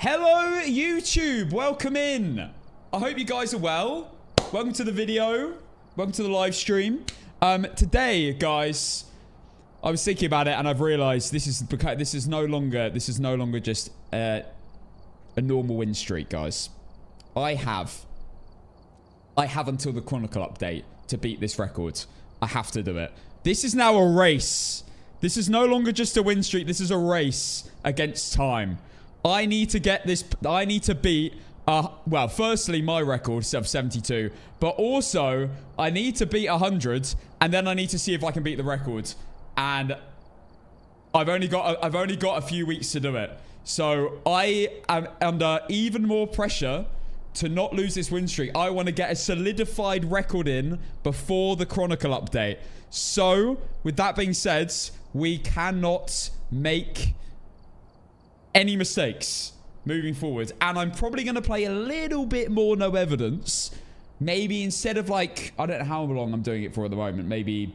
Hello, YouTube. Welcome in. I hope you guys are well. Welcome to the video. Welcome to the live stream. Today, guys, I was thinking about it and I've realized this is no longer just a normal win streak, guys. I have until the Chronicle update to beat this record. I have to do it. This is now a race. This is no longer just a win streak. This is a race against time. I need to get this. I need to beat, well, firstly, my record of 72. But also, I need to beat 100. And then I need to see if I can beat the record. And I've only got a few weeks to do it. So I am under even more pressure to not lose this win streak. I want to get a solidified record in before the Chronicle update. So, with that being said, we cannot make any mistakes moving forward. And I'm probably going to play a little bit more no evidence. Maybe instead of like, I don't know how long I'm doing it for at the moment. Maybe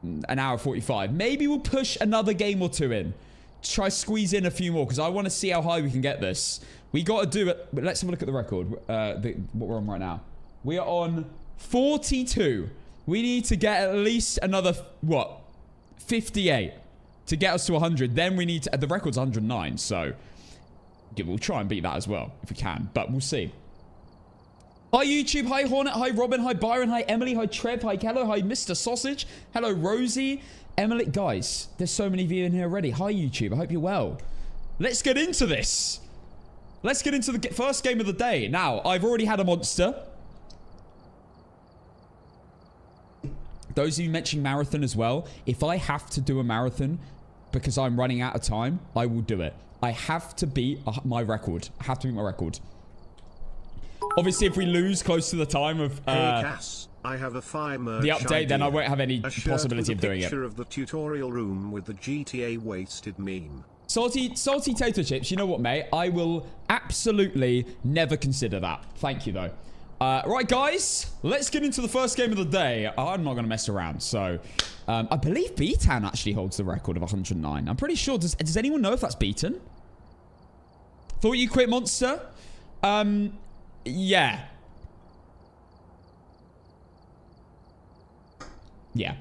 an hour 45. Maybe we'll push another game or two in. Try squeeze in a few more because I want to see how high we can get this. We got to do it. But let's have a look at the record. What we're on right now. We are on 42. We need to get at least another, what, 58 to get us to 100. Then we need to, the record's 109. So yeah, we'll try and beat that as well if we can. But we'll see. Hi YouTube, hi Hornet, hi Robin, hi Byron, hi Emily, hi Trev, hi Kello, hi Mr. Sausage, hello Rosie, Emily. Guys, there's so many of you in here already. Hi YouTube, I hope you're well. Let's get into this. Let's get into the first game of the day. Now, I've already had a monster. Those of you mentioning marathon as well. If I have to do a marathon because I'm running out of time, I will do it. I have to beat my record. I have to beat my record. Obviously, if we lose close to the time of Cass, I have a the update, then I won't have any possibility of doing it. Of the tutorial room with the GTA wasted meme. Salty tater chips. You know what, mate? I will absolutely never consider that. Thank you, though. Right, guys, let's get into the first game of the day. I'm not going to mess around. So, I believe Beaton actually holds the record of 109. I'm pretty sure. Does anyone know if that's beaten? Thought you quit, monster? Yeah. Yeah.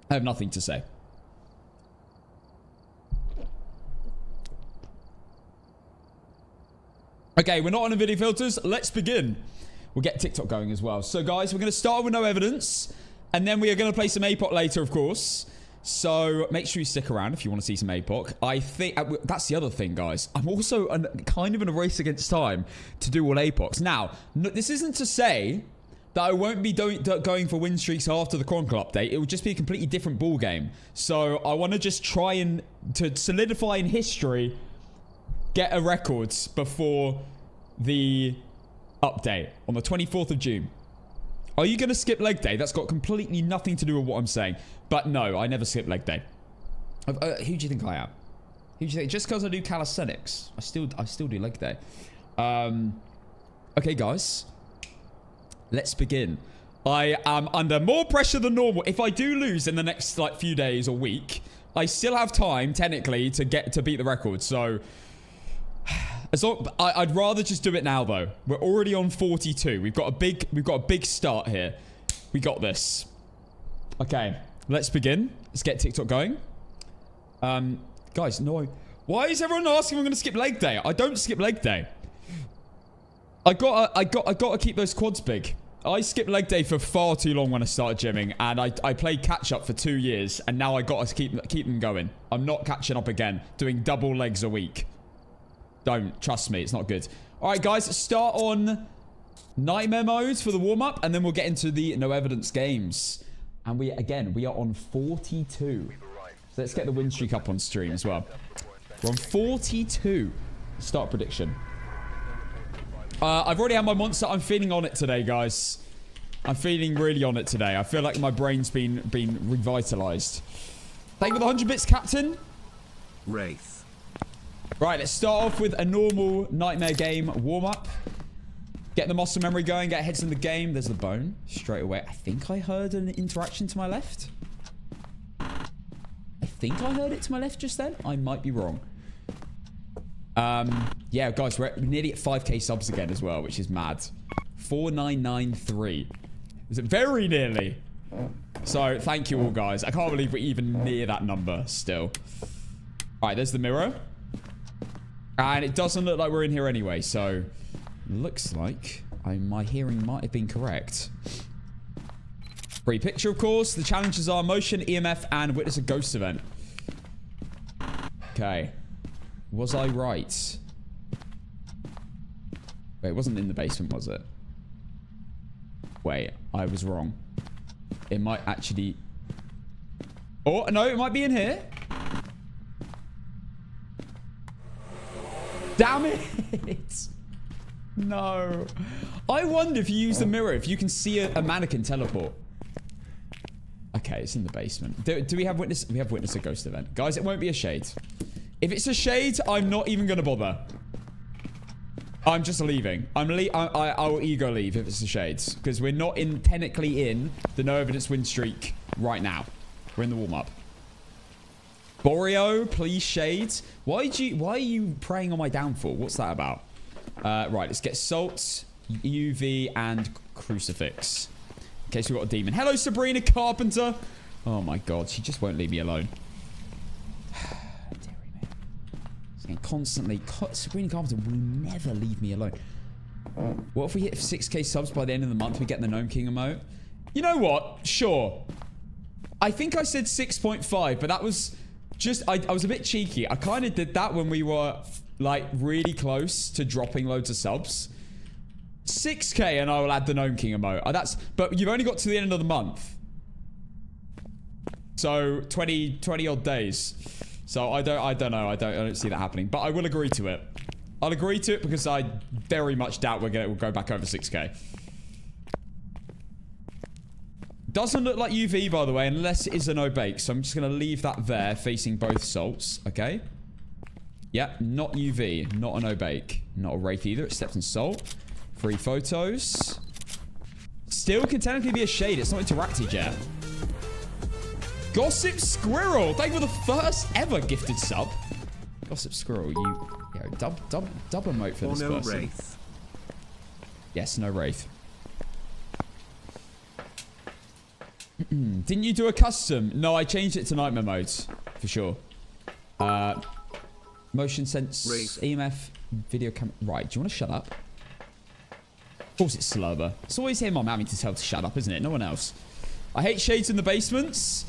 I have nothing to say. Okay, we're not on the video filters. Let's begin. We'll get TikTok going as well. So, guys, we're going to start with no evidence. And then we are going to play some APOC later, of course. So, make sure you stick around if you want to see some APOC. I think that's the other thing, guys. I'm also kind of in a race against time to do all APOCs. Now, this isn't to say that I won't be going for win streaks after the Chronicle update. It will just be a completely different ball game. So, I want to just try and to solidify in history, get a record before the update on the 24th of June. Are you going to skip leg day? That's got completely nothing to do with what I'm saying. But no, I never skip leg day. Who do you think I am? Who do you think? Just because I do calisthenics, I still do leg day. Okay, guys. Let's begin. I am under more pressure than normal. If I do lose in the next like few days or week, I still have time technically to beat the record. So I'd rather just do it now, though. We're already on 42. We've got a big start here. We got this. Okay, let's begin. Let's get TikTok going. Guys, no. Why is everyone asking if I'm going to skip leg day? I don't skip leg day. I gotta keep those quads big. I skipped leg day for far too long when I started gymming, and I played catch up for 2 years, and now I gotta keep them going. I'm not catching up again, doing double legs a week. Don't. Trust me, it's not good. Alright, guys, let's start on nightmare mode for the warm-up, and then we'll get into the no evidence games. And we are on 42. So let's get the win streak up on stream as well. We're on 42. Start prediction. I've already had my monster. I'm feeling on it today, guys. I'm feeling really on it today. I feel like my brain's been revitalized. Thank you for the 100 bits, Captain. Wraith. Right, let's start off with a normal nightmare game warm-up. Get the muscle memory going, get heads in the game. There's the bone straight away. I think I heard an interaction to my left. I think I heard it to my left just then. I might be wrong. Yeah, guys, we're nearly at 5k subs again as well, which is mad. 4993. Is it very nearly? So, thank you all, guys. I can't believe we're even near that number still. All right, there's the mirror. And it doesn't look like we're in here anyway, so... Looks like my hearing might have been correct. Free picture, of course. The challenges are motion, EMF, and witness a ghost event. Okay. Was I right? Wait, it wasn't in the basement, was it? Wait, I was wrong. It might actually... Oh, no, it might be in here. Damn it! No. I wonder if you use the mirror, if you can see a mannequin teleport. Okay, it's in the basement. Do we have witness? We have witness a ghost event. Guys, it won't be a shade. If it's a shade, I'm not even going to bother. I'm just leaving. I will ego leave if it's a shade. Because we're not technically in the no evidence win streak right now. We're in the warm-up. Boreo, please shade. Why are you preying on my downfall? What's that about? Right, let's get salt, UV, and crucifix. In case we've got a demon. Hello, Sabrina Carpenter. Oh my god, she just won't leave me alone. Constantly, Sabrina Carpenter will never leave me alone. What if we hit 6k subs by the end of the month? We get the Gnome King emote. You know what? Sure. I think I said 6.5, but that was just... I was a bit cheeky. I kind of did that when we were, like, really close to dropping loads of subs. 6k and I will add the Gnome King emote. But you've only got to the end of the month. So, 20 odd days. So I don't know. I don't see that happening. But I will agree to it. I'll agree to it because I very much doubt we'll go back over 6k. Doesn't look like UV, by the way, unless it is an no-bake. So I'm just going to leave that there, facing both salts. Okay. Yep, not UV. Not a no-bake. Not a wraith either. It's steps and salt. 3 photos. Still can technically be a shade. It's not interacted yet. Gossip Squirrel, thank you for the first ever gifted sub. Gossip Squirrel, dub emote for this person. Wraith. Yes, no wraith. Didn't you do a custom? No, I changed it to nightmare modes for sure. Motion sense, Wraith. EMF, video camera. Right, do you want to shut up? Of course it's Slurber. It's always him I'm having to tell to shut up, isn't it? No one else. I hate shades in the basements.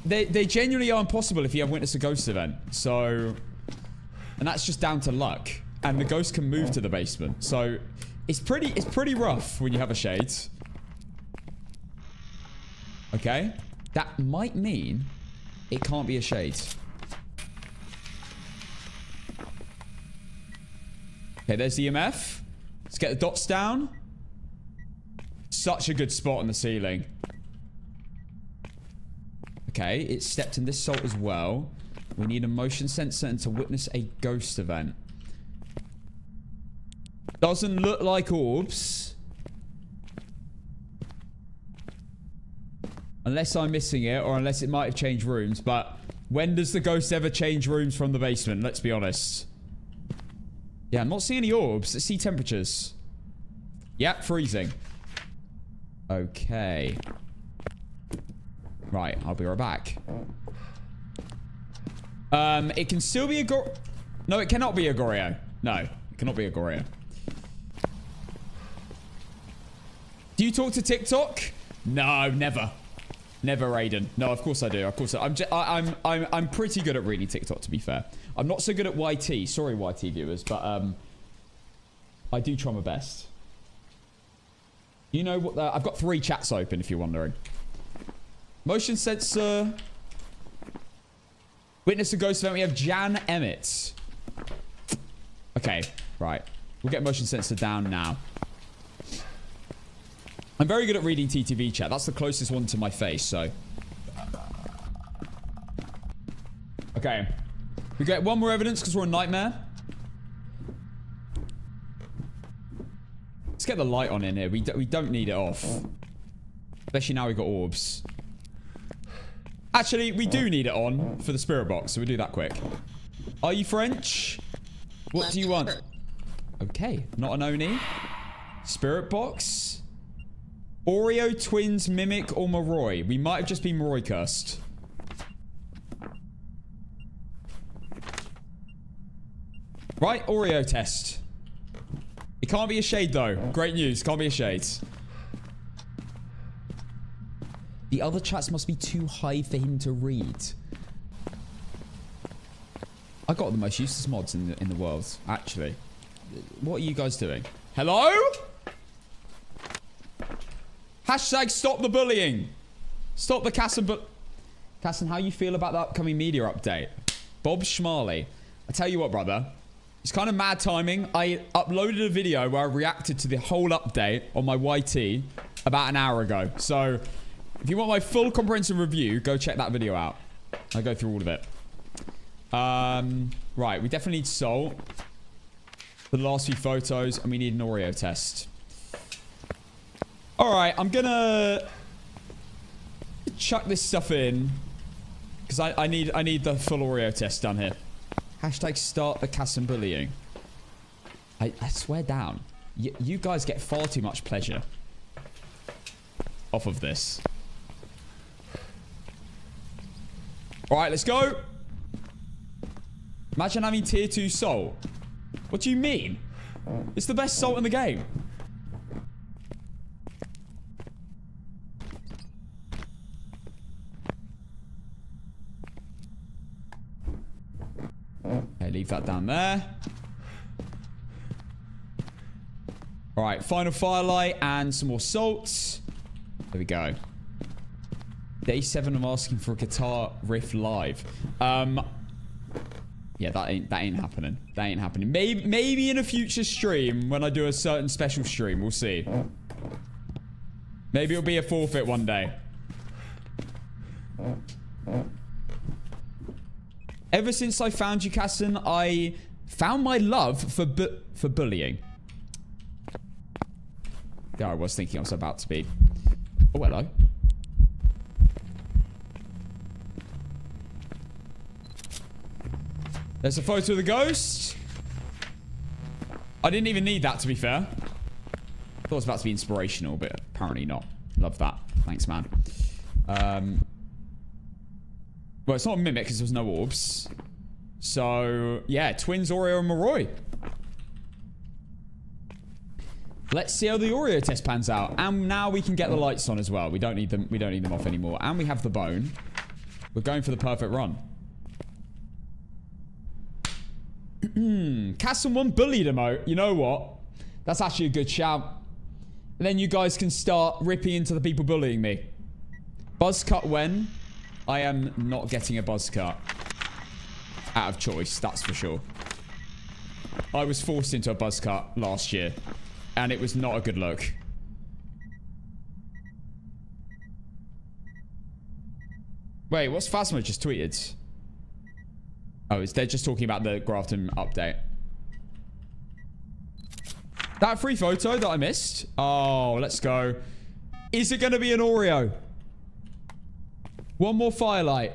They genuinely are impossible if you have witnessed a ghost event. So, and that's just down to luck. And the ghost can move to the basement. So, it's pretty rough when you have a shade. Okay, that might mean it can't be a shade. Okay, there's the EMF. Let's get the dots down. Such a good spot on the ceiling. Okay, it's stepped in this salt as well. We need a motion sensor and to witness a ghost event. Doesn't look like orbs. Unless I'm missing it, or unless it might have changed rooms. But when does the ghost ever change rooms from the basement? Let's be honest. Yeah, I'm not seeing any orbs. Let's see temperatures. Yep, freezing. Okay. Right, I'll be right back. It can still be a No, it cannot be a Goreo. No, it cannot be a Goreo. Do you talk to TikTok? No, never. Never, Raiden. No, of course I do. Of course I'm pretty good at reading TikTok, to be fair. I'm not so good at YT. Sorry, YT viewers, but I do try my best. You know what? I've got 3 chats open, if you're wondering. Motion sensor. Witness a ghost event. We have Jan Emmett. Okay, right. We'll get motion sensor down now. I'm very good at reading TTV chat. That's the closest one to my face, so. Okay. We get one more evidence because we're a nightmare. Let's get the light on in here. We don't need it off. Especially now we've got orbs. Actually, we do need it on for the spirit box, so we'll do that quick. Are you French? What do you want? Okay, not an Oni. Spirit box. Oreo, Twins, Mimic, or Moroi. We might have just been Moroi cursed. Right, Oreo test. It can't be a shade though. Great news, can't be a shade. The other chats must be too high for him to read. I got the most useless mods in the world, actually. What are you guys doing? Hello? Hashtag stop the bullying. Stop the Casson Casson, how you feel about the upcoming media update? Bob Schmarley. I tell you what, brother. It's kind of mad timing. I uploaded a video where I reacted to the whole update on my YT about an hour ago. So, if you want my full comprehensive review, go check that video out. I'll go through all of it. Right, we definitely need salt for the last few photos, and we need an Oreo test. Alright, I'm gonna chuck this stuff in because I need the full Oreo test done here. Hashtag start the Casson bullying. I swear down. You guys get far too much pleasure off of this. Alright, let's go. Imagine having tier 2 salt. What do you mean? It's the best salt in the game. Okay, leave that down there. Alright, final firelight and some more salts. There we go. Day 7, I'm asking for a guitar riff live. Yeah, that ain't happening. That ain't happening. Maybe in a future stream when I do a certain special stream. We'll see. Maybe it'll be a forfeit one day. Ever since I found you, Casson, I found my love for bullying. Yeah, I was thinking I was about to be. Oh, hello. There's a photo of the ghost. I didn't even need that, to be fair. I thought it was about to be inspirational, but apparently not. Love that. Thanks, man. Well, it's not a mimic because there's no orbs. So, yeah, Twins, Oreo, and Moroi. Let's see how the Oreo test pans out. And now we can get the lights on as well. We don't need them. We don't need them off anymore. And we have the bone. We're going for the perfect run. Casson 1 bullied emote. You know what? That's actually a good shout. And then you guys can start ripping into the people bullying me. Buzz cut when? I am not getting a buzz cut. Out of choice, that's for sure. I was forced into a buzz cut last year. And it was not a good look. Wait, what's Phasmo just tweeted? Oh, they're just talking about the Grafton update. That free photo that I missed. Oh, let's go. Is it going to be an Oreo? One more firelight.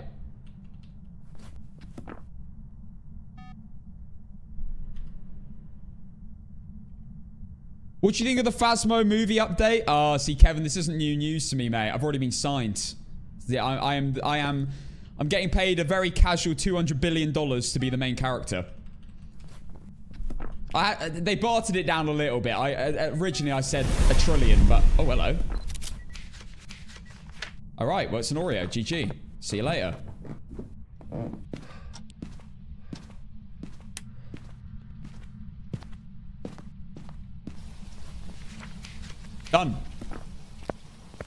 What do you think of the Phasmo movie update? Oh, see, Kevin, this isn't new news to me, mate. I've already been signed. Yeah, I'm getting paid a very casual $200 billion to be the main character. They bartered it down a little bit. Originally I said $1 trillion, but oh, hello. All right, well, it's an Oreo. GG. See you later. Done.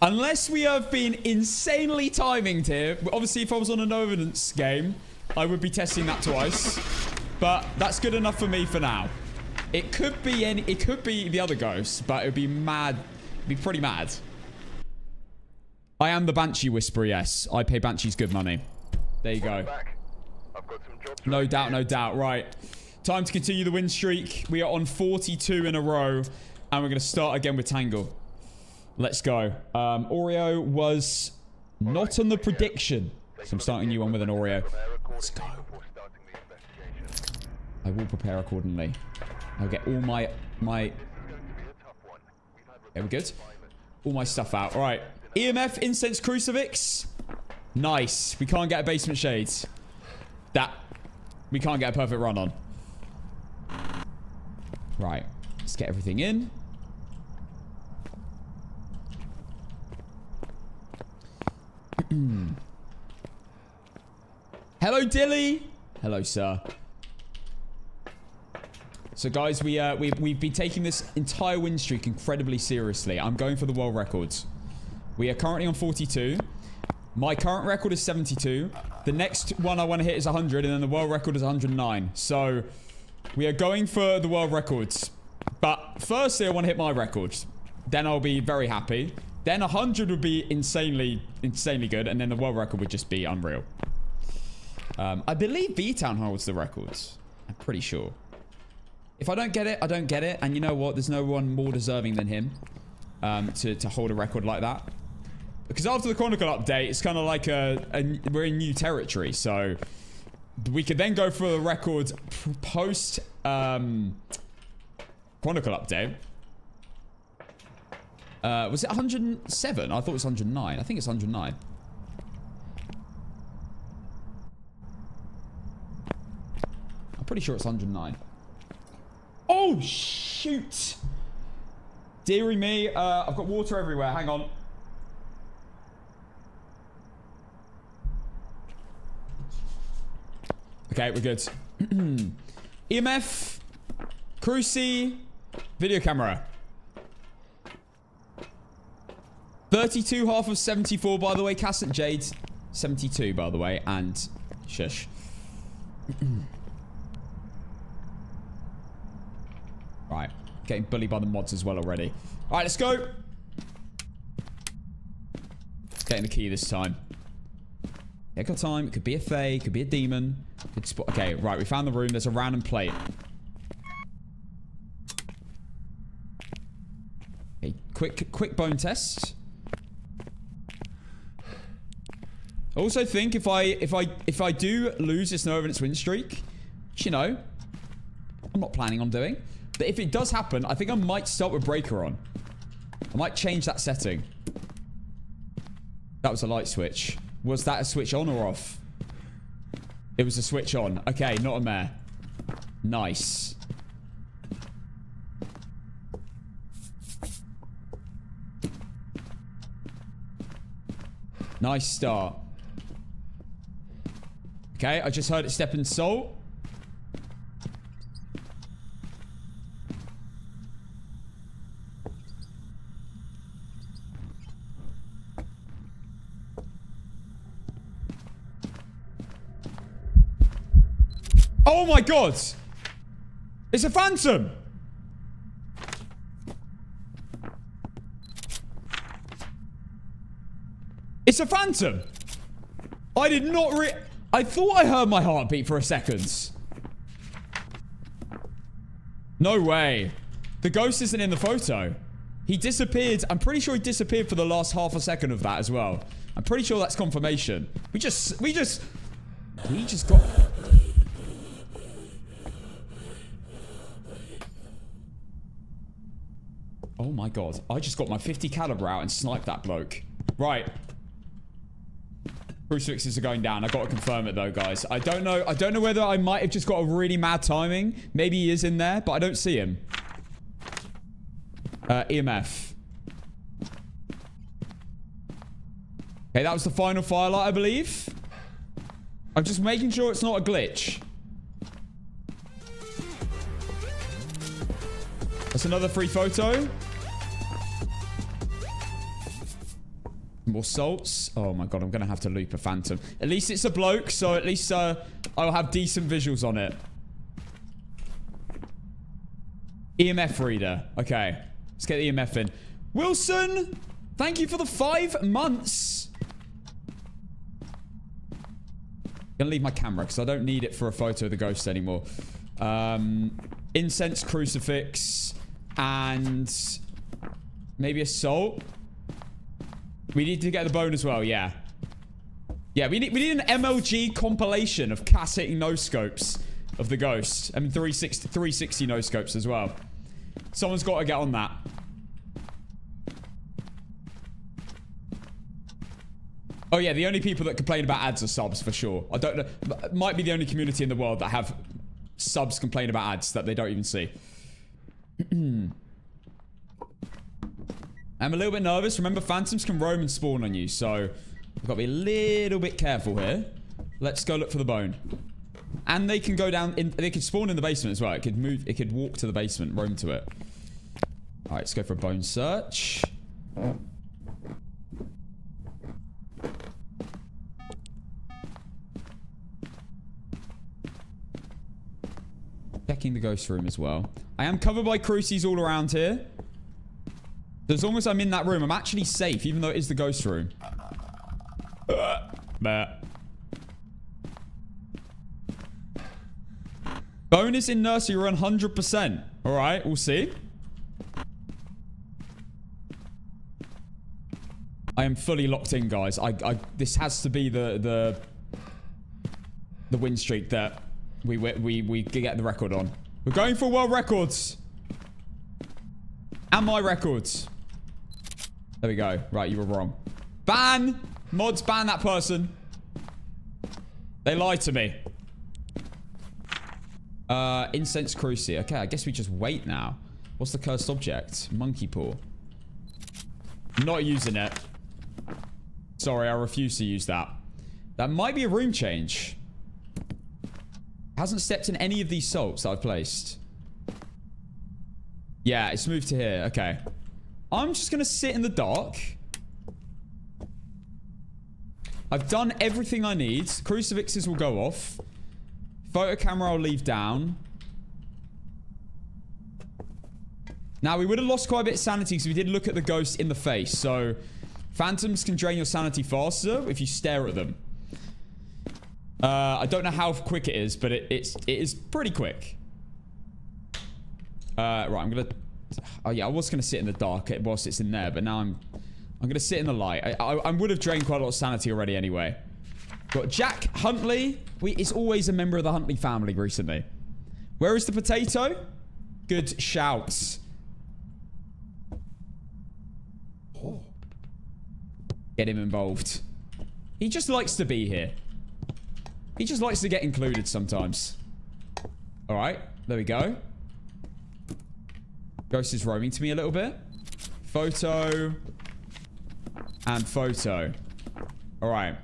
Unless we have been insanely timinged here. Obviously, if I was on a no evidence game, I would be testing that twice. But that's good enough for me for now. It could be the other ghost, but it would be mad. It'd be pretty mad. I am the Banshee Whisperer, yes. I pay Banshees good money. There you go. No doubt, no doubt. Right. Time to continue the win streak. We are on 42 in a row. And we're going to start again with Tangle. Let's go. Oreo was not on the prediction. So I'm starting you on with an Oreo. Let's go. I will prepare accordingly. I'll get all my... Okay, we're good. All my stuff out. All right. EMF, incense, crucifix. Nice. We can't get a basement shades. That... We can't get a perfect run on. Right. Let's get everything in. Hello, Dilly. Hello, sir. So, guys, we've been taking this entire win streak incredibly seriously. I'm going for the world records. We are currently on 42. My current record is 72. The next one I want to hit is 100, and then the world record is 109. So, we are going for the world records. But firstly, I want to hit my record. Then I'll be very happy. Then 100 would be insanely good, and then the world record would just be unreal. I believe V-Town holds the records. I'm pretty sure. If I don't get it, I don't get it. And you know what? There's no one more deserving than him to hold a record like that. Because after the Chronicle update, it's kind of like we're in new territory. So we could then go for the record post Chronicle update. Was it 107? I thought it was 109. I think it's 109. I'm pretty sure it's 109. Oh, shoot. Deary me. I've got water everywhere. Hang on. Okay, we're good. EMF. Cruci. Video camera. 32, half of 74, by the way. Cassette Jade. 72, by the way. And shush. Right. Getting bullied by the mods as well already. Alright, let's go. Getting the key this time. Yeah, got time. It could be a fae. It could be a demon. Good spot. Okay, right. We found the room. There's a random plate. Okay, quick bone test. I also think if I do lose this no evidence win streak, which, you know, I'm not planning on doing. But if it does happen, I think I might start with breaker on. I might change that setting. That was a light switch. Was that a switch on or off? It was a switch on. Okay, not a mare. Nice. Nice start. Okay, I just heard it step in salt. Oh my god! It's a phantom! It's a phantom! I did not I thought I heard my heartbeat for a second. No way. The ghost isn't in the photo. He disappeared. I'm pretty sure he disappeared for the last half a second of that as well. I'm pretty sure that's confirmation. We just got... Oh my god. I just got my 50 caliber out and sniped that bloke. Right. Crucifixes are going down. I gotta confirm it though, guys. I don't know whether I might have just got a really mad timing. Maybe he is in there, but I don't see him. EMF. Okay, that was the final firelight, I believe. I'm just making sure it's not a glitch. That's another free photo. More salts. Oh my god, I'm gonna have to loop a phantom. At least it's a bloke, so at least I'll have decent visuals on it. EMF reader. Okay, let's get the EMF in. Wilson, thank you for the 5 months. Gonna leave my camera because I don't need it for a photo of the ghost anymore. Incense, crucifix, and maybe a salt. We need to get the bone as well, yeah. Yeah, we need an MLG compilation of Cass hitting no scopes. of the ghost. I mean, 360 no scopes as well. Someone's got to get on that. Oh yeah, the only people that complain about ads are subs for sure. I don't know. Might be the only community in the world that have subs complain about ads that they don't even see. I'm a little bit nervous. Remember, phantoms can roam and spawn on you, so I've got to be a little bit careful here. Let's go look for the bone. And they can go down in, they can spawn in the basement as well. It could move, it could walk to the basement, roam to it. All right, let's go for a bone search. Checking the ghost room as well. I am covered by crucies all around here. So as long as I'm in that room, I'm actually safe, even though it is the ghost room. Bonus in nursery run 100%. Alright, we'll see. I am fully locked in, guys. This has to be the win streak that we get the record on. We're going for world records. And my records. There we go. Right, you were wrong. Ban! Mods, ban that person. They lied to me. Incense cruci. Okay, I guess we just wait now. What's the cursed object? Monkey paw. Not using it. Sorry, I refuse to use that. That might be a room change. Hasn't stepped in any of these salts that I've placed. Yeah, it's moved to here. Okay. I'm just going to sit in the dark. I've done everything I need. Crucifixes will go off. Photo camera I'll leave down. Now, we would have lost quite a bit of sanity because we did look at the ghost in the face. So, phantoms can drain your sanity faster if you stare at them. I don't know how quick it is, but it is pretty quick. Right, I'm gonna... Oh yeah, I was gonna sit in the dark whilst it's in there, but now I'm gonna sit in the light. I would have drained quite a lot of sanity already anyway. Got Jack Huntley. It's always a member of the Huntley family recently. Where is the potato? Good shouts. Oh. Get him involved. He just likes to be here. He just likes to get included sometimes. Alright, there we go. Ghost is roaming to me a little bit. Photo. And photo. Alright.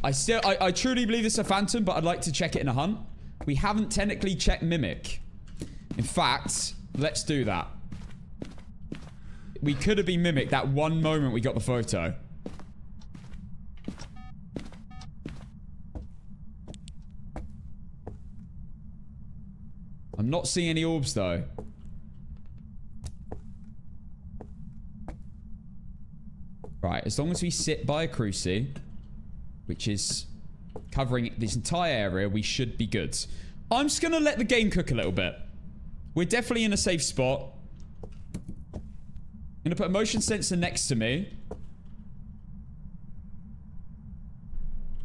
I truly believe it's a phantom, but I'd like to check it in a hunt. We haven't technically checked mimic. In fact, let's do that. We could have been mimic that one moment we got the photo. I'm not seeing any orbs, though. Right, as long as we sit by a cruci, which is covering this entire area, we should be good. I'm just going to let the game cook a little bit. We're definitely in a safe spot. I'm going to put a motion sensor next to me.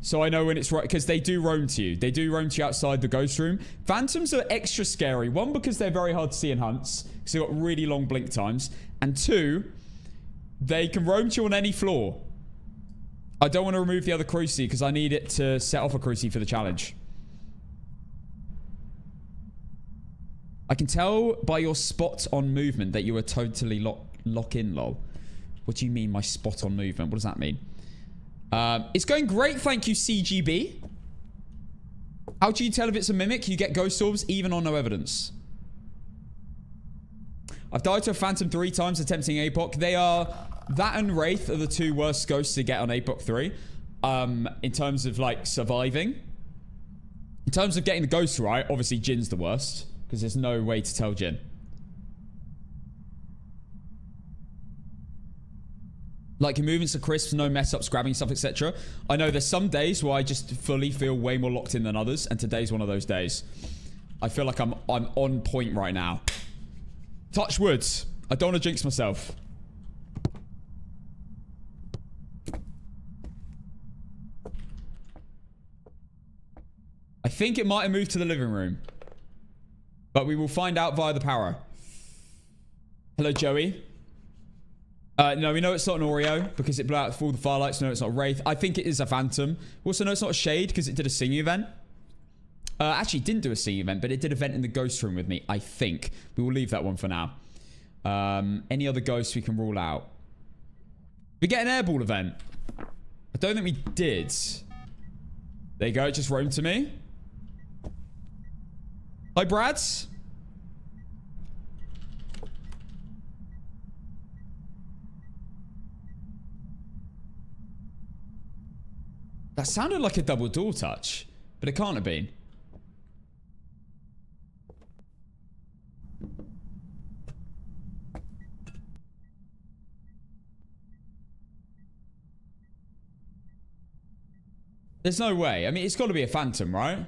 So I know when it's right, because they do roam to you. They do roam to you outside the ghost room. Phantoms are extra scary. One, because they're very hard to see in hunts, because they've got really long blink times. And two, they can roam to you on any floor. I don't want to remove the other cruci, because I need it to set off a cruci for the challenge. I can tell by your spot on movement that you are totally lock in, lol. What do you mean, my spot on movement? What does that mean? It's going great, thank you, CGB. How do you tell if it's a mimic? You get ghost orbs even on no evidence. I've died to a phantom 3 times attempting APOC. They are... That and Wraith are the 2 worst ghosts to get on APOC 3. In terms of, like, surviving. In terms of getting the ghost right, obviously Jin's the worst. Because there's no way to tell Jin. Like, your movements are crisp, no mess-ups, grabbing stuff, etc. I know there's some days where I just fully feel way more locked in than others, and today's one of those days. I feel like I'm on point right now. Touch wood. I don't want to jinx myself. I think it might have moved to the living room. But we will find out via the power. Hello, Joey. No, we know it's not an Oreo because it blew out all the firelights. No, it's not a Wraith. I think it is a Phantom. We also know it's not a Shade because it did a singing event. Actually, it didn't do a singing event, but it did a event in the ghost room with me, I think. We will leave that one for now. Any other ghosts we can rule out? We get an airball event. I don't think we did. There you go. It just roamed to me. Hi, Brads. That sounded like a double door touch, but it can't have been. There's no way. I mean, it's got to be a Phantom, right?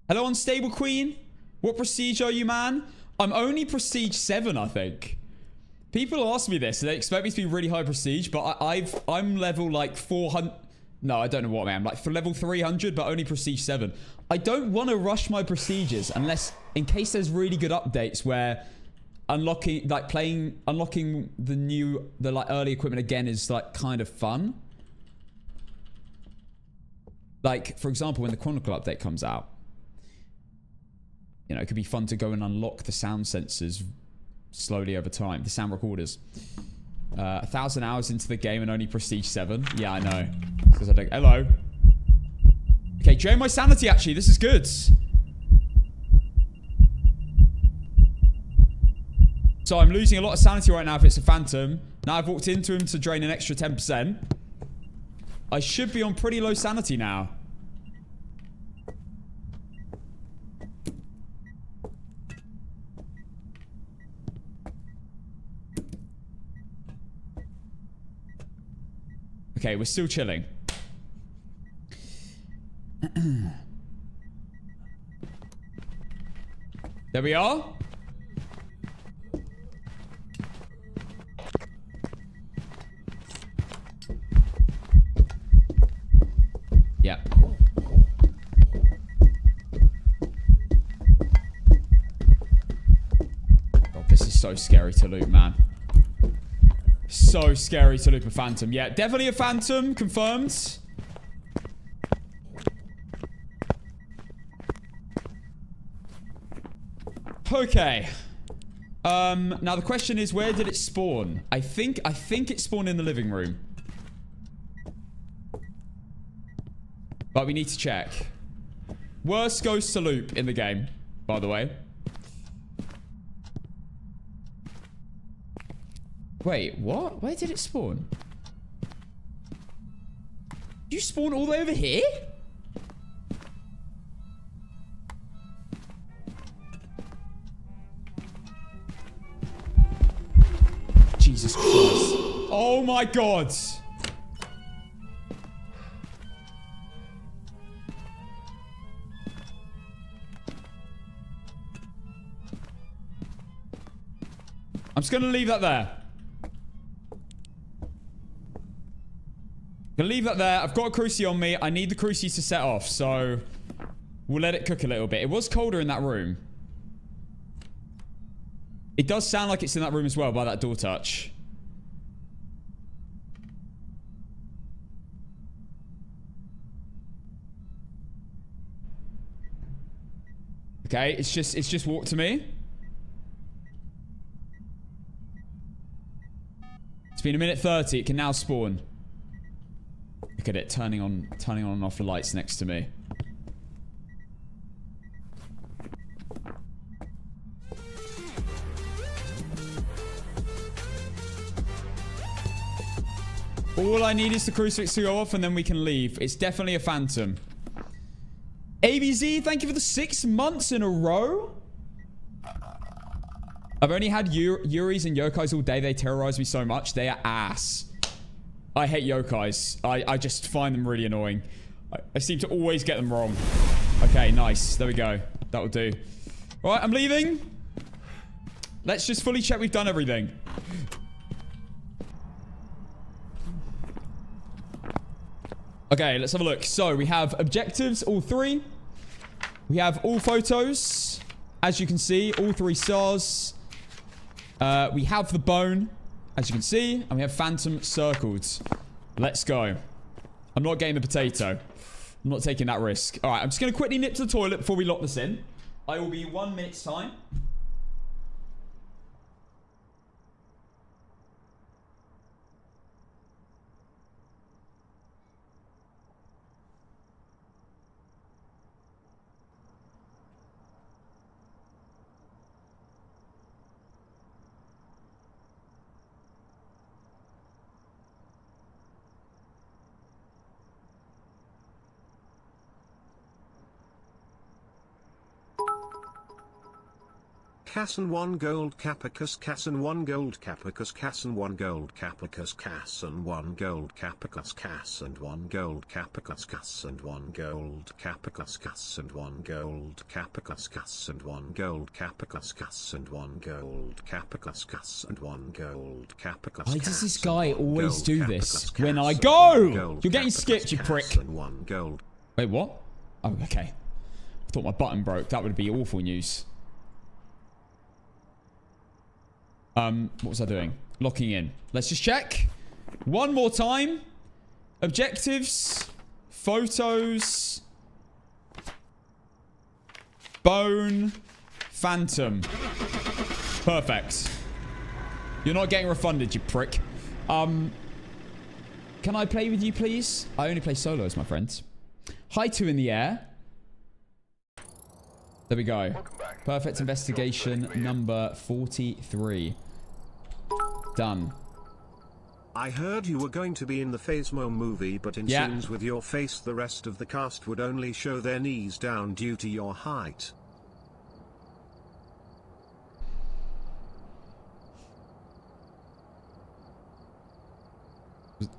Hello, Unstable Queen. What prestige are you, man? I'm only prestige 7, I think. People ask me this, and they expect me to be really high prestige, but I'm level like 400. No, I don't know what I am. Like for level 300, but only prestige 7. I don't want to rush my prestiges unless, in case there's really good updates where unlocking the like early equipment again is like kind of fun. Like, for example, when the Chronicle update comes out, you know, it could be fun to go and unlock the sound sensors slowly over time. The sound recorders. 1,000 hours into the game and only prestige 7. Yeah, I know. Hello. Okay, drain my sanity, actually. This is good. So I'm losing a lot of sanity right now if it's a Phantom. Now I've walked into him to drain an extra 10%. I should be on pretty low sanity now. Okay, we're still chilling. There we are. Yeah. God, this is so scary to loot, man. So scary to loop a Phantom. Yeah, definitely a Phantom. Confirmed. Okay. Now the question is, where did it spawn? I think it spawned in the living room. But we need to check. Worst ghost to loop in the game, by the way. Wait, what? Where did it spawn? You spawn all the way over here? Jesus Christ. Oh my God. I'm just going to leave that there. Gonna leave that there. I've got a cruci on me. I need the cruci to set off, so we'll let it cook a little bit. It was colder in that room. It does sound like it's in that room as well by that door touch. Okay, it's just walked to me. It's been 1:30. It can now spawn. Look at it turning on and off the lights next to me. All I need is the crucifix to go off and then we can leave. It's definitely a Phantom. ABZ, thank you for the 6 months in a row. I've only had Yuris and Yokais all day. They terrorize me so much. They are ass. I hate Yokais. I just find them really annoying. I seem to always get them wrong. Okay, nice. There we go. That'll do. All right, I'm leaving. Let's just fully check we've done everything. Okay, let's have a look. So we have objectives, all 3. We have all photos. As you can see, all 3 stars. We have the bone, as you can see. And we have phantom circled. Let's go. I'm not getting the potato. I'm not taking that risk. All right, I'm just going to quickly nip to the toilet before we lock this in. I will be 1 minute's time. Casson 1 gold Capicus Casson 1 gold Capicus Casson 1 gold Capicus Casson 1 gold Capicus Casson 1 gold Capicus Casson 1 gold Capicus Casson 1 gold Capicus Casson 1 gold Capicus Casson 1 gold Capicus Casson 1 gold Capicus. Why does this guy always do this when I go? You're getting skipped, you prick. Wait, what? Oh, okay. I thought my button broke. That would be awful news. What was I doing? Locking in. Let's just check. One more time. Objectives. Photos. Bone. Phantom. Perfect. You're not getting refunded, you prick. Can I play with you, please? I only play solos, my friends. Hi, 2 in the air. There we go. Perfect investigation number 43. Done. I heard you were going to be in the Phasmo movie, but in scenes with your face the rest of the cast would only show their knees down due to your height.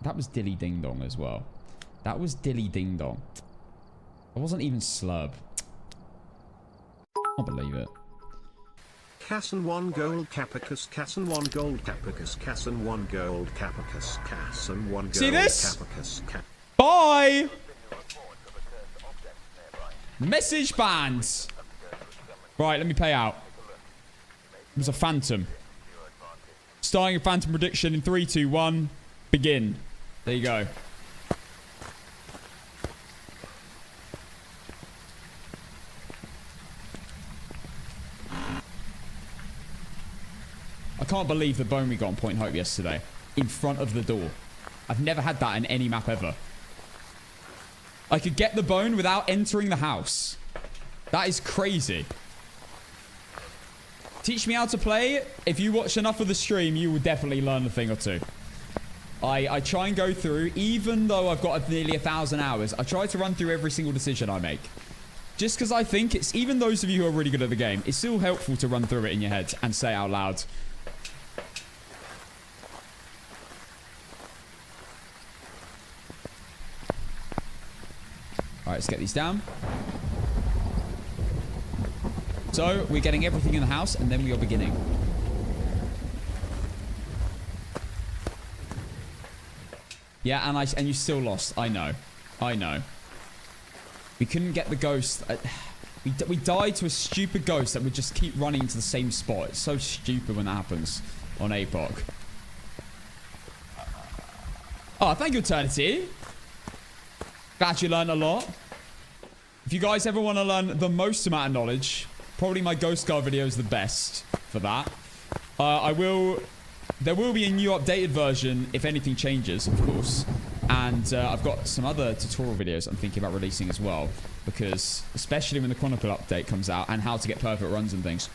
That was Dilly Ding Dong as well. That was Dilly Ding Dong. I wasn't even slurb. I can't believe it. Casson 1 gold Capicus Casson 1 gold Capicus Casson 1 gold Capicus Casson 1 gold. See this? Capicus Bye! Message banned. Right, let me pay out. It was a phantom. Starting a phantom prediction in 3, 2, 1. Begin. There you go. I can't believe the bone we got on Point Hope yesterday. In front of the door. I've never had that in any map ever. I could get the bone without entering the house. That is crazy. Teach me how to play. If you watch enough of the stream, you will definitely learn a thing or two. I try and go through, even though I've got nearly 1,000 hours, I try to run through every single decision I make. Just because I think it's, even those of you who are really good at the game, it's still helpful to run through it in your head and say it out loud. Alright, let's get these down. So, we're getting everything in the house, and then we are beginning. Yeah, and you still lost. I know. I know. We couldn't get the ghost. We died to a stupid ghost that would just keep running to the same spot. It's so stupid when that happens on APOC. Oh, thank you, Eternity. Glad you learned a lot. If you guys ever want to learn the most amount of knowledge, probably my Ghost Guard video is the best for that. There will be a new updated version if anything changes, of course. And I've got some other tutorial videos I'm thinking about releasing as well. Because, especially when the Chronicle update comes out and how to get perfect runs and things.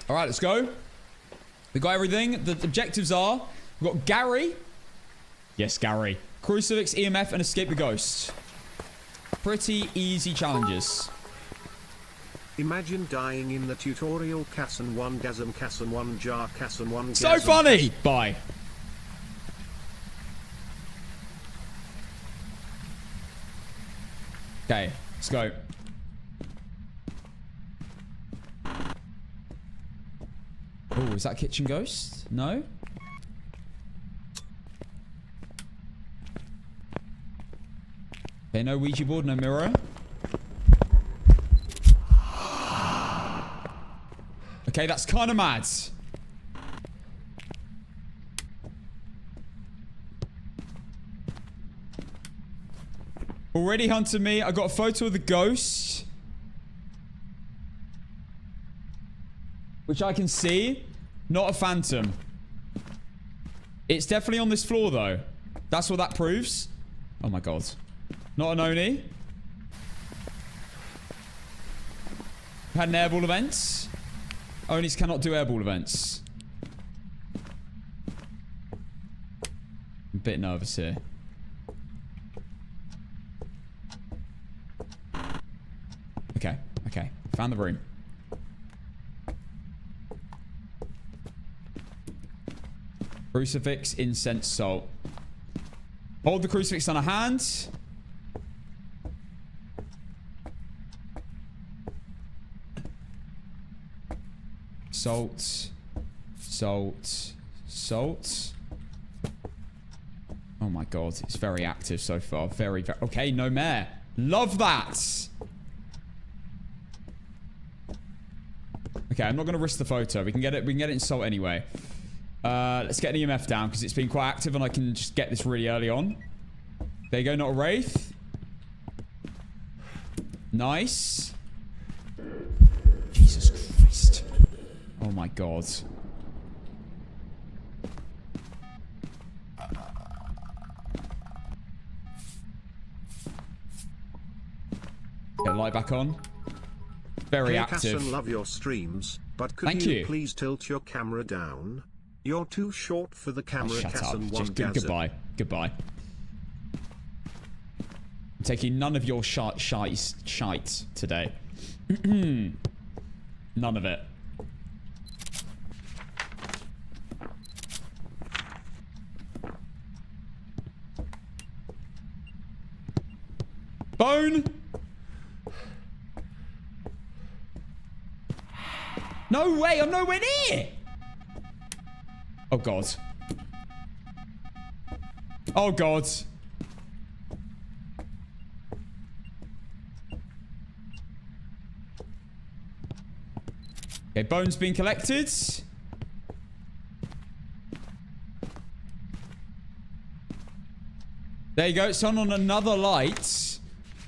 Alright, let's go. We got everything. The objectives are, we've got Gary. Yes, Gary. Crucifix, EMF, and Escape the Ghost. Pretty easy challenges. Imagine dying in the tutorial. Casson 1 gasm, Casson 1 jar, Casson 1 gasm. So funny! Bye. Okay, let's go. Oh, is that kitchen ghost? No? Okay, no Ouija board, no mirror. Okay, that's kind of mad. Already hunted me. I got a photo of the ghost, which I can see. Not a phantom. It's definitely on this floor, though. That's what that proves. Oh, my God. Not an Oni. Had an airball event. Onis cannot do airball events. I'm a bit nervous here. Okay, okay. Found the room. Crucifix, incense, salt. Hold the crucifix on a hand. Salt. Salt. Salt. Oh my God. It's very active so far. Very, very... Okay, no mare. Love that. Okay, I'm not going to risk the photo. We can get it in salt anyway. Let's get an EMF down because it's been quite active and I can just get this really early on. There you go, not a wraith. Nice. Jesus Christ. Oh my God. Get light back on. Very active. Casson, love your streams, but could you please tilt your camera down? You're too short for the camera. Shut up. Just goodbye. Goodbye. I'm taking none of your shite today. None of it. Bone! No way! I'm nowhere near! Oh, God. Oh, God. Okay, bones being collected. There you go. It's on another light.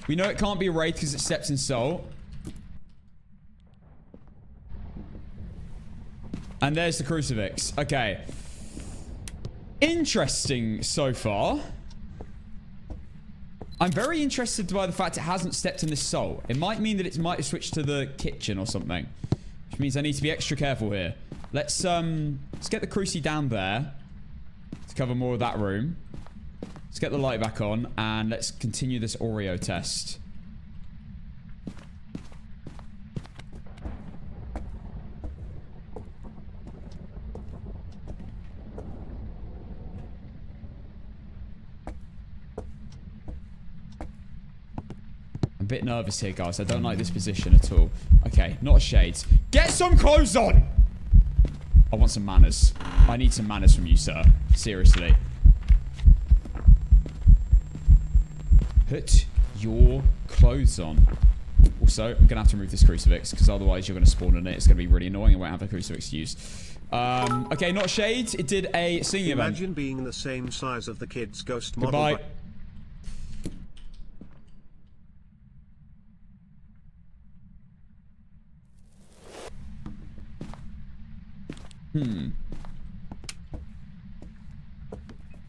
We know it can't be a wraith because it steps in salt. And there's the crucifix. Okay. Interesting so far. I'm very interested by the fact it hasn't stepped in this salt. It might mean that it might have switched to the kitchen or something. Which means I need to be extra careful here. Let's get the cruci down there. To cover more of that room. Let's get the light back on. And let's continue this Oreo test. A bit nervous here, guys. I don't like this position at all. Okay, not a shade. Get some clothes on! I want some manners. I need some manners from you, sir. Seriously. Put your clothes on. Also, I'm going to have to remove this crucifix because otherwise you're going to spawn on it. It's going to be really annoying. I won't have a crucifix to use. Okay, not a shade. It did a singing event. Imagine being the same size of the kid's ghost model. Goodbye.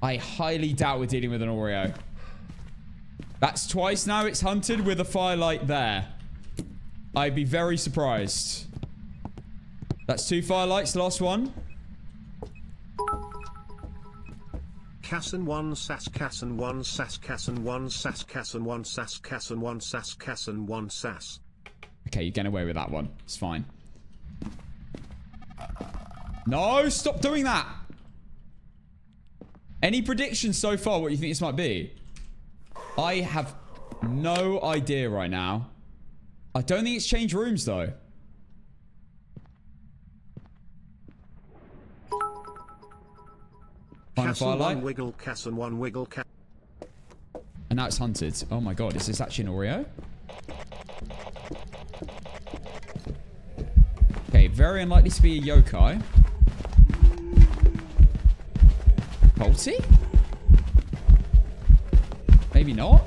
I highly doubt we're dealing with an Oreo. That's twice now it's hunted with a firelight there. I'd be very surprised. That's 2 firelights, the last one. Casson 1 Sass Casson 1 Sass Casson 1 Sass Casson 1 Sass Casson 1 Sass Casson 1 Sass. Okay, you're getting away with that one. It's fine. No, stop doing that. Any predictions so far what you think this might be? I have no idea right now. I don't think it's changed rooms, though. Find a Cass and firelight. one wiggle Cass and one wiggle Cass. And now it's hunted. Oh my god, is this actually an Oreo? Okay, very unlikely to be a yokai. Bolty? Maybe not.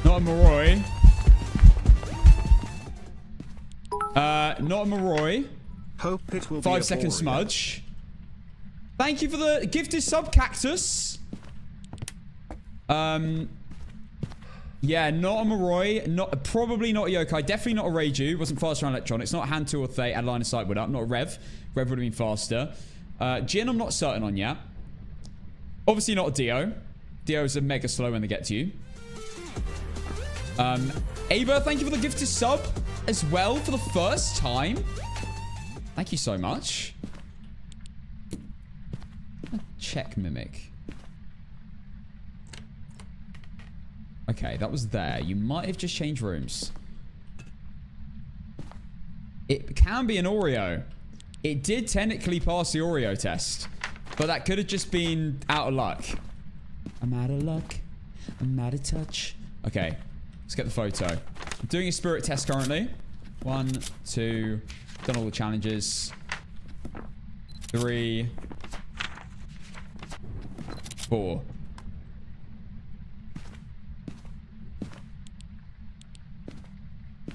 Not a Moroi. Not a Moroi. Hope it will 5 be a second Oreo. smudge. Thank you for the gifted sub, Cactus. Yeah, not a Moroi. Probably not a yokai. Definitely not a Reiju. Wasn't fast around electronics. Not a hand 2 or Thay. Had line of sight with up. Not a Rev. Rev would have been faster. Jin, I'm not certain on yet. Obviously not a Dio. Dio's a mega slow when they get to you. Ava, thank you for the gifted sub as well for the first time. Thank you so much. Check Mimic. Okay, that was there. You might have just changed rooms. It can be an Oreo. It did technically pass the Oreo test. But that could have just been out of luck. I'm out of luck. I'm out of touch. Okay, let's get the photo. I'm doing a spirit test currently. 1, 2. Done all the challenges. 3. 4.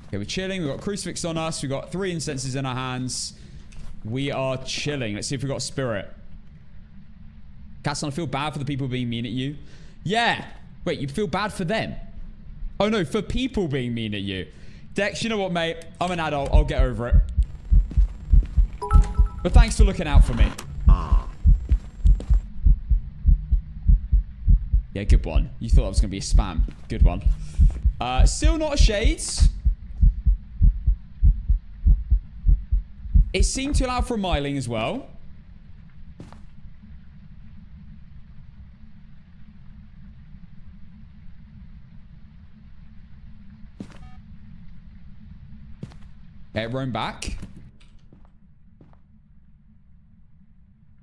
Okay, we're chilling. We've got crucifix on us. We've got 3 incenses in our hands. We are chilling. Let's see if we've got spirit. Casson, I feel bad for the people being mean at you. Yeah. Wait, you feel bad for them? Oh, no, for people being mean at you. Dex, you know what, mate? I'm an adult. I'll get over it. But thanks for looking out for me. Yeah, good one. You thought that was going to be a spam. Good one. Still not a Shades. It seemed to allow for a Myling as well. Okay, roam back.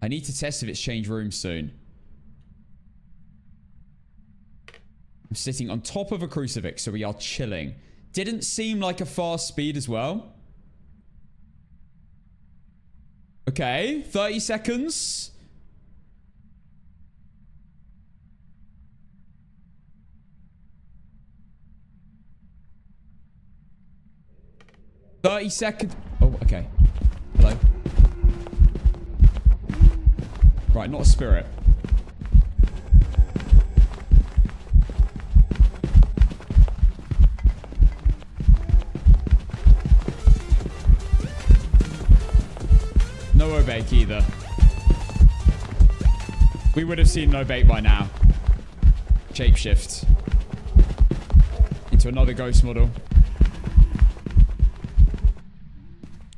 I need to test if it's changed rooms soon. I'm sitting on top of a crucifix, so we are chilling. Didn't seem like a fast speed as well. Okay, 30 seconds. Oh, okay. Hello. Right, not a spirit. No Obake either. We would have seen no bait by now. Shapeshift. Into another ghost model.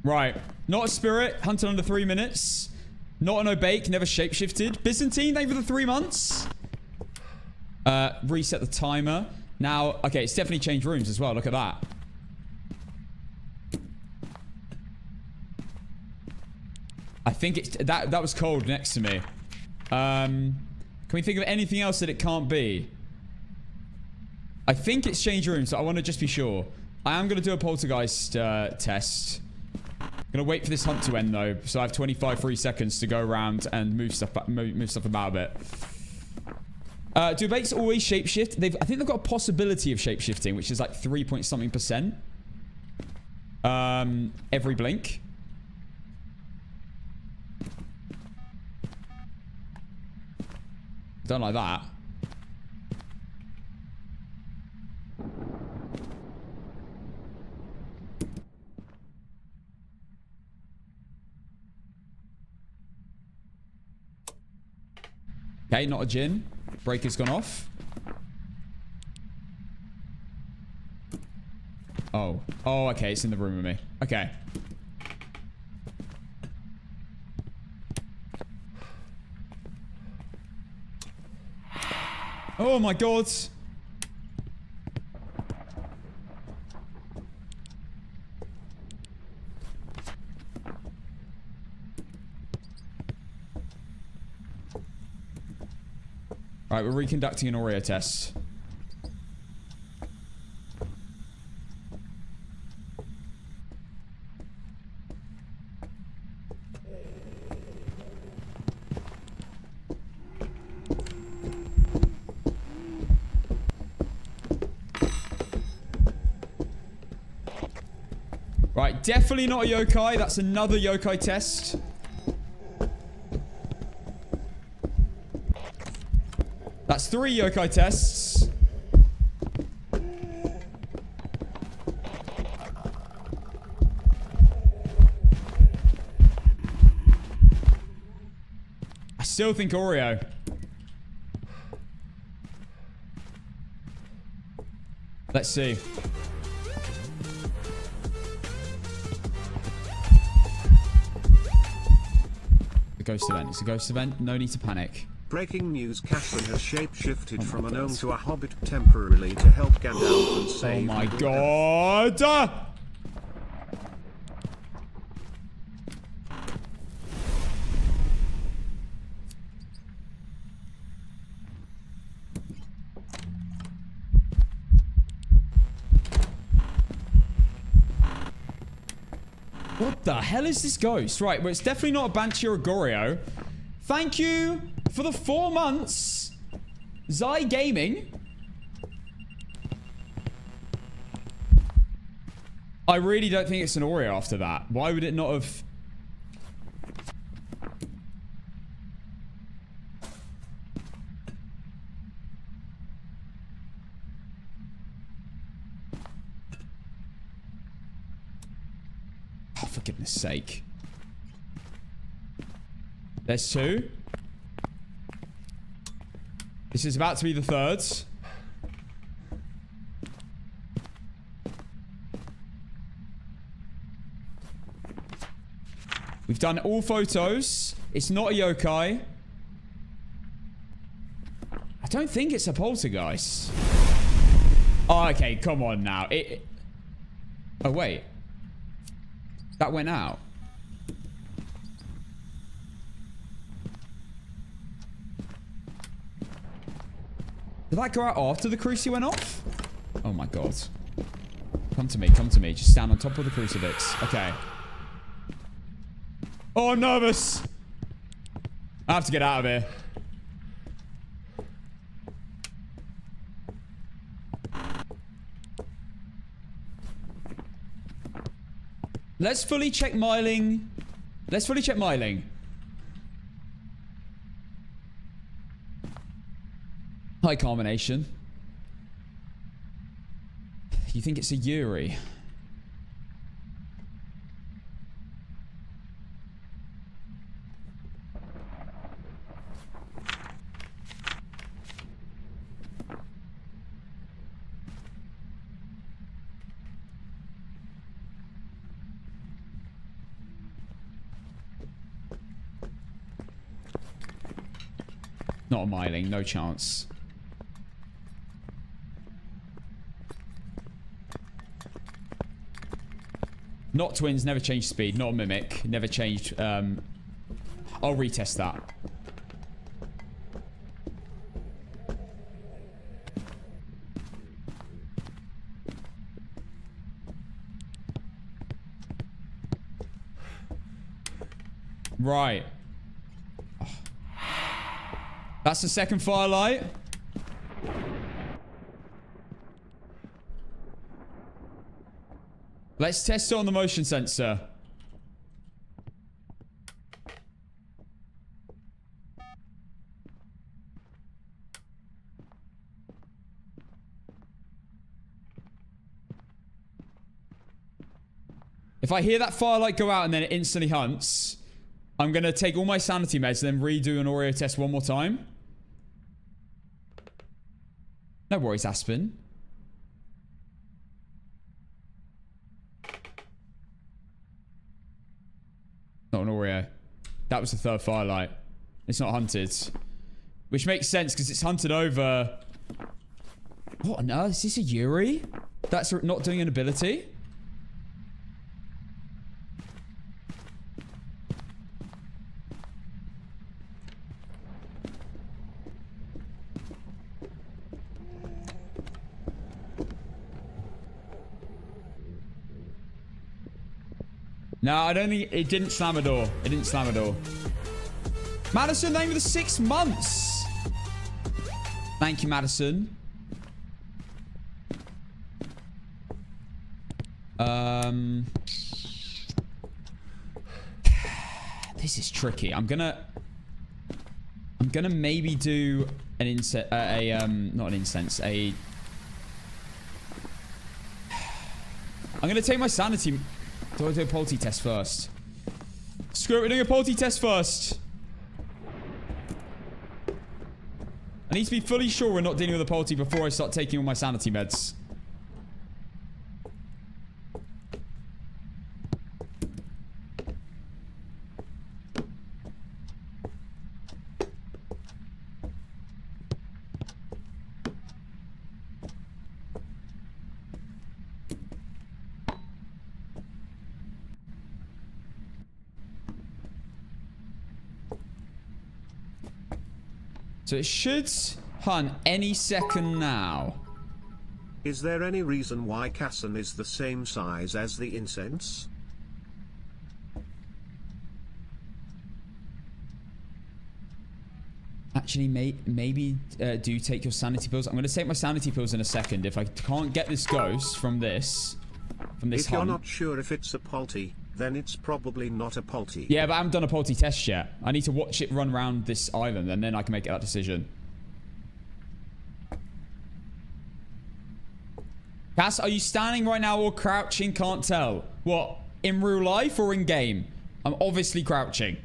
Right. Not a spirit. Hunted under 3 minutes. Not an Obake. Never shapeshifted. Byzantine, thank you for the 3 months. Reset the timer. Now, okay, it's definitely changed rooms as well. Look at that. I think it's... That was cold next to me. Can we think of anything else that it can't be? I think it's changed rooms, so I want to just be sure. I am going to do a poltergeist test. I'm going to wait for this hunt to end, though. So I have 25 free seconds to go around and move stuff about a bit. Do Obates always shapeshift? I think they've got a possibility of shapeshifting, which is like 3-point-something%. Every blink. Don't like that. Okay, not a Jinn. Breaker's gone off. Oh. Oh, okay. It's in the room with me. Okay. Oh my god. All right, we're reconducting an Oreo test. Right, definitely not a yokai. That's another yokai test. That's 3 yokai tests. I still think Oreo. Let's see. Ghost event. It's a ghost event. No need to panic. Breaking news, Catherine has shapeshifted from a gnome to a hobbit temporarily to help Gandalf and save... Oh my god! What the hell is this ghost? Right, well, it's definitely not a Banshee or a Goryo. Thank you for the 4 months. Zai Gaming. I really don't think it's an Oreo after that. Why would it not have... Oh, for goodness sake. There's 2. This is about to be the 3rd. We've done all photos. It's not a yokai. I don't think it's a poltergeist. Oh, okay. Come on now. Oh, wait. That went out. Did that go out after the cruci went off? Oh my god. Come to me, come to me. Just stand on top of the crucifix. Okay. Oh, I'm nervous. I have to get out of here. Let's fully check Myling. Let's fully check Myling. High culmination. You think it's a Yuri? Not a Myling, no chance. Not twins, never changed speed. Not a mimic, never changed. I'll retest that. Right. Oh. That's the second firelight. Let's test it on the motion sensor. If I hear that firelight go out and then it instantly hunts, I'm going to take all my sanity meds and then redo an Oreo test one more time. No worries, Aspen. Not an Oreo. That was the third firelight. It's not hunted. Which makes sense because it's hunted over... What on earth? Is this a Yuri? That's not doing an ability? No, I don't think... It didn't slam a door. It didn't slam a door. Madison, thank you for the 6 months. Thank you, Madison. This is tricky. I'm gonna maybe do an incense, not an incense, I'm gonna take my sanity. Do I do a polty test first? Screw it, we're doing a polty test first. I need to be fully sure we're not dealing with a polty before I start taking all my sanity meds. So it should hunt any second now. Is there any reason why Casson is the same size as the incense? Actually, maybe do take your sanity pills. I'm going to take my sanity pills in a second. If I can't get this ghost from this If you're not sure if it's a polty, then it's probably not a polty. Yeah, but I haven't done a polty test yet. I need to watch it run around this island, and then I can make that decision. Cass, are you standing right now or crouching? Can't tell. What? In real life or in game? I'm obviously crouching.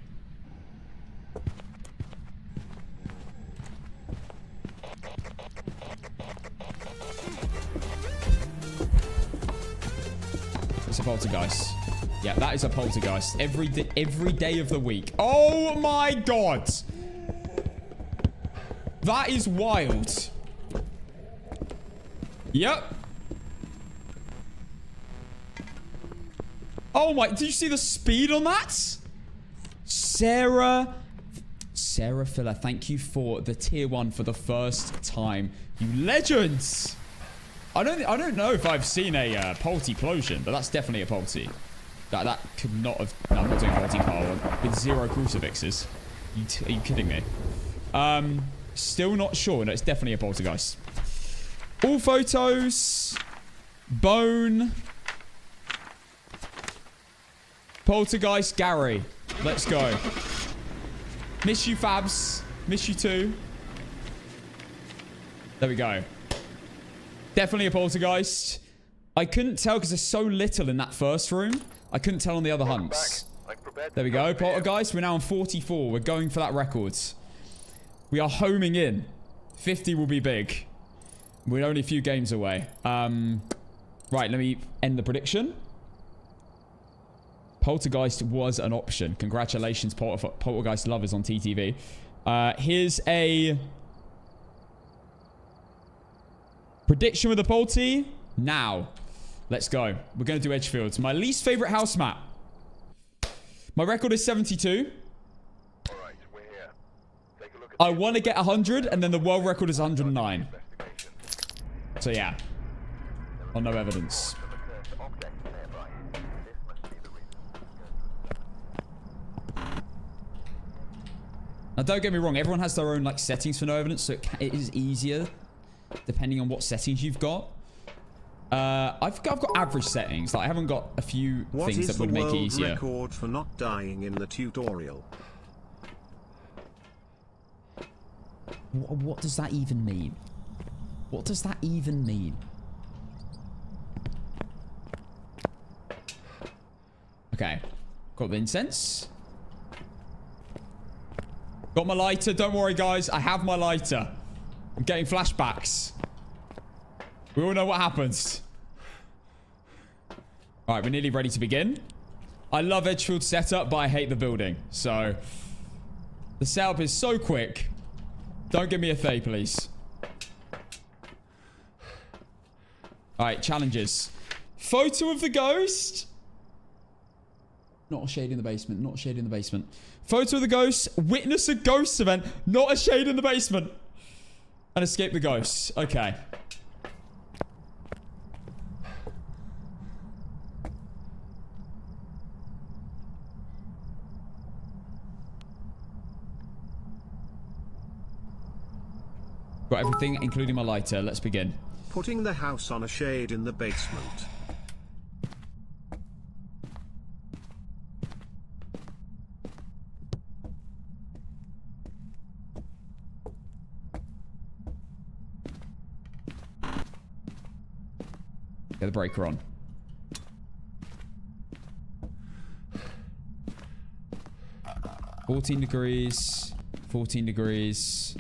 It's a poltergeist. Yeah, that is a poltergeist. Every day of the week. Oh my god! That is wild. Yep. Oh my, did you see the speed on that? Sarah Filler, thank you for the tier 1 for the first time. You legends! I don't know if I've seen a polty-plosion, but that's definitely a polty. That could not have... No, I'm not doing polty-pole with 0 crucifixes. Are you kidding me? Still not sure. No, it's definitely a poltergeist. All photos. Bone. Poltergeist Gary. Let's go. Miss you, Fabs. Miss you too. There we go. Definitely a poltergeist. I couldn't tell because there's so little in that first room. I couldn't tell on the other hunts. There we go. Poltergeist. We're now on 44. We're going for that record. We are homing in. 50 will be big. We're only a few games away. Right, let me end the prediction. Poltergeist was an option. Congratulations, Poltergeist lovers on TTV. Here's a prediction with a polty. Now, let's go. We're going to do Edgefield. It's my least favorite house map. My record is 72. All right, we're here. Take a look at I want to get 100, and then the world record is 109. So yeah, on no evidence. Now, don't get me wrong. Everyone has their own like settings for no evidence, so it is easier depending on what settings you've got. I've got average settings. Like I haven't got a few things that would make it easier. What is the world record for not dying in the tutorial? What does that even mean? What does that even mean? Okay, got the incense. Got my lighter. Don't worry, guys. I have my lighter. I'm getting flashbacks. We all know what happens. All right, we're nearly ready to begin. I love Edgefield setup, but I hate the building. So, the setup is so quick. Don't give me a thay, please. All right, challenges. Photo of the ghost. Not a shade in the basement. Not a shade in the basement. Photo of the ghost. Witness a ghost event. Not a shade in the basement. And escape the ghosts. Okay. Got everything, including my lighter. Let's begin. Putting the house on a shade in the basement. Get the breaker on. $14 degrees. 14 degrees.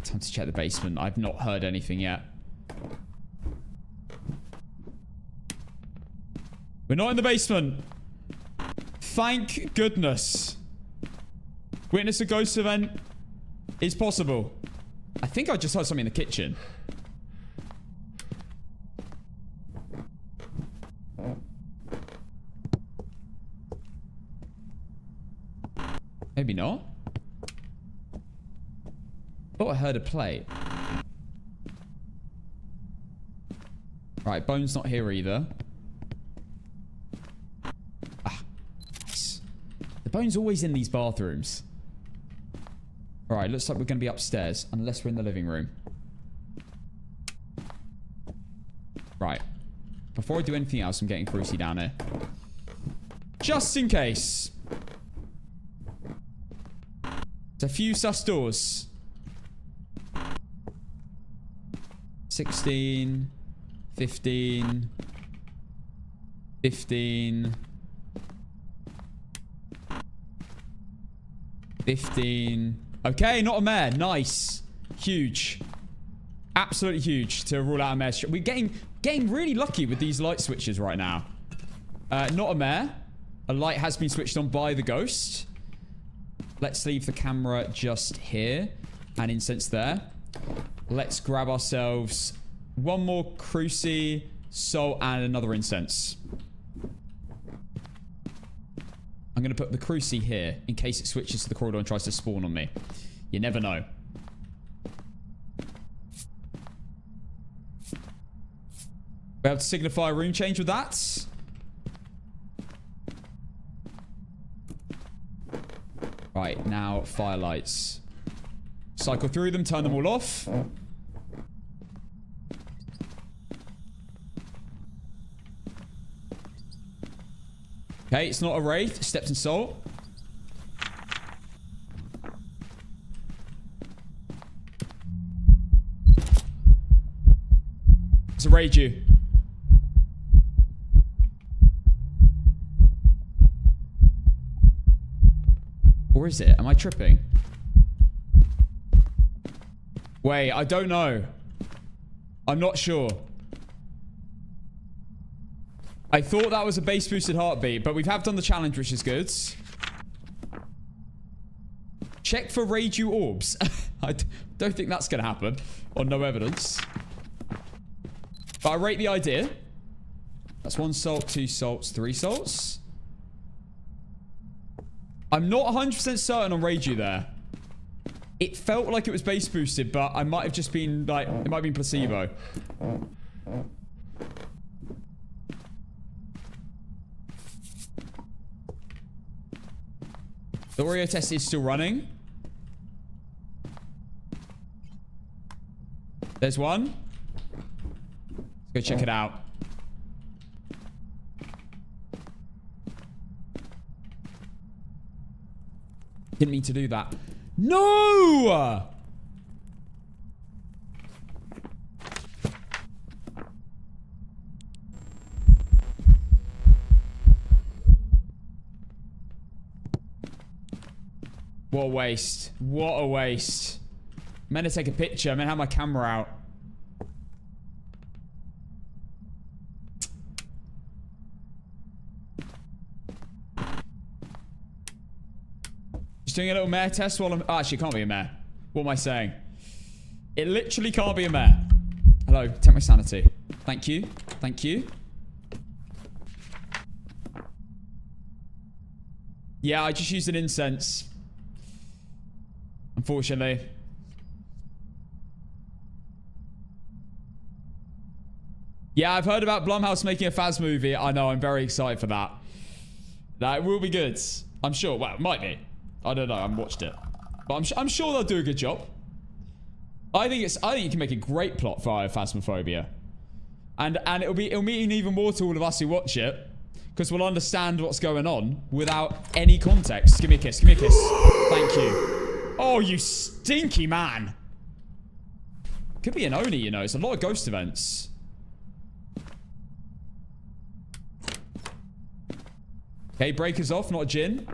Time to check the basement. I've not heard anything yet. We're not in the basement. Thank goodness. Witness a ghost event is possible. I think I just heard something in the kitchen. Maybe not. Thought I heard a plate. Right, Bone's not here either. Ah, nice. The Bone's always in these bathrooms. Alright, looks like we're going to be upstairs, unless we're in the living room. Right. Before I do anything else, I'm getting Crucy down here. Just in case. There's a few sus doors. 16. 15. 15. 15. Okay, not a mare. Nice. Huge. Absolutely huge to rule out a mare. We're getting really lucky with these light switches right now. Not a mare. A light has been switched on by the ghost. Let's leave the camera just here. And incense there. Let's grab ourselves one more Crucy, salt, and another incense. I'm going to put the Crucy here in case it switches to the corridor and tries to spawn on me. You never know. We have to signify a room change with that. Right, now firelights. Cycle through them, turn them all off. Okay, it's not a wraith. Steps and salt. It's a Ridgeview. Or is it? Am I tripping? Wait, I don't know. I'm not sure. I thought that was a base boosted heartbeat, but we have done the challenge, which is good. Check for Ridgeview orbs. I don't think that's going to happen on no evidence. But I rate the idea. That's 1 salt, 2 salts, 3 salts. I'm not 100% certain on Ridgeview there. It felt like it was base boosted, but I might have just been like, it might have been placebo. The Oreo test is still running. There's one. Let's go check it out. Didn't mean to do that. No! What a waste. What a waste. I meant to take a picture. I meant to have my camera out. Just doing a little mare test while I'm... Oh, actually, it can't be a mare. What am I saying? It literally can't be a mare. Hello, take my sanity. Thank you. Thank you. Yeah, I just used an incense. Unfortunately. Yeah, I've heard about Blumhouse making a Phas movie. I know, I'm very excited for that. That will be good. I'm sure. Well, it might be. I don't know. I haven't watched it. But I'm sure they'll do a good job. I think you can make a great plot for Phasmophobia. And it'll mean even more to all of us who watch it. Because we'll understand what's going on without any context. Give me a kiss. Give me a kiss. Thank you. Oh, you stinky man. Could be an Oni, you know. It's a lot of ghost events. Okay, breakers off, not a Jinn.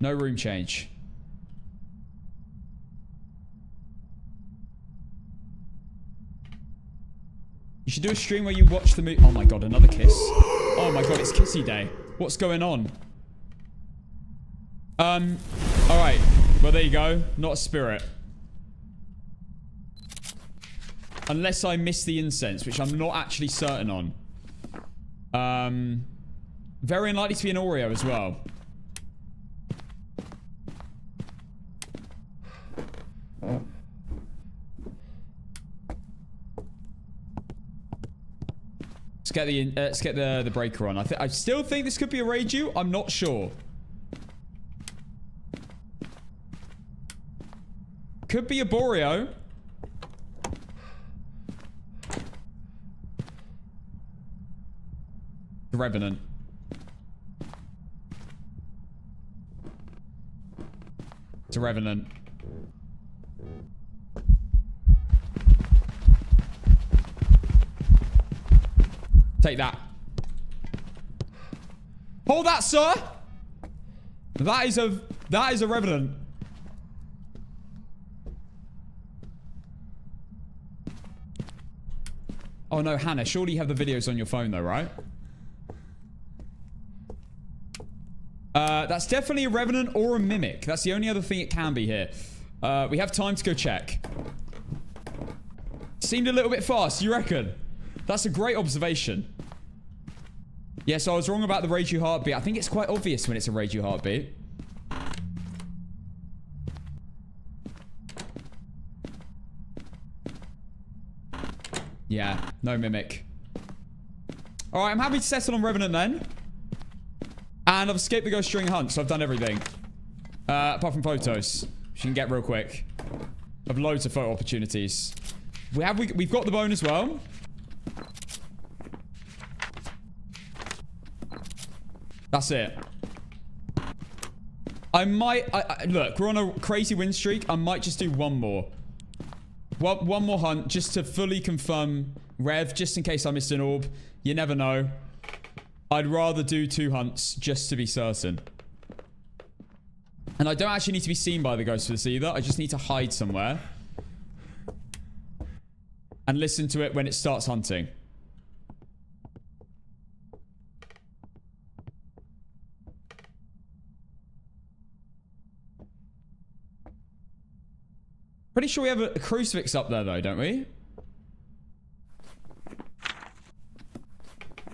No room change. You should do a stream where you watch the movie. Oh my god, another kiss. Oh my god, it's kissy day. What's going on? Alright. Well, there you go. Not a spirit. Unless I miss the incense, which I'm not actually certain on. Very unlikely to be an Oreo as well. Let's get the breaker on. I still think this could be a Ridgeview. I'm not sure. Could be a Boreo. The Revenant. It's a Revenant. Take that. Hold that, sir. That is a Revenant. Oh no, Hannah, surely you have the videos on your phone though, right? That's definitely a Revenant or a Mimic. That's the only other thing it can be here. We have time to go check. Seemed a little bit fast, you reckon? That's a great observation. Yeah, so I was wrong about the Ridgeview heartbeat. I think it's quite obvious when it's a Ridgeview heartbeat. Yeah, no Mimic. Alright, I'm happy to settle on Revenant then. And I've escaped the ghost during a hunt, so I've done everything. Apart from photos, which you can get real quick. I have loads of photo opportunities. We've got the bone as well. That's it. I might... look, we're on a crazy win streak. I might just do one more. One more hunt just to fully confirm Rev, just in case I missed an orb. You never know. I'd rather do 2 hunts just to be certain. And I don't actually need to be seen by the ghost for this either. I just need to hide somewhere. And listen to it when it starts hunting. Pretty sure we have a crucifix up there though, don't we?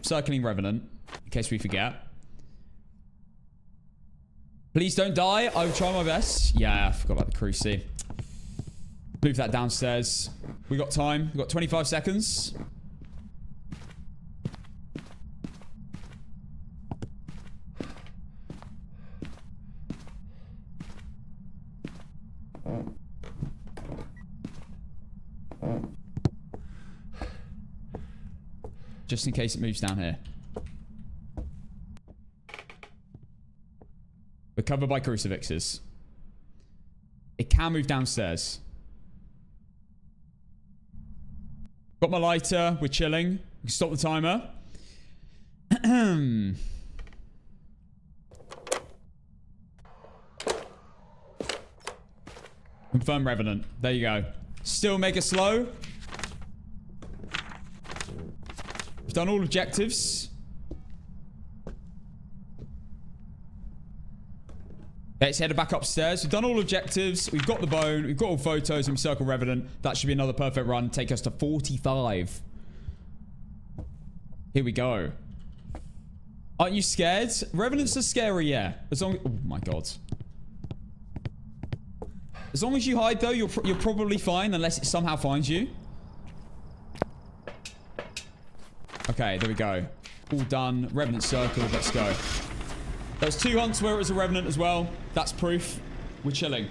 Circling Revenant, in case we forget. Please don't die. I will try my best. Yeah, I forgot about the cruci. Move that downstairs. We got time. We got 25 seconds. Just in case it moves down here. We're covered by crucifixes. It can move downstairs. Got my lighter. We're chilling. We can stop the timer. Confirm Revenant. There you go. Still mega slow. We've done all objectives. Let's head back upstairs. We've done all objectives. We've got the bone. We've got all photos. And we circle Revenant. That should be another perfect run. Take us to 45. Here we go. Aren't you scared? Revenants are scary, yeah. As long... Oh, my God. As long as you hide, though, you're probably fine, unless it somehow finds you. Okay, there we go. All done. Revenant circle. Let's go. There's 2 hunts where it was a revenant as well. That's proof. We're chilling.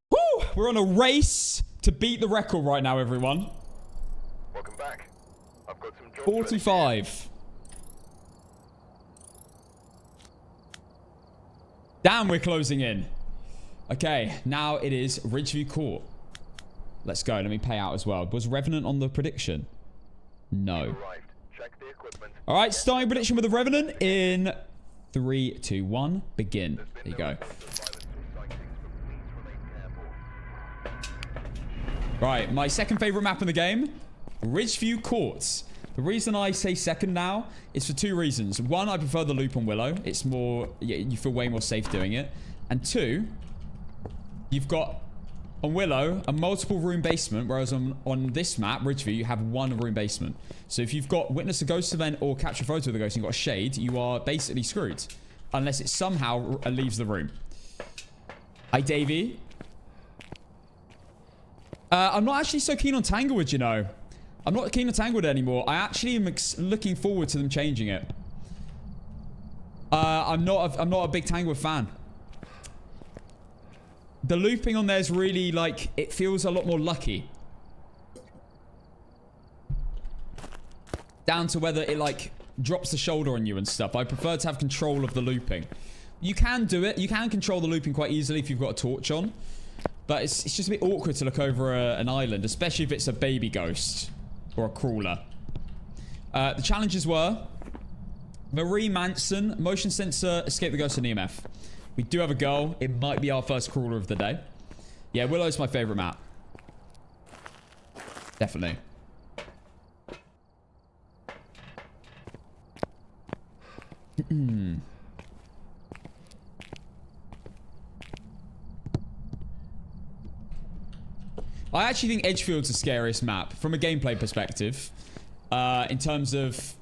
Woo! We're on a race to beat the record right now, everyone. Welcome back. I've got some jobs 45. Damn, we're closing in. Okay, now it is Ridgeview Court. Let's go. Let me pay out as well. Was Revenant on the prediction? No. All right, starting prediction with the Revenant in 3, 2, 1. Begin. There you go. Right, my second favorite map in the game, Ridgeview Court. The reason I say second now is for 2 reasons. 1, I prefer the loop on Willow. It's more, you feel way more safe doing it. And 2, you've got on Willow a multiple room basement, whereas on this map, Ridgeview, you have 1 room basement. So if you've got witness a ghost event or capture a photo of the ghost and you've got a shade, you are basically screwed. Unless it somehow leaves the room. Hi, Davey. I'm not actually so keen on Tanglewood, you know. I'm not keen on Tanglewood anymore. I actually am looking forward to them changing it. I'm not a big Tanglewood fan. The looping on there is really like, it feels a lot more lucky. Down to whether it like drops the shoulder on you and stuff. I prefer to have control of the looping. You can do it. You can control the looping quite easily if you've got a torch on. But it's just a bit awkward to look over an island, especially if it's a baby ghost or a crawler. The challenges were Marie Manson, motion sensor, escape the ghost, and EMF. We do have a goal. It might be our first crawler of the day. Yeah, Willow's my favorite map. Definitely. I actually think Edgefield's the scariest map from a gameplay perspective. In terms of,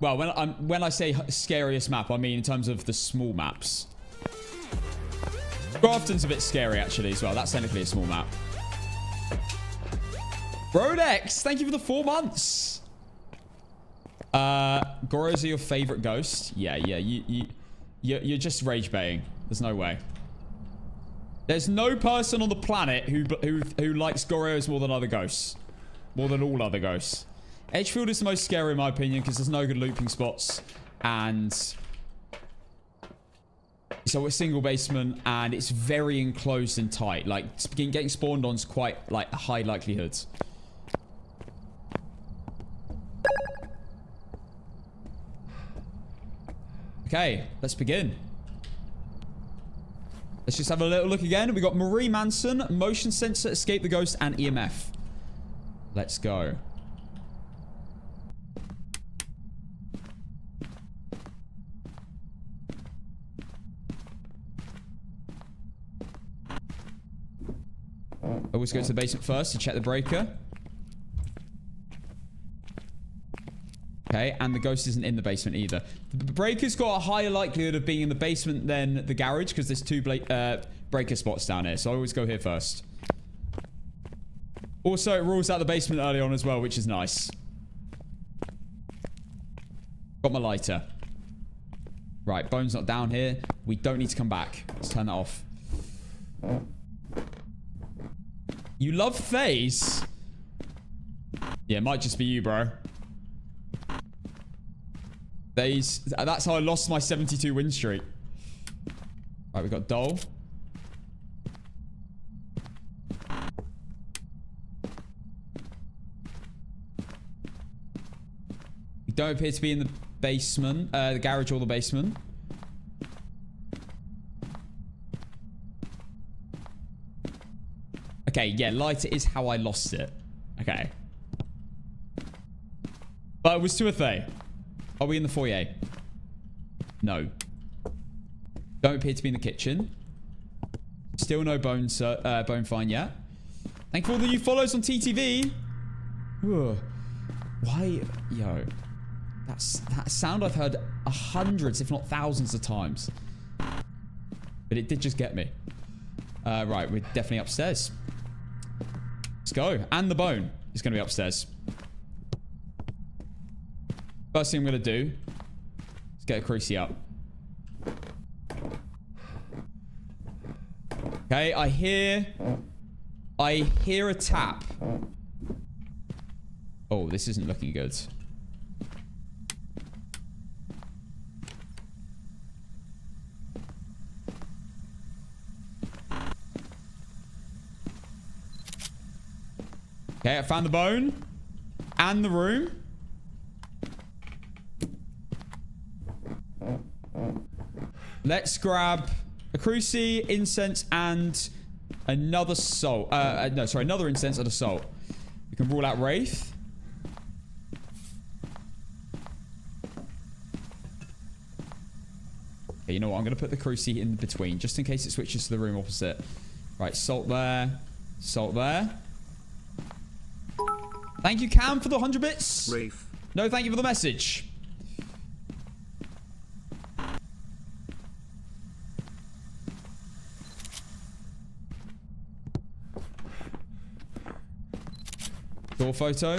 well, when I say scariest map, I mean in terms of the small maps. Grafton's a bit scary actually as well. That's technically a small map. Brodex, thank you for the 4 months. Goro's your favorite ghost? Yeah, you're just rage baiting. There's no way. There's no person on the planet who likes Goros more than other ghosts. More than all other ghosts. Edgefield is the most scary in my opinion because there's no good looping spots. And so a single basement and it's very enclosed and tight. Like getting spawned on is quite like a high likelihood. Okay, let's begin. Let's just have a little look again. We got Marie Manson, motion sensor, escape the ghost, and EMF. Let's go. Always go to the basement first to check the breaker. Okay, and the ghost isn't in the basement either. The breaker's got a higher likelihood of being in the basement than the garage because there's 2 breaker spots down here. So I always go here first. Also, it rules out the basement early on as well, which is nice. Got my lighter. Right, Bone's not down here. We don't need to come back. Let's turn that off. You love Phase? Yeah, it might just be you, bro. That's how I lost my 72 win streak. Right, we got Dole. We don't appear to be in the basement, the garage or the basement. Okay, yeah, lighter is how I lost it. Okay. But it was to a thing. Are we in the foyer? No. Don't appear to be in the kitchen. Still no bone find yet. Thank you for all the new follows on TTV. Ugh. Why? Yo. That's that sound I've heard hundreds, if not thousands of times. But it did just get me. Right, we're definitely upstairs. Let's go. And the bone is going to be upstairs. First thing I'm going to do is get a crucie up. Okay, I hear a tap. Oh, this isn't looking good. Okay, I found the bone and the room. Let's grab a crucie, incense, and another salt. No, sorry, another incense and a salt. We can rule out Wraith. Okay, you know what? I'm going to put the crucie in between, just in case it switches to the room opposite. Right, salt there. Salt there. Thank you, Cam, for the 100 bits. Wraith. No, thank you for the message. Door photo.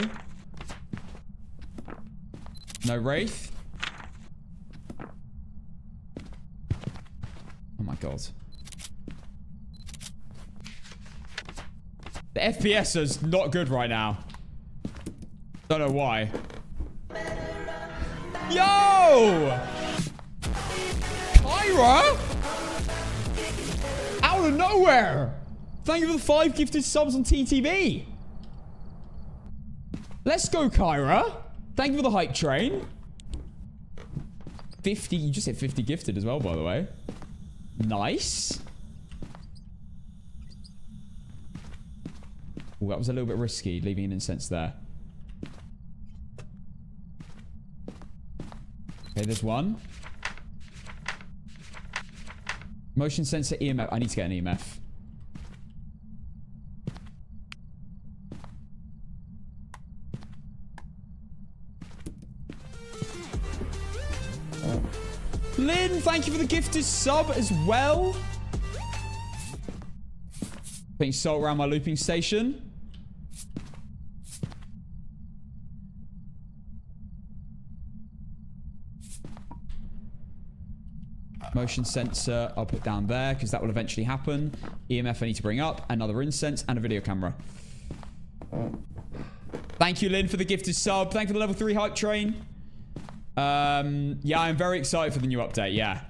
No Wraith. Oh my god. The FPS is not good right now. Don't know why. Yo! Kyra? Out of nowhere! Thank you for the 5 gifted subs on TTV. Let's go, Kyra. Thank you for the hype train. 50. You just hit 50 gifted as well, by the way. Nice. Oh, that was a little bit risky, leaving an incense there. Okay, there's one. Motion sensor EMF. I need to get an EMF. Lynn, thank you for the gifted sub as well. Putting salt around my looping station. Motion sensor, I'll put down there because that will eventually happen. EMF I need to bring up. Another incense and a video camera. Thank you, Lynn, for the gifted sub. Thank you for the level 3 hype train. Yeah, I'm very excited for the new update. Yeah.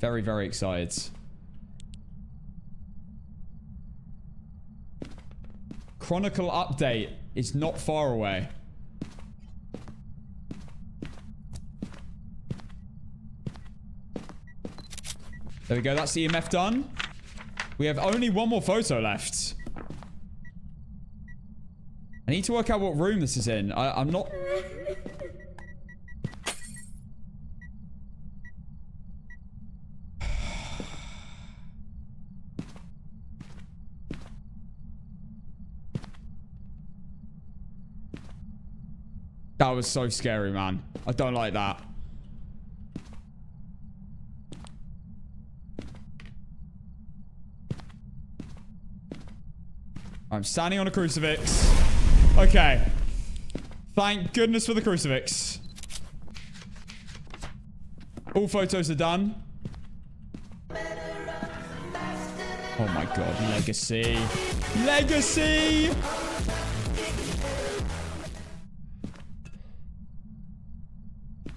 Very, very excited. Chronicle update is not far away. There we go. That's the EMF done. We have only one more photo left. I need to work out what room this is in. I'm not... That was so scary, man. I don't like that. I'm standing on a crucifix. Okay. Thank goodness for the crucifix. All photos are done. Oh my god. Legacy. Legacy!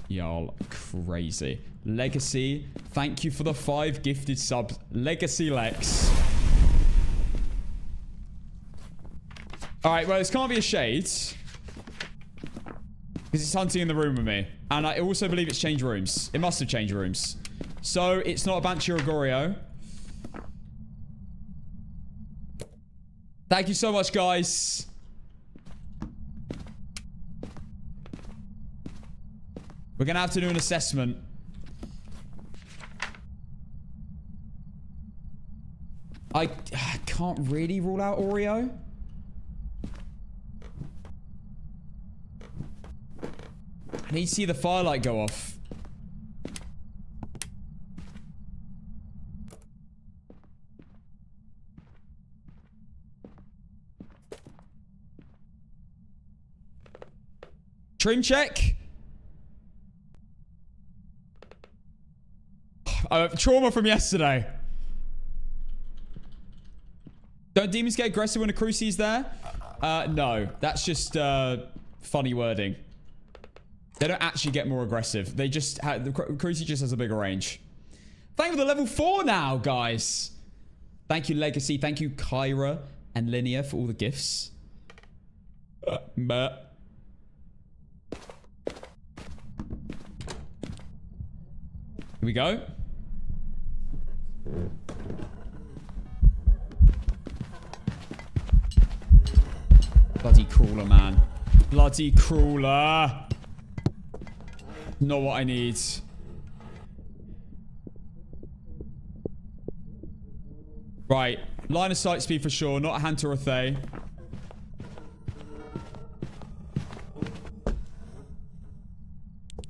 Y'all crazy. Legacy. Thank you for the 5 gifted subs. Legacy Lex. Alright, well, this can't be a shade. Because it's hunting in the room with me. And I also believe it's changed rooms. It must have changed rooms. So, it's not a Banshee or a Goryo. Thank you so much, guys. We're going to have to do an assessment. I can't really rule out Oreo. need to see the firelight go off. Trim check. Trauma from yesterday. Don't demons get aggressive when a crucie's there? No. That's just funny wording. They don't actually get more aggressive. They just have... The crucie just has a bigger range. Thank you for the level 4 now, guys. Thank you, Legacy. Thank you, Kyra and Linear, for all the gifts. Here we go. Bloody crawler, man. Bloody crawler. Not what I need. Right. Line of sight speed for sure. Not a hand to a thay.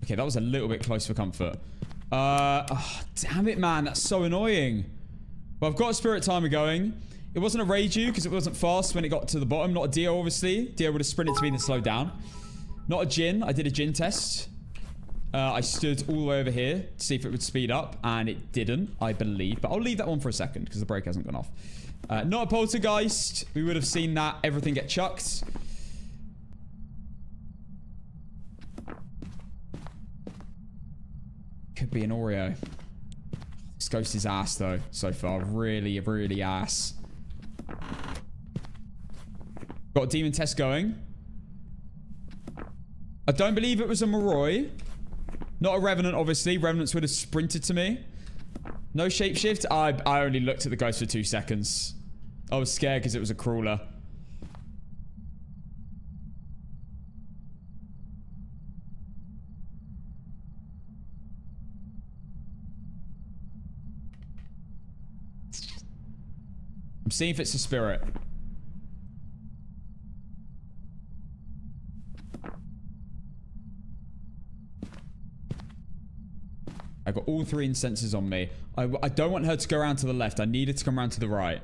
Okay, that was a little bit close for comfort. Oh, damn it, man. That's so annoying. Well, I've got a spirit timer going. It wasn't a Ridgeview because it wasn't fast when it got to the bottom. Not a Dio, obviously. Dio would have sprinted to me and slowed down. Not a Jin. I did a Jin test. I stood all the way over here to see if it would speed up, and it didn't, I believe. But I'll leave that one for a second because the brake hasn't gone off. Not a poltergeist. We would have seen that everything get chucked. Could be an Oreo. This ghost is ass, though, so far. Really, really ass. Got a demon test going. I don't believe it was a Moroi. Not a Revenant, obviously. Revenants would have sprinted to me. No shapeshift. I only looked at the ghost for 2 seconds. I was scared because it was a crawler. I'm seeing if it's a spirit. I got all 3 incenses on me. I don't want her to go around to the left. I need her to come around to the right.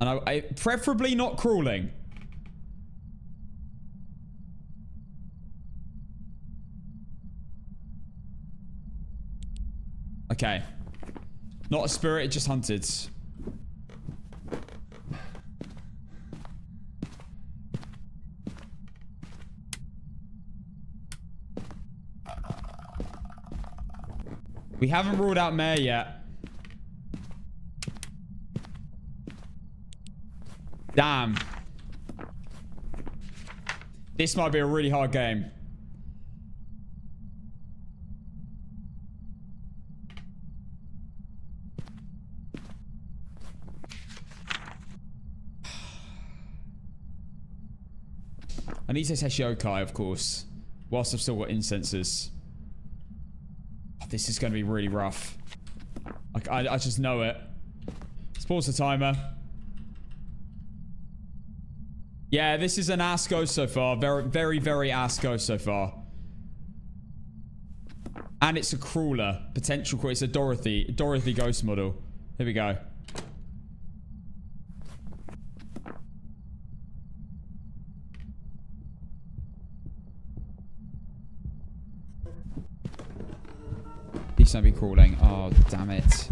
And I preferably not crawling. Okay. Not a spirit, it just hunted. We haven't ruled out Mare yet. Damn. This might be a really hard game. I need to test Yokai, of course. Whilst I've still got incenses. Oh, this is going to be really rough. I just know it. Let's pause the timer. Yeah, this is an ass go so far. Very, very, very ass go so far. And it's a crawler. Potential crawler. It's a Dorothy ghost model. Here we go. Please don't be crawling. Oh, damn it.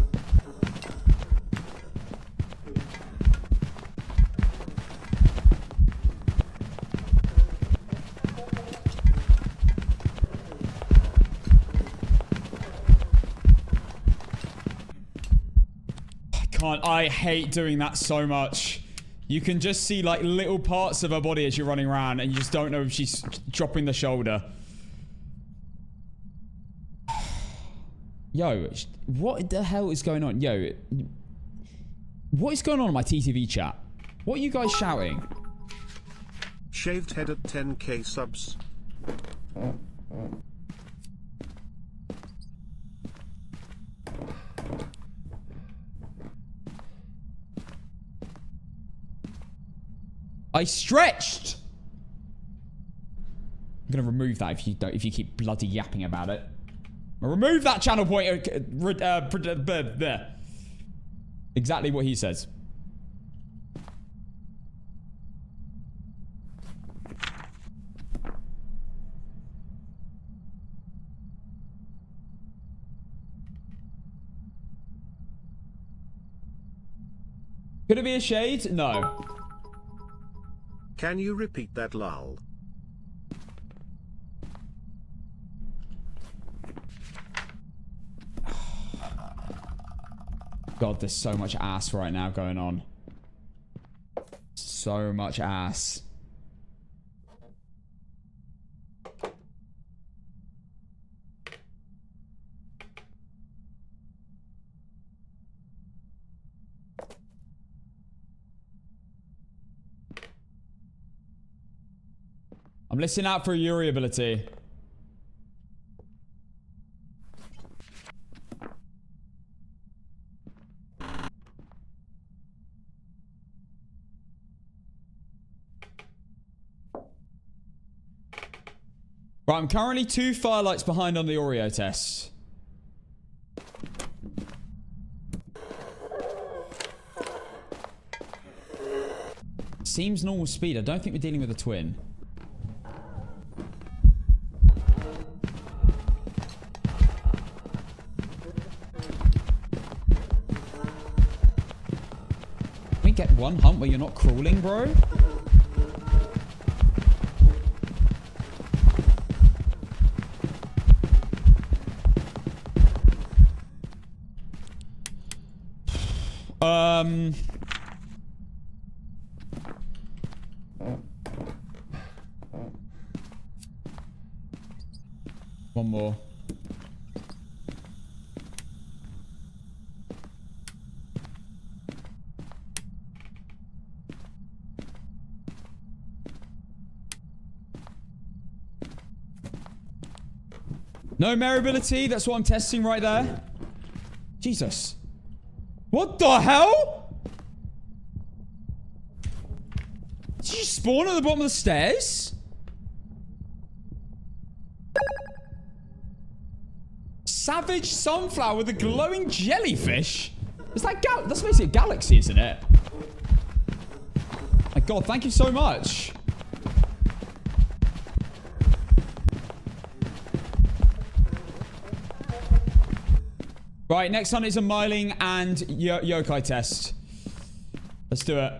I hate doing that so much. You can just see like little parts of her body as you're running around and you just don't know if she's dropping the shoulder. Yo, what the hell is going on? Yo, what is going on in my TTV chat? What are you guys shouting? Shaved head at 10k subs. I stretched. I'm gonna remove that if you don't, if you keep bloody yapping about it. Remove that channel pointer. Exactly what he says. Could it be a shade? No. Can you repeat that, lol? God, there's so much ass right now going on. So much ass. I'm listening out for a Yuri ability. Right, I'm currently 2 firelights behind on the Oreo test. Seems normal speed. I don't think we're dealing with a twin. Can we get one hump where you're not crawling, bro? One more. No variability. That's what I'm testing right there. Jesus. What the hell? Did you spawn at the bottom of the stairs? Savage sunflower with a glowing jellyfish? Is that that's basically a galaxy, isn't it? My God, thank you so much. Right, next one is a Myling and yokai test. Let's do it.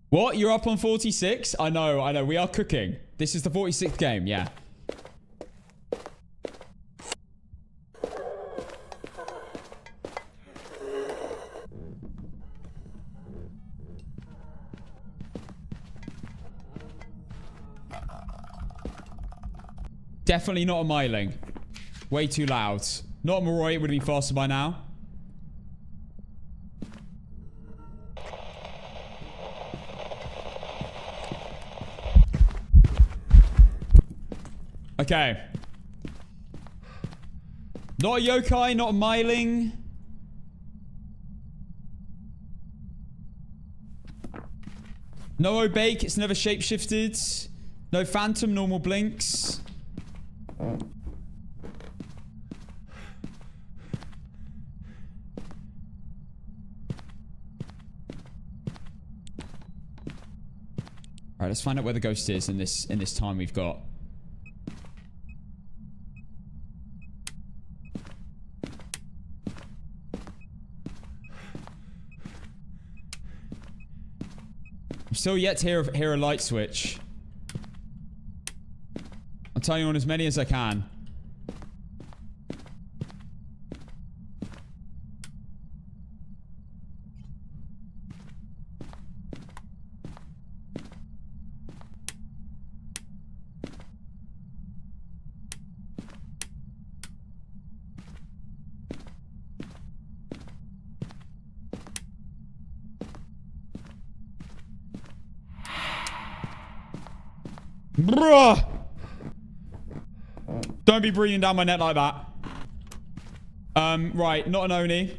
What? You're up on 46? I know. We are cooking. This is the 46th game, yeah. Definitely not a Myling. Way too loud. Not a Moroi, it would have been faster by now. Okay. Not a yokai, not a Myling. No Obake, it's never shapeshifted. No Phantom, normal blinks. Alright, let's find out where the ghost is in this time we've got. I'm still yet to hear a light switch. I'm telling you on as many as I can. Bruh. Don't be breathing down my neck like that. Right. Not an Oni.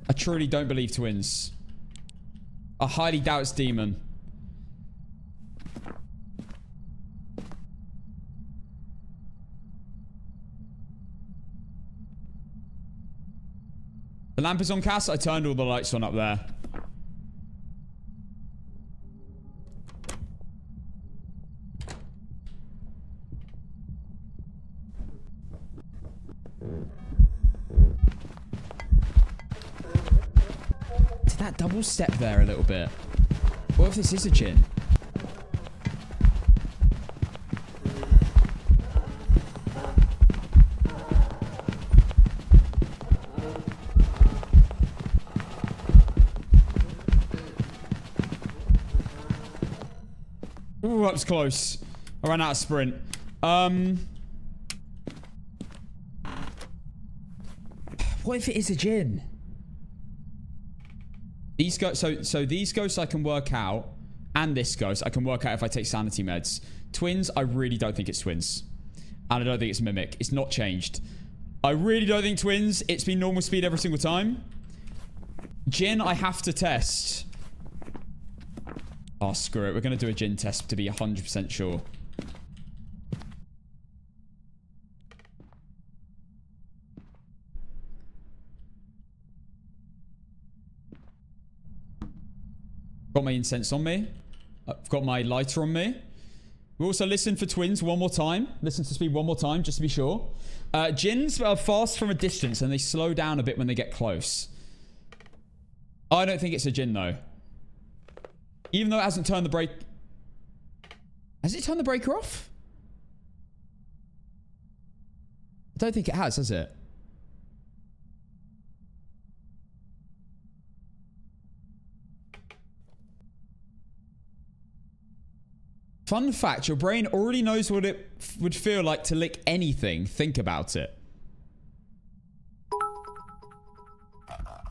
I truly don't believe twins. I highly doubt it's demon. The lamp is on, Cass. I turned all the lights on up there. Did that double step there a little bit? What if this is a Jinn? Ooh, that was close. I ran out of sprint. What if it is a Jinn? These ghosts, so these ghosts I can work out, and this ghost I can work out if I take sanity meds. Twins, I really don't think it's twins. And I don't think it's mimic. It's not changed. I really don't think twins. It's been normal speed every single time. Jinn, I have to test. Oh, screw it. We're going to do a Jinn test to be 100% sure. Got my incense on me. I've got my lighter on me. We also listen for twins one more time. Listen to speed one more time, just to be sure. Jinns are fast from a distance, and they slow down a bit when they get close. I don't think it's a Jinn, though. Even though it hasn't turned the brake... Has it turned the breaker off? I don't think it has it? Fun fact, your brain already knows what it would feel like to lick anything. Think about it.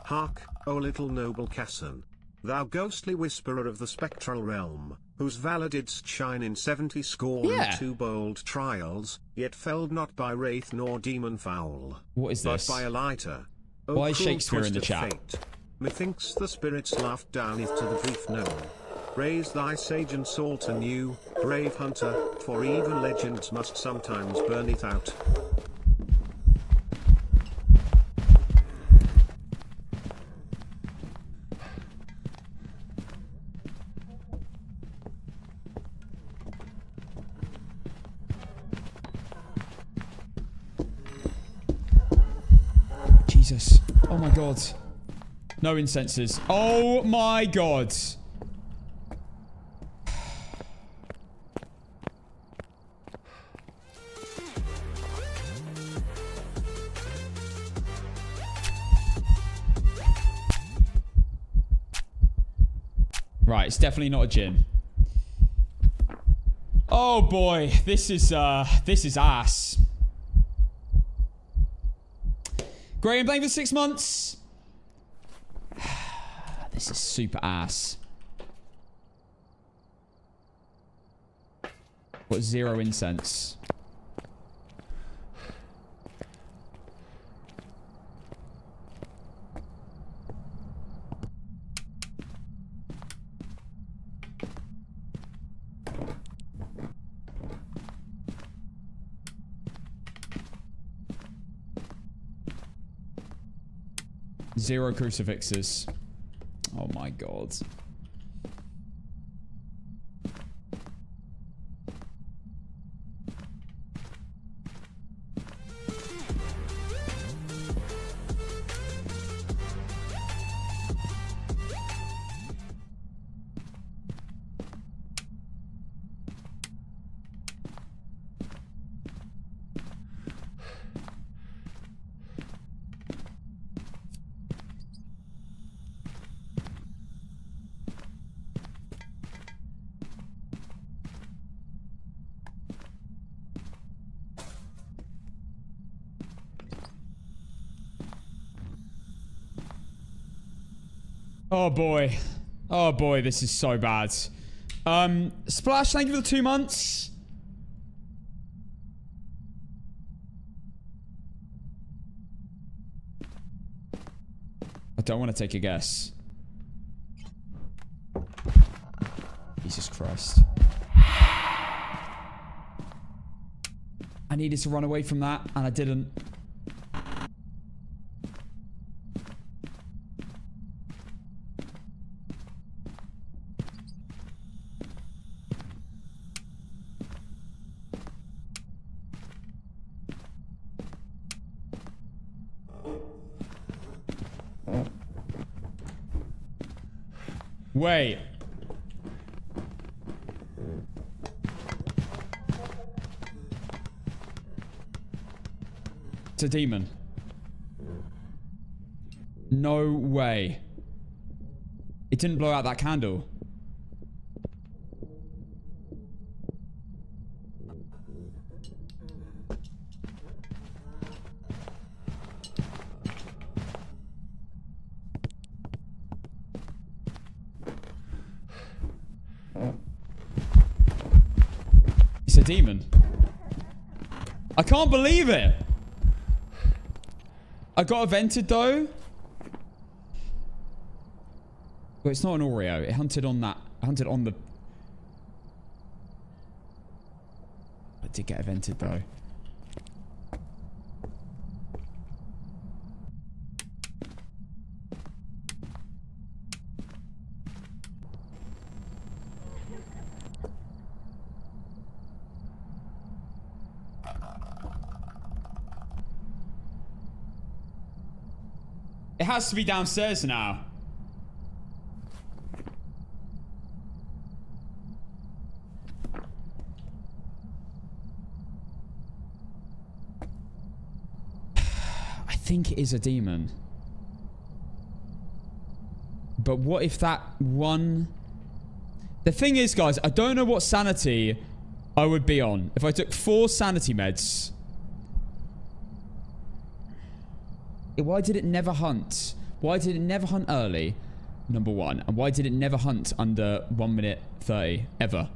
Hark, O little noble Cassan, thou ghostly whisperer of the spectral realm, whose valor didst shine in 70 score and 2 bold trials, yet felled not by wraith nor demon foul. What is this? But by a lighter. O Why is cruel Shakespeare in the twist of chat? fate. Methinks the spirits laughed downeth to the brief known. Raise thy sage and salt anew, brave hunter, for even legends must sometimes burn it out. Jesus. Oh my god. No incenses. Oh my god. Right, it's definitely not a Jinn. Oh boy, this is ass. Graham, thank you for 6 months. This is super ass. Got 0 incense. Zero crucifixes. Oh my god. Oh boy. Oh boy, this is so bad. Splash, thank you for the 2 months. I don't want to take a guess. Jesus Christ. I needed to run away from that, and I didn't. Wait. It's a demon. No way. It didn't blow out that candle. It's a demon. I can't believe it. I got evented though. But it's not an Oreo. It hunted on that. Hunted on the... I did get evented though. It has to be downstairs now. I think it is a demon. But what if that one... The thing is, guys, I don't know what sanity I would be on. If I took 4 sanity meds... Why did it never hunt? Why did it never hunt early? Number 1. And why did it never hunt under 1 minute 30? Ever.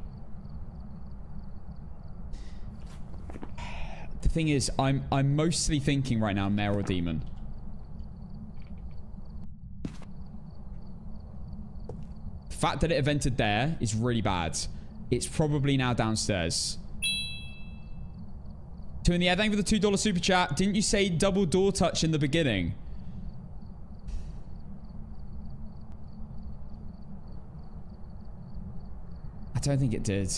The thing is, I'm mostly thinking right now mare or demon. The fact that it evented there is really bad. It's probably now downstairs. 2 in the air. Thank you for the $2 super chat. Didn't you say double door touch in the beginning? I don't think it did.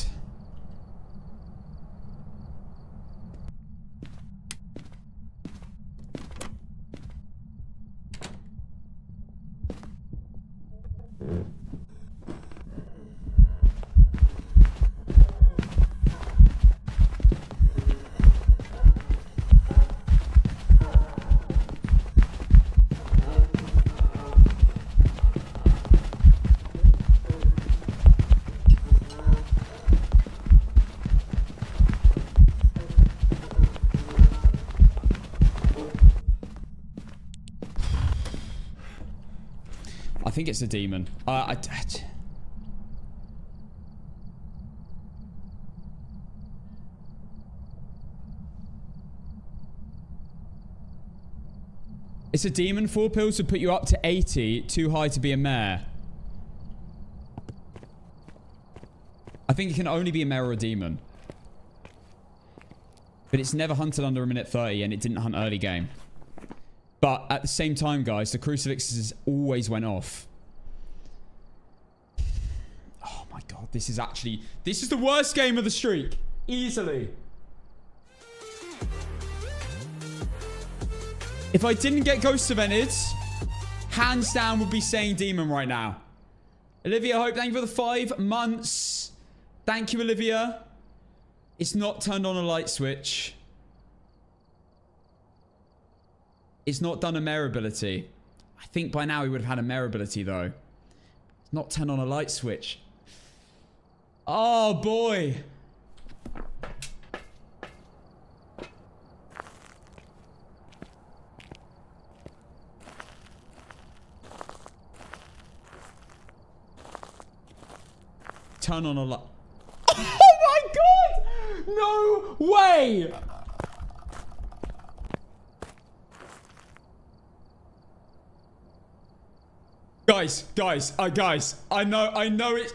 I think it's a demon. It's a demon. 4 pills would put you up to 80. Too high to be a mare. I think it can only be a mare or a demon. But it's never hunted under 1 minute 30 and it didn't hunt early game. But at the same time, guys, the crucifixes always went off. Oh my god, this is actually... This is the worst game of the streak. Easily. If I didn't get ghost evented, hands down would be saying demon right now. Olivia Hope, thank you for the 5 months. Thank you, Olivia. It's not turned on a light switch. It's not done a mare ability. I think by now we would have had a mare ability, though. It's not turned on a light switch. Oh, boy. turn on a light. Oh my god! No way! Guys, I know it.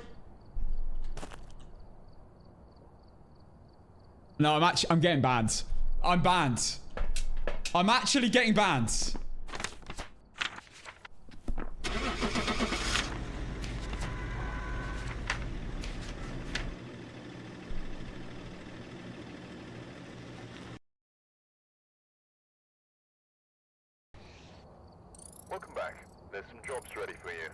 No, I'm getting banned. I'm banned. I'm actually getting banned. Welcome back. There's some jobs ready for you.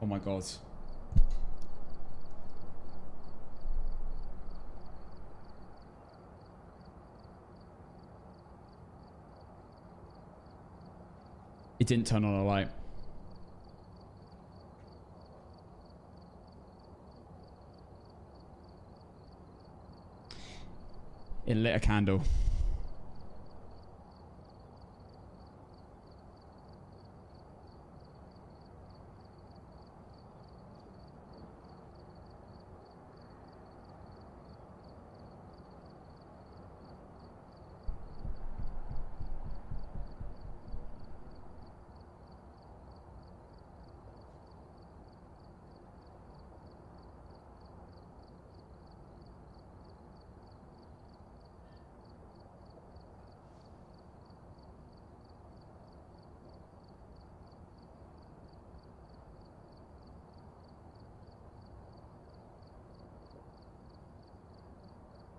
Oh my god. It didn't turn on a light. It lit a candle.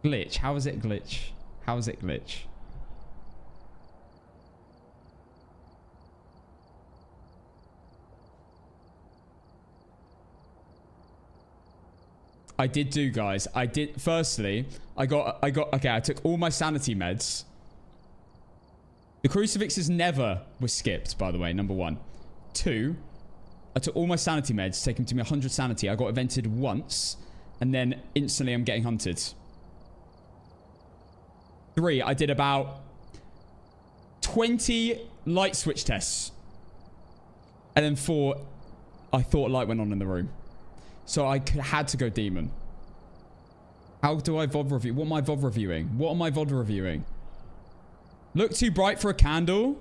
Glitch. How is it glitch? How is it glitch? I did do, guys. I did. Firstly, okay, I took all my sanity meds. The crucifixes never were skipped, by the way, number one. 2, I took all my sanity meds, taking to me 100 sanity. I got evented once, and then instantly I'm getting hunted. 3, I did about 20 light switch tests. And then 4, I thought a light went on in the room. So I had to go demon. How do I VOD review? What am I VOD reviewing? What am I VOD reviewing? Look too bright for a candle?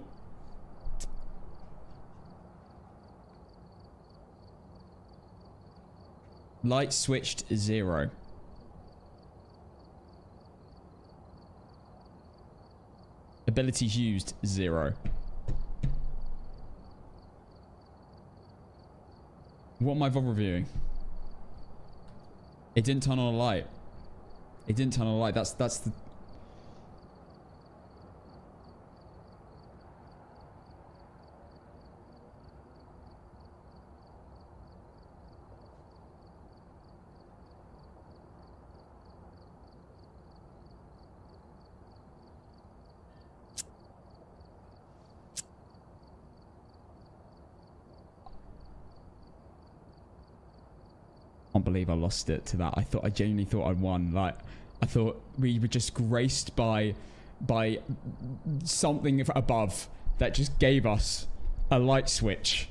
Light switched 0. Abilities used 0. What am I VOD reviewing? It didn't turn on a light. It didn't turn on a light. That's the... I can't believe I lost it to that. I genuinely thought I'd won. Like, I thought we were just graced by something above that just gave us a light switch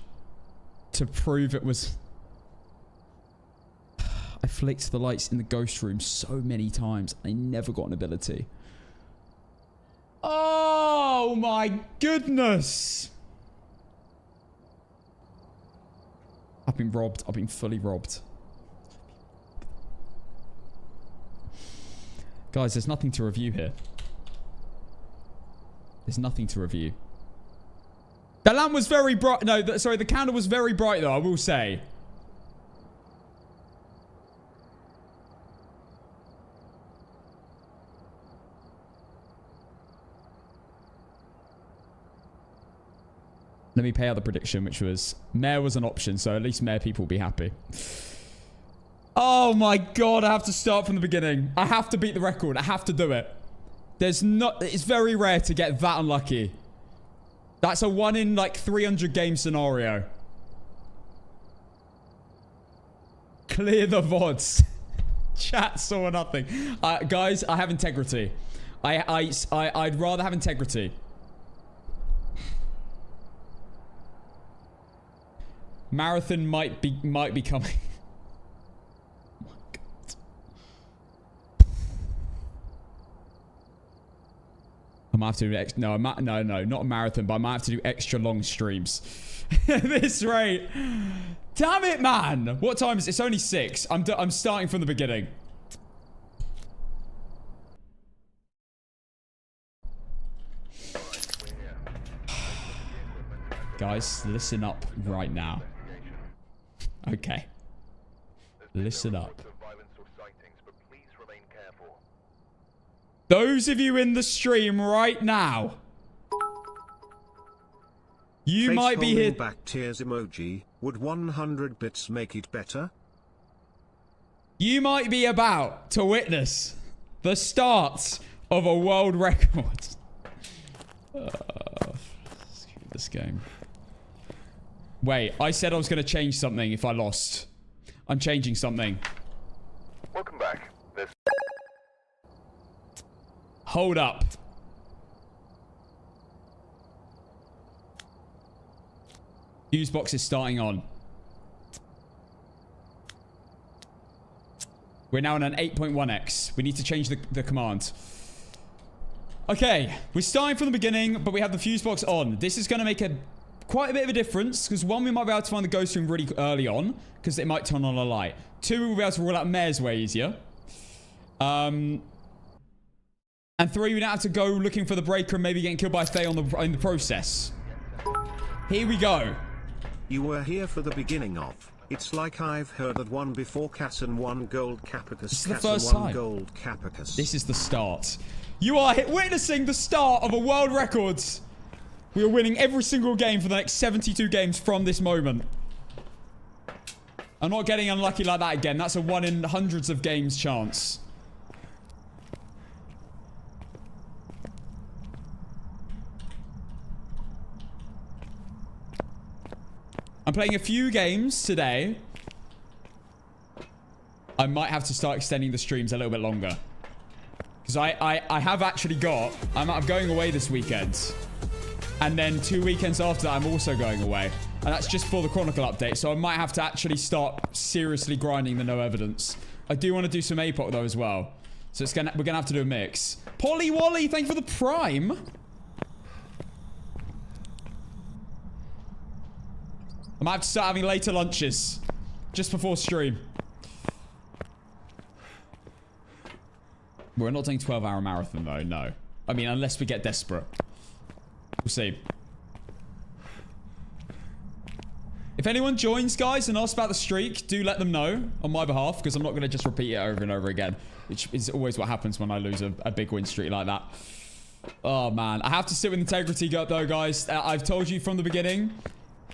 to prove it was... I flicked the lights in the ghost room so many times. I never got an ability. Oh my goodness! I've been robbed. I've been fully robbed. Guys, there's nothing to review here. There's nothing to review. The lamp was very bright. No, sorry, the candle was very bright, though, I will say. Let me pay out the prediction, which was Mayor was an option, so at least Mayor people will be happy. Oh my god, I have to start from the beginning. I have to beat the record. I have to do it. It's very rare to get that unlucky. That's a 1 in like 300 game scenario. Clear the VODs. Chat saw nothing. Guys, I have integrity. I'd rather have integrity. Marathon might be coming. Oh my God. I might have to do no, not a marathon, but I might have to do extra long streams. This rate. Damn it, man. What time is it? It's only 6. I'm starting from the beginning. Guys, listen up right now. Okay. Listen up. Those of you in the stream right now, you might be here. Back tears emoji. Would 100 bits make it better? You might be about to witness the start of a world record. Screw this game. Wait, I said I was going to change something if I lost. I'm changing something. Welcome back. Hold up. Fuse box is starting on. We're now on an 8.1x. We need to change the command. Okay, we're starting from the beginning, but we have the fuse box on. This is going to make quite a bit of a difference, because 1, we might be able to find the ghost room really early on, because it might turn on a light. 2, we'll be able to rule out mares way easier. And 3, we don't have to go looking for the breaker and maybe getting killed by a Fae in the process. Here we go. You were here for the beginning of. It's like I've heard that one before Cass and 1 gold Capicus. This is the first time. Gold Capicus. This is the start. You are witnessing the start of a world record. We are winning every single game for the next 72 games from this moment. I'm not getting unlucky like that again. That's a 1 in hundreds of games chance. I'm playing a few games today. I might have to start extending the streams a little bit longer. Because I have actually got... I'm going away this weekend. And then 2 weekends after that, I'm also going away. And that's just for the Chronicle update. So I might have to actually start seriously grinding the no evidence. I do want to do some APOC though as well. So we're going to have to do a mix. Polly Wally, thank you for the Prime. I might have to start having later lunches. Just before stream. We're not doing 12-hour marathon though, no. I mean, unless we get desperate. We'll see. If anyone joins, guys, and asks about the streak, do let them know on my behalf, because I'm not going to just repeat it over and over again, which is always what happens when I lose a big win streak like that. Oh, man. I have to sit with integrity though, guys. I've told you from the beginning,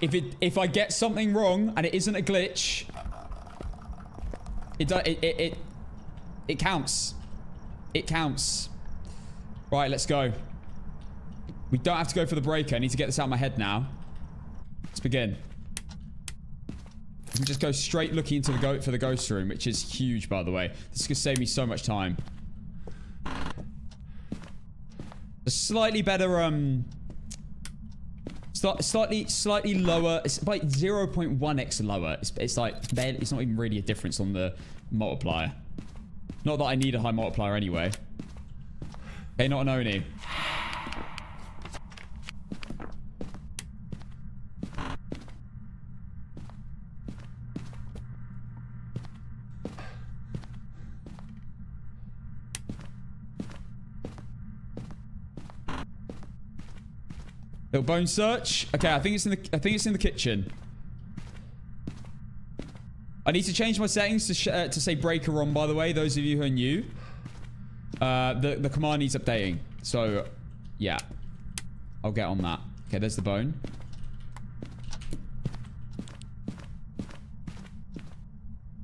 if I get something wrong and it isn't a glitch, it counts. It counts. Right, let's go. We don't have to go for the breaker. I need to get this out of my head now. Let's begin. We can just go straight looking into the ghost room, which is huge, by the way. This is going to save me so much time. A slightly better, slightly lower. It's like 0.1x lower. It's like, it's not even really a difference on the multiplier. Not that I need a high multiplier anyway. Okay, not an Oni. Little bone search. Okay, I think it's in the kitchen. I need to change my settings to say breaker on, by the way, those of you who are new. The command needs updating. So, yeah. I'll get on that. Okay, there's the bone.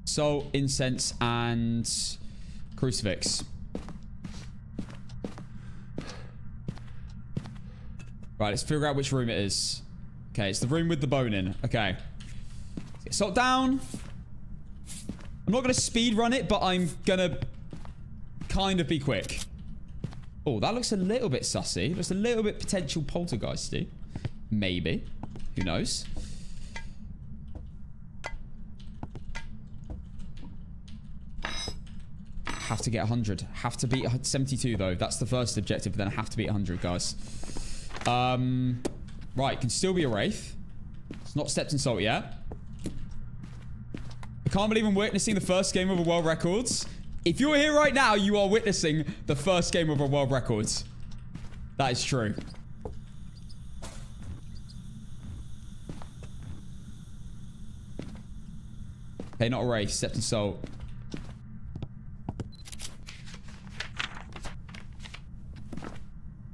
Salt, incense, and crucifix. Right, let's figure out which room it is. Okay, it's the room with the bone in. Okay. Let's get salt down. I'm not going to speed run it, but I'm going to kind of be quick. Oh, that looks a little bit sussy. Looks a little bit potential poltergeisty. Maybe. Who knows? Have to get 100. Have to beat 72, though. That's the first objective. Then I have to beat 100, guys. Right, can still be a Wraith. It's not stepped in salt yet. I can't believe I'm witnessing the first game of a world records. If you're here right now, you are witnessing the first game of a world records. That is true. Okay, not a Wraith. Stepped in salt.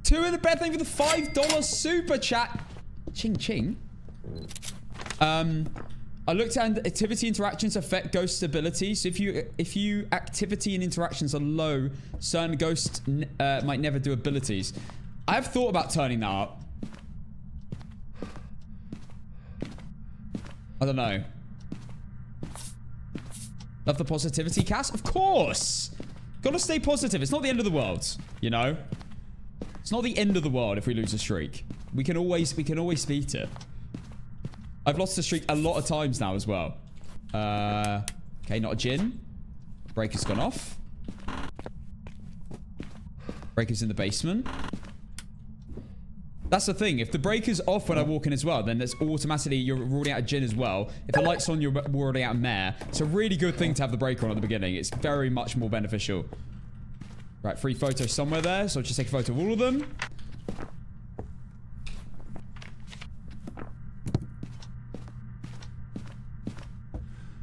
Two in the bed. Thank you for the $5 super chat. Ching ching. I looked at activity interactions affect ghost ability. So if you activity and interactions are low, certain ghosts might never do abilities. I have thought about turning that up. I don't know. Love the positivity, Cass? Of course. Gotta stay positive. It's not the end of the world, you know? It's not the end of the world if we lose a streak. We can always beat it. I've lost the streak a lot of times now as well. Okay, not a Jinn. Breaker's gone off. Breaker's in the basement. That's the thing. If the breaker's off when I walk in as well, then there's automatically, you're ruling out a Jinn as well. If the light's on, you're ruling out a mare. It's a really good thing to have the breaker on at the beginning. It's very much more beneficial. Right, free photo somewhere there. So I'll just take a photo of all of them.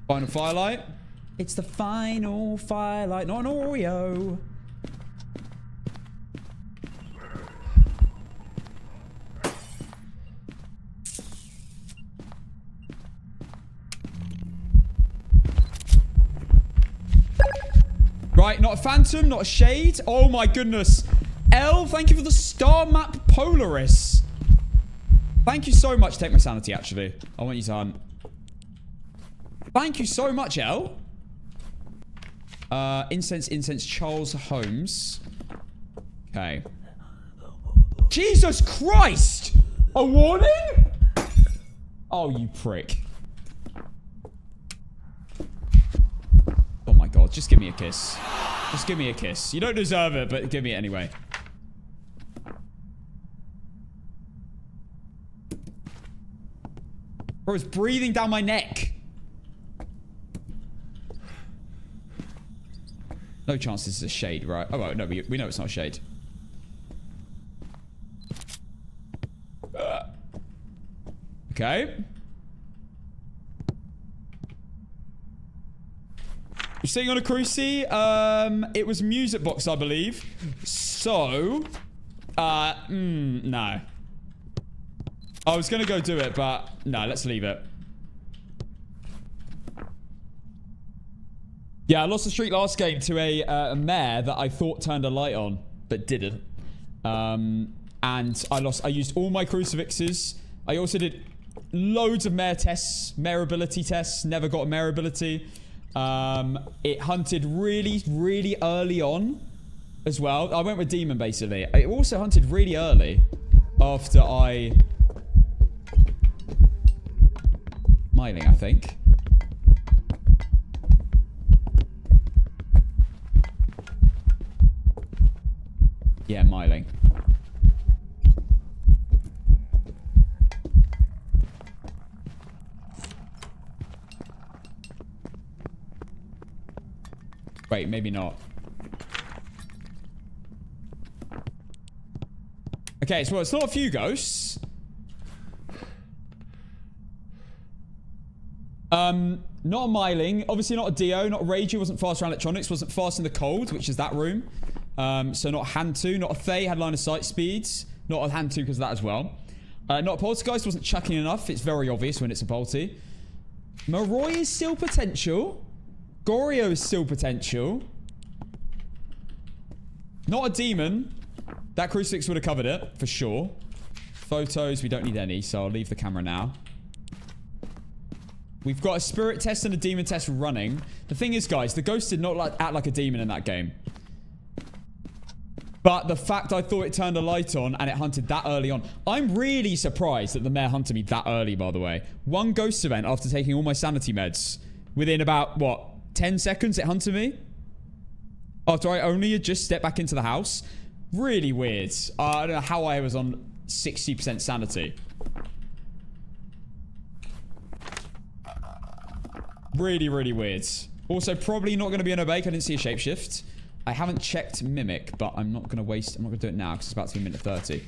Final firelight. It's the final firelight, not an Oreo. Right, not a phantom, not a shade. Oh my goodness. L, thank you for the star map Polaris. Thank you so much. Take my sanity, actually. I want you to hunt. Thank you so much, L. Incense, Charles Holmes. Okay. Jesus Christ! A warning? Oh, you prick. Oh my god, just give me a kiss. Just give me a kiss. You don't deserve it, but give me it anyway. Bro, it's breathing down my neck. No chance this is a shade, right? Oh, well, no, we know it's not a shade. Okay. You're sitting on a crucie. It was music box, I believe. So, no. I was gonna go do it, but no, let's leave it. Yeah, I lost the streak last game to a mare that I thought turned a light on, but didn't. And I used all my crucifixes. I also did loads of mare tests, mare ability tests. Never got a mare ability. It hunted really, really early on as well. I went with demon, basically. It also hunted really early after I... Mining, I think. Yeah, miling. Wait, maybe not. Okay, so it's not a few ghosts. Not a miling. Obviously not a Dio. Not a Ridgeview. Wasn't fast around electronics. Wasn't fast in the cold, which is that room. So not a Hantu. Not a Thay. Had line of sight speeds. Not a Hantu because of that as well. Not a Poltergeist. Wasn't chucking enough. It's very obvious when it's a Polty. Moroi is still potential. Goryo is still potential. Not a demon. That crucifix would have covered it, for sure. Photos, we don't need any, so I'll leave the camera now. We've got a spirit test and a demon test running. The thing is, guys, the ghost did not act like a demon in that game. But the fact I thought it turned a light on and it hunted that early on. I'm really surprised that the mayor hunted me that early, by the way. One ghost event after taking all my sanity meds. Within about, what, 10 seconds it hunted me? After I only had just stepped back into the house. Really weird. I don't know how I was on 60% sanity. Really, really weird. Also, probably not going to be an obake. I didn't see a shapeshift. I haven't checked Mimic, but I'm not going to waste... I'm not going to do it now because it's about to be minute 30.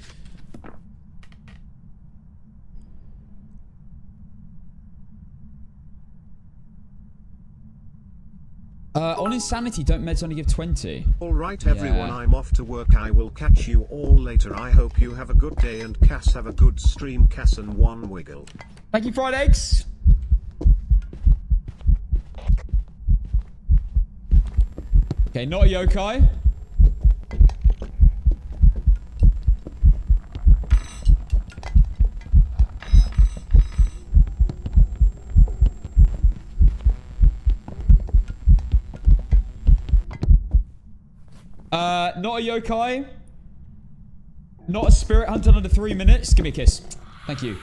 On Insanity, don't meds only give 20? Alright everyone, I'm off to work. I will catch you all later. I hope you have a good day and Cass have a good stream. Cass and one wiggle. Thank you, Fried Eggs. Okay, not a yokai. Not a yokai. Not a spirit hunter under 3 minutes. Give me a kiss. Thank you.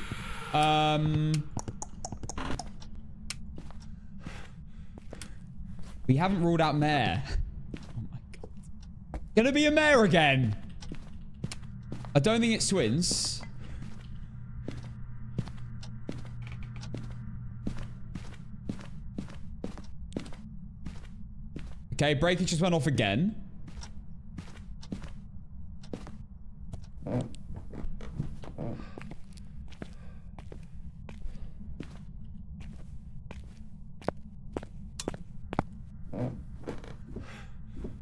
We haven't ruled out Mare. Oh my god. Gonna be a Mare again. I don't think it's twins. Okay, breakage just went off again.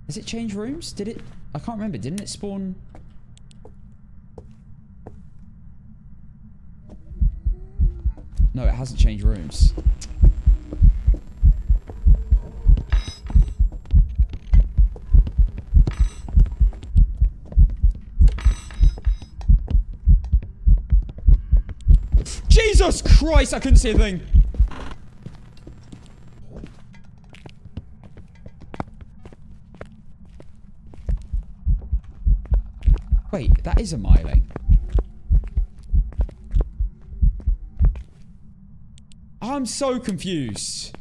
Has it changed rooms? Did it? I can't remember. Didn't it spawn? No, it hasn't changed rooms. Jesus Christ, I couldn't see a thing. Wait, that is a myling. I'm so confused.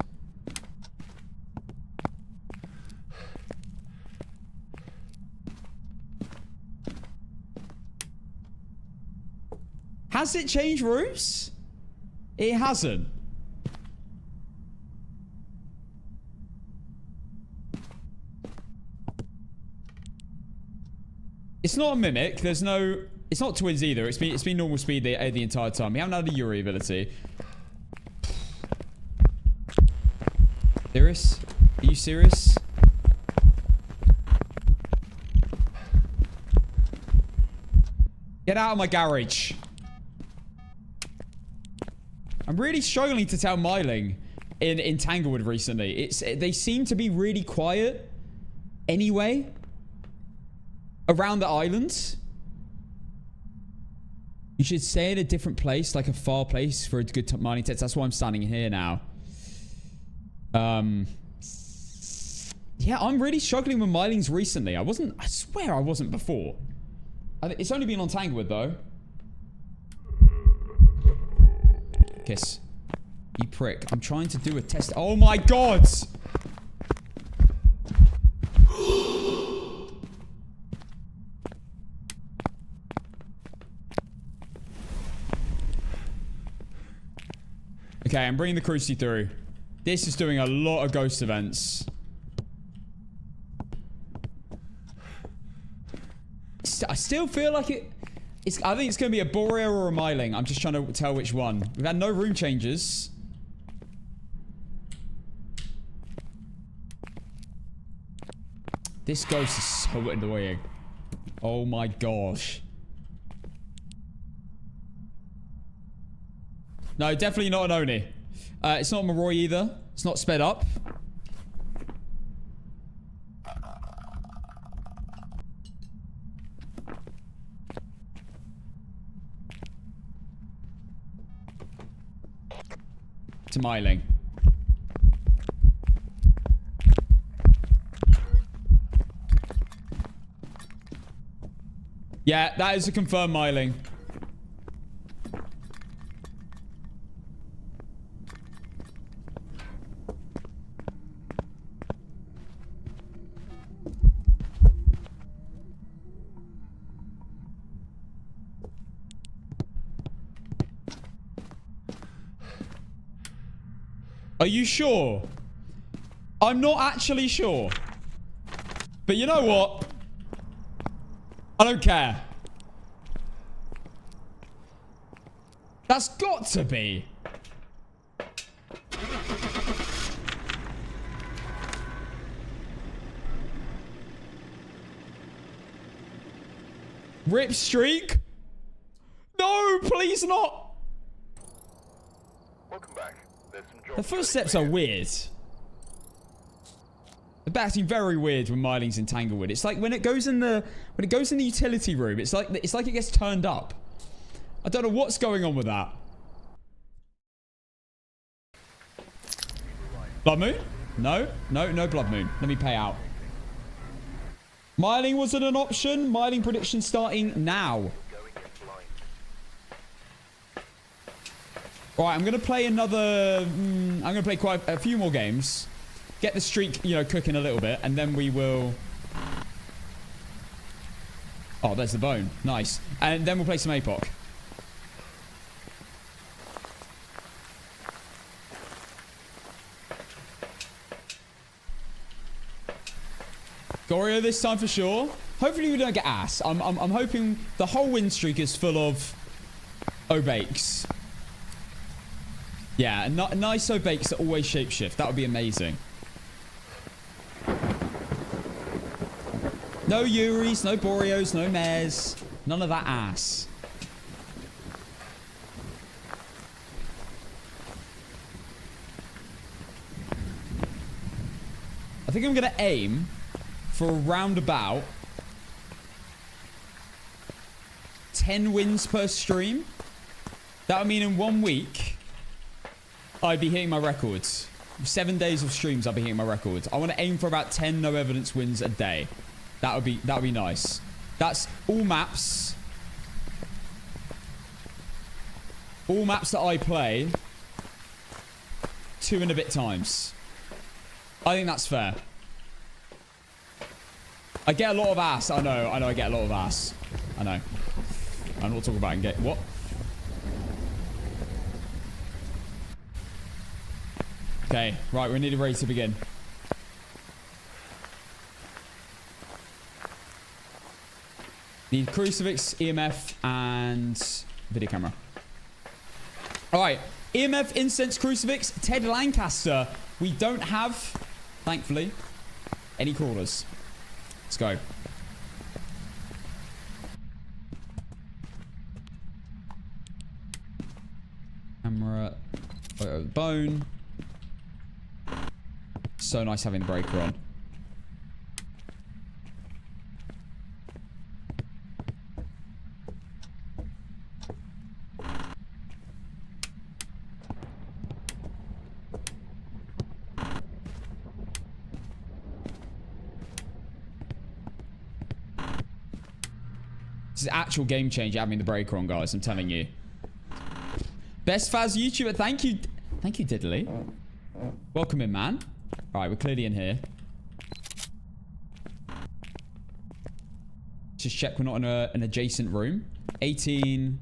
Has it changed rooms? It hasn't. It's not a mimic. There's no... It's not twins either. It's been normal speed the entire time. We haven't had a Yuri ability. Serious? Are you serious? Get out of my garage. I'm really struggling to tell myling in Tanglewood recently. They seem to be really quiet anyway. Around the islands. You should stay in a different place, like a far place for a good mining test. That's why I'm standing here now. Yeah, I'm really struggling with mylings recently. I swear I wasn't before. It's only been on Tanglewood though. Kiss. You prick. I'm trying to do a test. Oh my god! Okay, I'm bringing the Cruci through. This is doing a lot of ghost events. I still feel like I think it's going to be a Boreal or a myling. I'm just trying to tell which one. We've had no room changes. This ghost is so annoying. Oh my gosh. No, definitely not an Oni. It's not Moroi either. It's not sped up. to Myling. Yeah, that is a confirmed Myling. Are you sure? I'm not actually sure. But you know what? I don't care. That's got to be. Rip streak? No, please not. Welcome back. There's some jobs The footsteps are weird. They're actually very weird when Myling's in Tanglewood. It's like when it goes in the utility room, it's like it gets turned up. I don't know what's going on with that. Blood moon? No, no blood moon. Let me pay out. Myling wasn't an option. Myling prediction starting now. All right, I'm gonna play another. I'm gonna play quite a few more games. Get the streak, you know, cooking a little bit, and then we will. Oh, there's the bone. Nice. And then we'll play some Apoc. Goryo this time for sure. Hopefully we don't get ass. I'm hoping the whole win streak is full of Obakes. Yeah, nice Obakes that always shapeshift. That would be amazing. No Yuris, no Boreos, no Mares. None of that ass. I think I'm going to aim for around about 10 wins per stream. That would mean in 1 week, I'd be hitting my records. 7 days of streams, I'd be hitting my records. I want to aim for about 10 no evidence wins a day. That would be nice. That's all maps. All maps that I play 2 and a bit times. I think that's fair. I get a lot of ass. I know I get a lot of ass. I know. I'm not talking about and get what? Okay, right, we're nearly ready to begin. Need crucifix, EMF, and video camera. Alright, EMF, incense, crucifix, Ted Lancaster. We don't have, thankfully, any crawlers. Let's go. Camera, photo of the bone. So nice having the breaker on. This is actual game changer having the breaker on, guys. I'm telling you. Best Faz YouTuber. Thank you. Thank you, Diddley. Welcome in, man. Alright, we're clearly in here. Just check we're not in an adjacent room. 18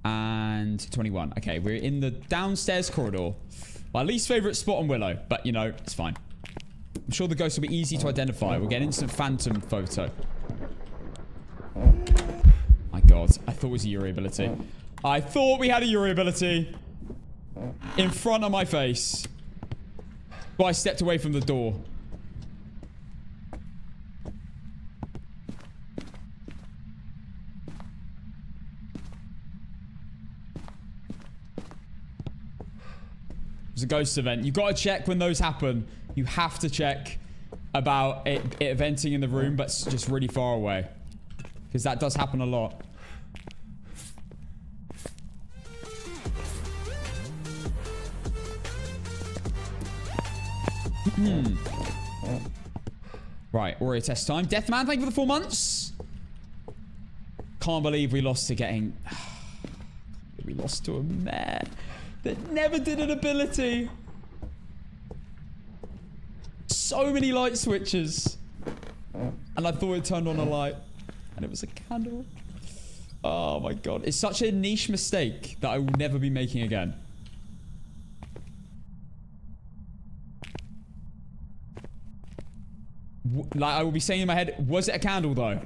and 21. Okay, we're in the downstairs corridor. My least favorite spot on Willow, but you know, it's fine. I'm sure the ghost will be easy to identify. We'll get instant phantom photo. My god, I thought it was a Yuri ability. I thought we had a Yuri ability in front of my face. But I stepped away from the door. It's a ghost event. You gotta check when those happen. You have to check about it eventing in the room, but just really far away. Because that does happen a lot. Right, Oreo test time. Deathman, thank you for the 4 months. Can't believe we lost to getting... we lost to a mare that never did an ability. So many light switches. And I thought it turned on a light. And it was a candle. Oh my god. It's such a niche mistake that I will never be making again. Like, I will be saying in my head, was it a candle though?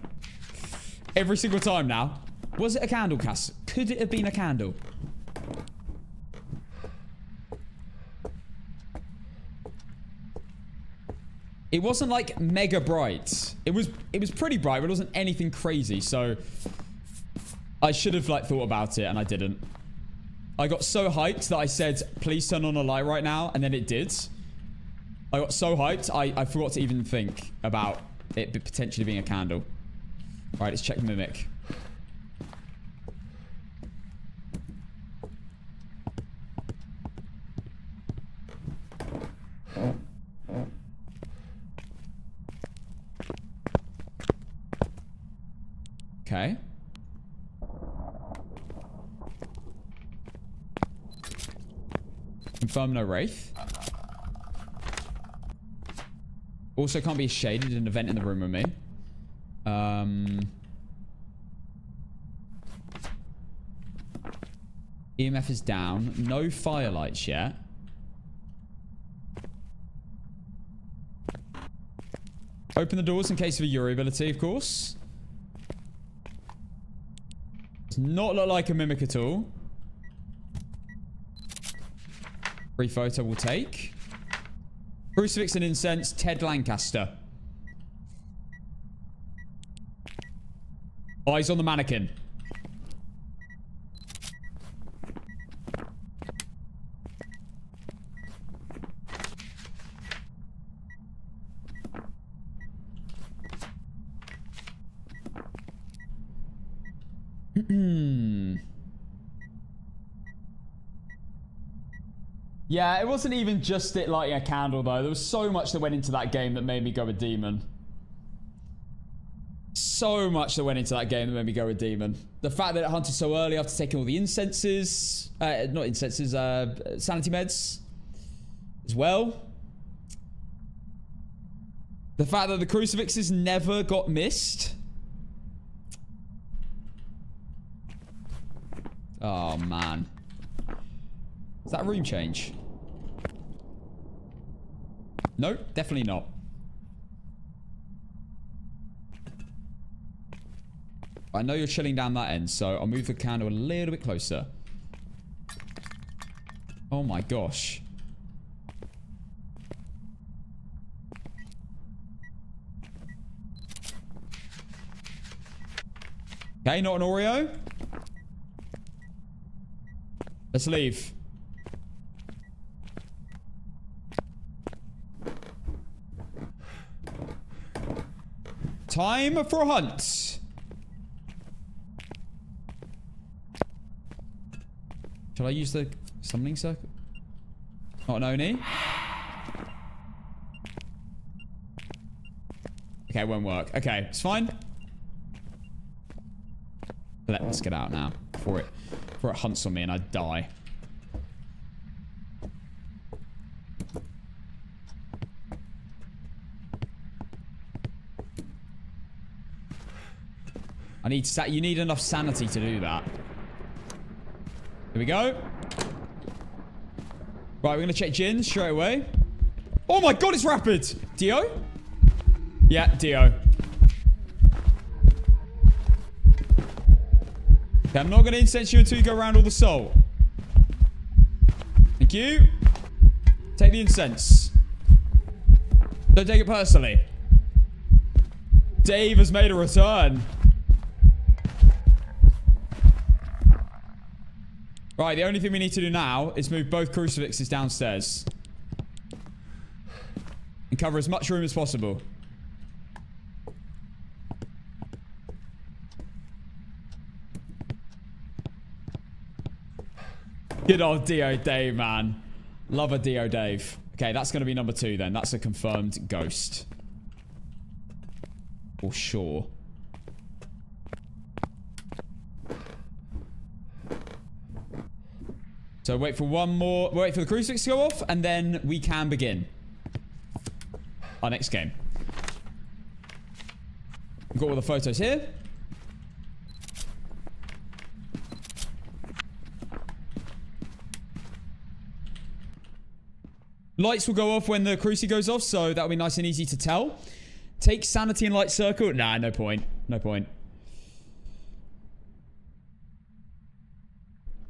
Every single time now. Was it a candle, Cass? Could it have been a candle? It wasn't like mega bright. It was pretty bright, but it wasn't anything crazy. So I should have like thought about it, and I didn't. I got so hyped that I said, please turn on a light right now, and then it did. I got so hyped, I forgot to even think about it potentially being a candle. Alright, let's check the mimic. Okay. Confirm no wraith. Also can't be shaded in an event in the room with me. EMF is down. No firelights yet. Open the doors in case of a Yuri ability, of course. Does not look like a mimic at all. Free photo will take. Crucifix and incense, Ted Lancaster. Eyes on the mannequin. Yeah, it wasn't even just it lighting a candle, though. There was so much that went into that game that made me go with Demon. So much that went into that game that made me go with Demon. The fact that it hunted so early after taking all the incenses... not incenses, sanity meds. As well. The fact that the crucifixes never got missed. Oh, man. Is that a room change? No, definitely not. I know you're chilling down that end, so I'll move the candle a little bit closer. Oh my gosh. Okay, not an Oreo. Let's leave. Time for a hunt. Shall I use the summoning circle? Not an Oni. Okay, it won't work. Okay, it's fine. Let's get out now before it hunts on me and I die. You need enough sanity to do that. Here we go. Right, we're gonna check Jin straight away. Oh my god, it's rapid! Dio? Yeah, Dio. Okay, I'm not gonna incense you until you go around all the soul. Thank you. Take the incense. Don't take it personally. Dave has made a return. Right, the only thing we need to do now is move both crucifixes downstairs. And cover as much room as possible. Good old Dio Dave, man. Love a Dio Dave. Okay, that's going to be number 2 then. That's a confirmed ghost. For sure. So wait for one more. Wait for the crucifix to go off, and then we can begin our next game. We've got all the photos here. Lights will go off when the cruci goes off, so that'll be nice and easy to tell. Take sanity and light circle. Nah, no point. No point.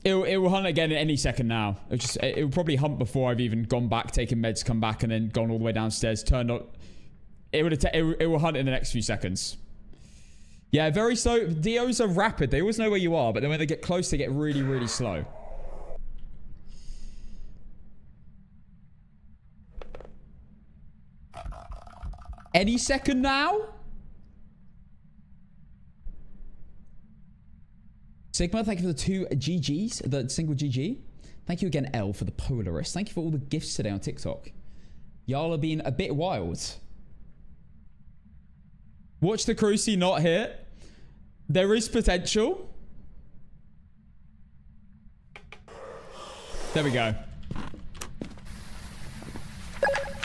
It will hunt again at any second now. It will probably hunt before I've even gone back, taken meds, come back, and then gone all the way downstairs, turned up. It will hunt in the next few seconds. Yeah, very slow. DOs are rapid. They always know where you are, but then when they get close, they get really, really slow. Any second now? Sigma, thank you for the 2 GGs, the single GG. Thank you again, L, for the Polaris. Thank you for all the gifts today on TikTok. Y'all are being a bit wild. Watch the cruci not hit. There is potential. There we go.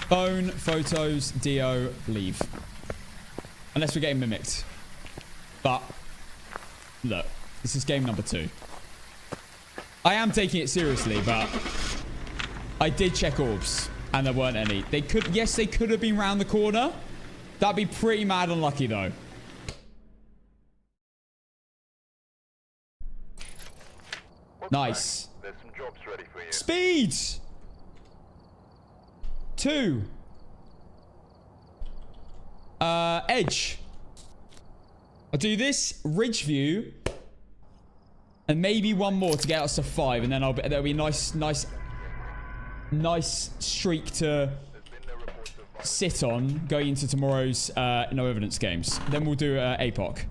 Phone, photos, Dio, leave. Unless we're getting mimicked. But, look, this is game number 2. I am taking it seriously, but I did check orbs, and there weren't any. They could, yes, they could have been round the corner. That'd be pretty mad unlucky, though. Nice. There's some jobs ready for you. Speed! 2. Edge. I'll do this, Ridgeview, and maybe one more to get us to 5, and then there'll be a nice streak to sit on going into tomorrow's no evidence games. Then we'll do APOC.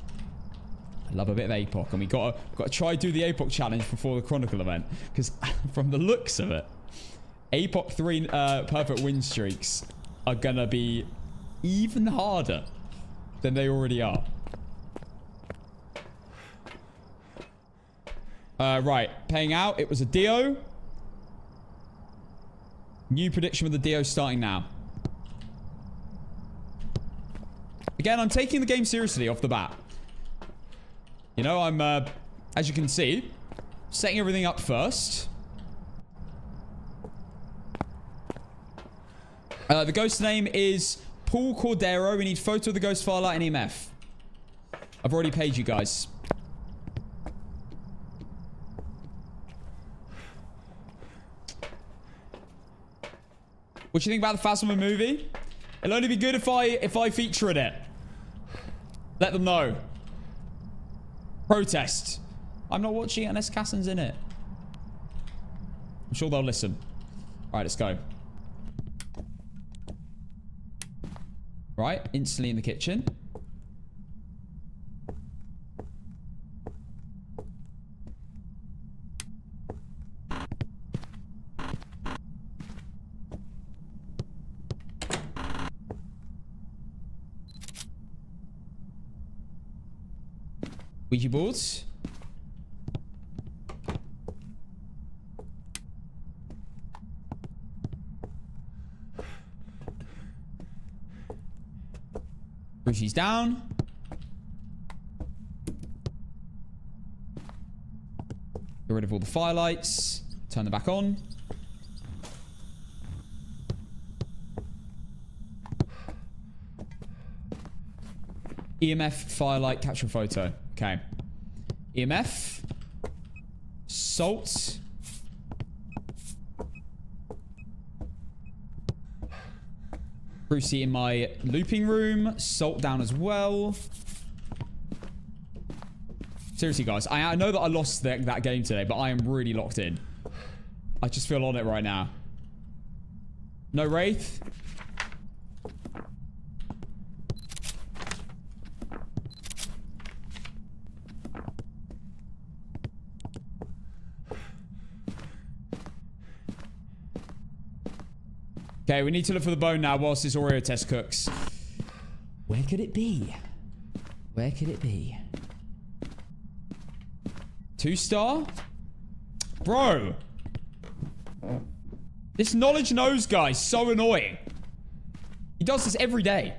I love a bit of APOC, and we got to try do the APOC challenge before the Chronicle event, because from the looks of it, APOC 3 perfect win streaks are gonna be even harder than they already are. Right, paying out. It was a Dio. New prediction with the Dio starting now. Again, I'm taking the game seriously off the bat. You know, I'm, as you can see, setting everything up first. The ghost name is Paul Cordero. We need photo of the ghost, firelight, and EMF. I've already paid you guys. What do you think about the Phasmophobia movie? It'll only be good if I feature in it. Let them know. Protest. I'm not watching it unless Cassan's in it. I'm sure they'll listen. Alright, let's go. Right, instantly in the kitchen. Ouija boards. Brucey's down. Get rid of all the firelights. Turn them back on. EMF, firelight, capture photo. Okay. EMF. Salt. Brucey in my looping room. Salt down as well. Seriously, guys. I know that I lost that game today, but I am really locked in. I just feel on it right now. No Wraith. Okay, we need to look for the bone now whilst this Oreo test cooks. Where could it be? Where could it be? 2-star? Bro. This knowledge knows guy is so annoying. He does this every day.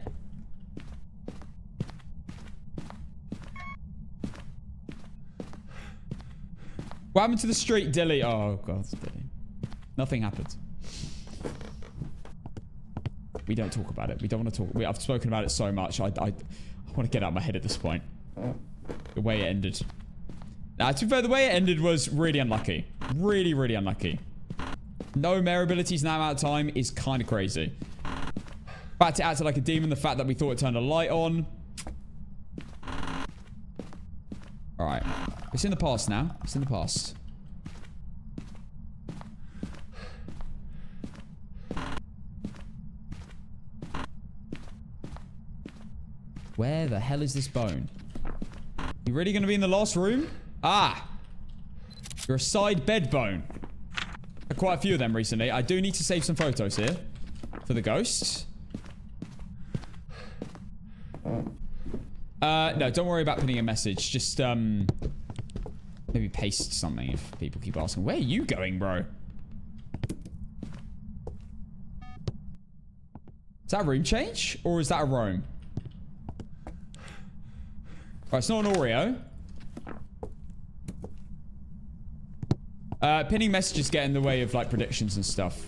What happened to the street, Dilly? Oh, God, Dilly. Nothing happened. We don't talk about it. We don't want to talk. I've spoken about it so much. I want to get out of my head at this point. The way it ended. Now, to be fair, the way it ended was really unlucky. Really, really unlucky. No mare abilities now out of time is kind of crazy. The fact it acted like a demon. The fact that we thought it turned a light on. Alright. It's in the past now. It's in the past. Where the hell is this bone? You really going to be in the last room? Ah! You're a side bed bone. Quite a few of them recently. I do need to save some photos here. For the ghosts. No, don't worry about pinning a message. Just, maybe paste something if people keep asking. Where are you going, bro? Is that a room change? Or is that a roam? Right, it's not an Oreo. Pinning messages get in the way of, like, predictions and stuff.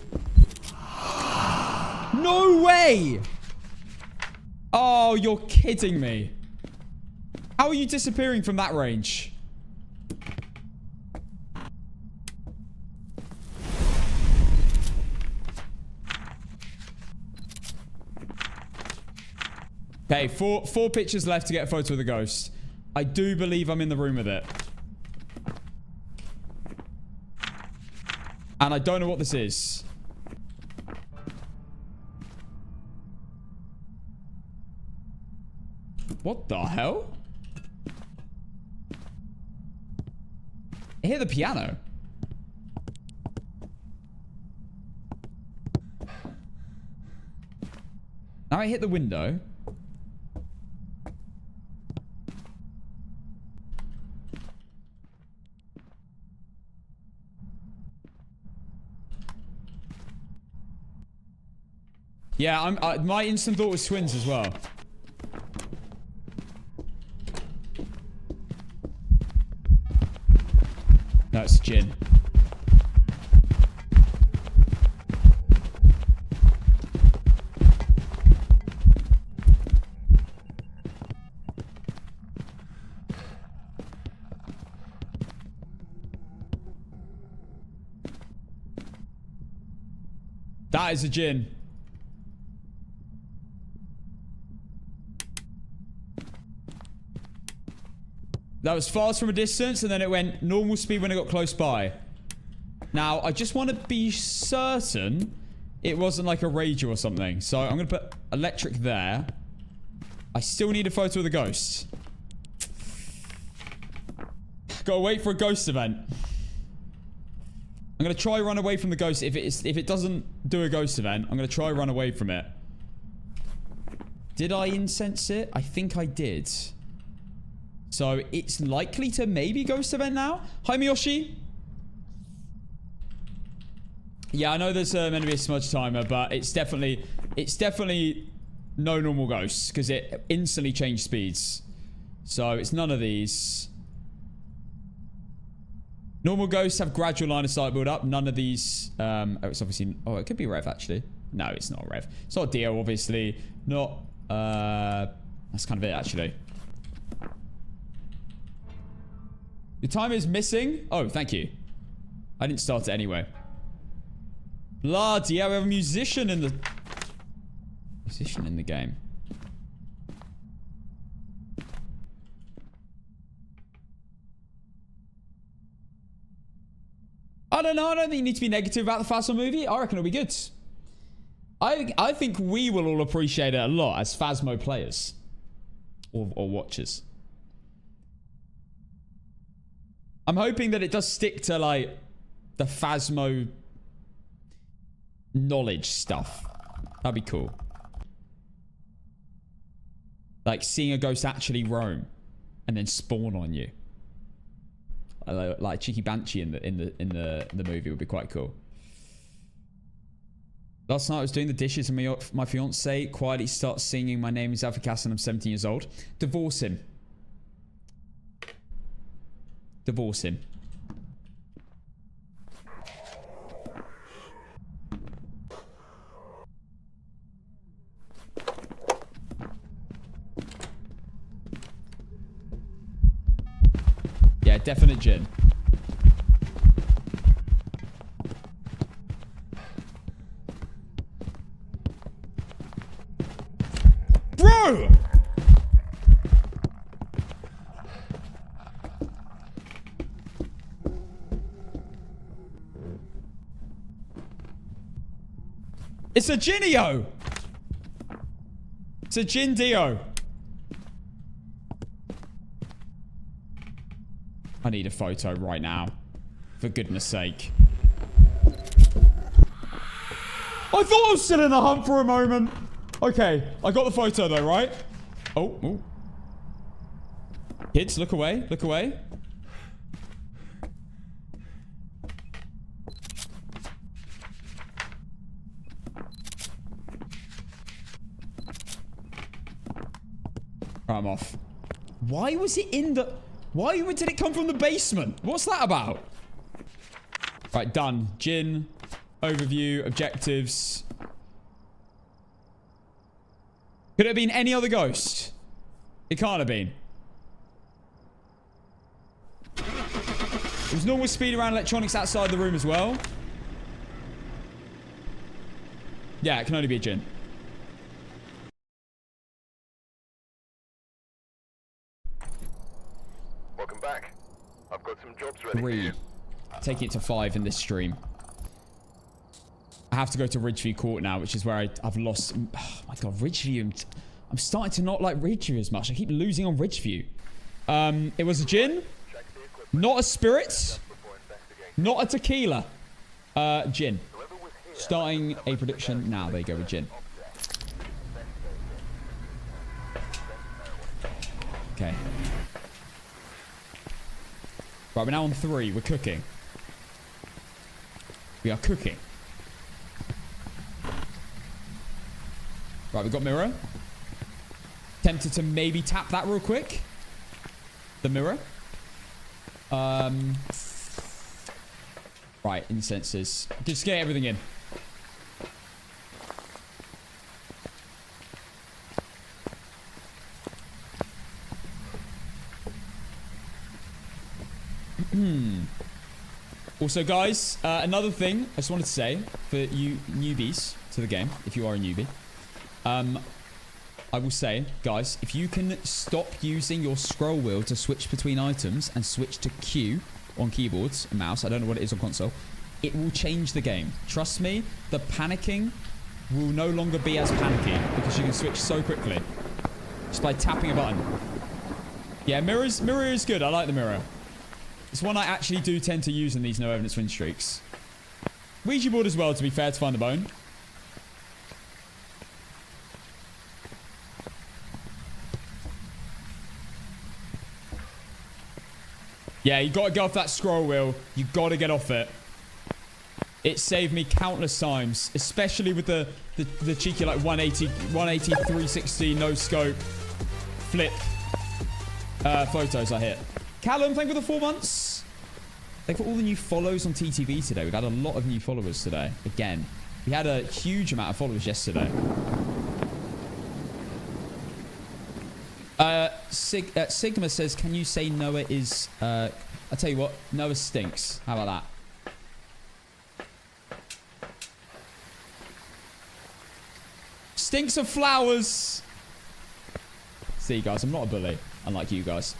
No way! Oh, you're kidding me. How are you disappearing from that range? Okay, four pictures left to get a photo of the ghost. I do believe I'm in the room with it. And I don't know what this is. What the hell? I hear the piano. Now I hit the window. Yeah, my instant thought was twins as well. No, it's gin. That is a gin. That was fast from a distance, and then it went normal speed when it got close by. Now, I just want to be certain it wasn't like a rager or something. So, I'm going to put electric there. I still need a photo of the ghost. Gotta wait for a ghost event. I'm going to try run away from the ghost. If it doesn't do a ghost event, I'm going to try run away from it. Did I incense it? I think I did. So, it's likely to maybe ghost event now. Hi, Miyoshi. Yeah, I know there's meant to be a smudge timer, but it's definitely no normal ghosts because it instantly changed speeds. So, it's none of these. Normal ghosts have gradual line of sight build up. None of these. Oh, it's obviously. Oh, it could be Rev actually. No, it's not Rev. It's not Dio, obviously. Not. That's kind of it actually. Your timer is missing. Oh, thank you. I didn't start it anyway. Bloody hell, we have a musician in the game. I don't know. I don't think you need to be negative about the Phasmo movie. I reckon it'll be good. I think we will all appreciate it a lot as Phasmo players. Or watchers. I'm hoping that it does stick to, like, the Phasmo knowledge stuff. That'd be cool. Like seeing a ghost actually roam and then spawn on you. Like Cheeky Banshee in the movie would be quite cool. Last night I was doing the dishes and my fiance quietly starts singing "My name is Alfie Cass and I'm 17 years old." Divorce him. Divorce him. Yeah, definite gin. Bro! It's a Ginio! It's a Gindio. I need a photo right now. For goodness sake. I thought I was still in the hunt for a moment. Okay, I got the photo though, right? Oh, oh. Kids, look away, look away. Right, I'm off. Why was it in the... Why did it come from the basement? What's that about? Right, done. Gin, overview, objectives. Could it have been any other ghost? It can't have been. It was normal speed around electronics outside the room as well. Yeah, it can only be a Jinn. Welcome back. I've got some jobs ready for 3. you. Taking it to 5 in this stream. I have to go to Ridgeview Court now, which is where I've lost... Oh my god, Ridgeview. I'm starting to not like Ridgeview as much. I keep losing on Ridgeview. It was a gin. Not a spirit. Not a tequila. Gin. Starting a prediction now. There you go with gin. Okay. Right, we're now on 3. We're cooking. We are cooking. Right, we've got mirror. Tempted to maybe tap that real quick. The mirror. Right, incenses. Just get everything in. Also, guys, another thing I just wanted to say for you newbies to the game, if you are a newbie, I will say, guys, if you can stop using your scroll wheel to switch between items and switch to Q on keyboards and mouse, I don't know what it is on console, it will change the game. Trust me, the panicking will no longer be as panicky because you can switch so quickly just by tapping a button. Yeah, mirror is good. I like the mirror. It's one I actually do tend to use in these no evidence win streaks. Ouija board as well, to be fair, to find the bone. Yeah, you gotta get off that scroll wheel. You gotta get off it. It saved me countless times, especially with the cheeky like 180, 360 no scope flip photos I hit. Callum, thank you for the 4 months. Thank you for all the new follows on TTV today. We've had a lot of new followers today. Again, we had a huge amount of followers yesterday. Sigma says, can you say Noah is... I'll tell you what, Noah stinks. How about that? Stinks of flowers. See, guys, I'm not a bully, unlike you guys.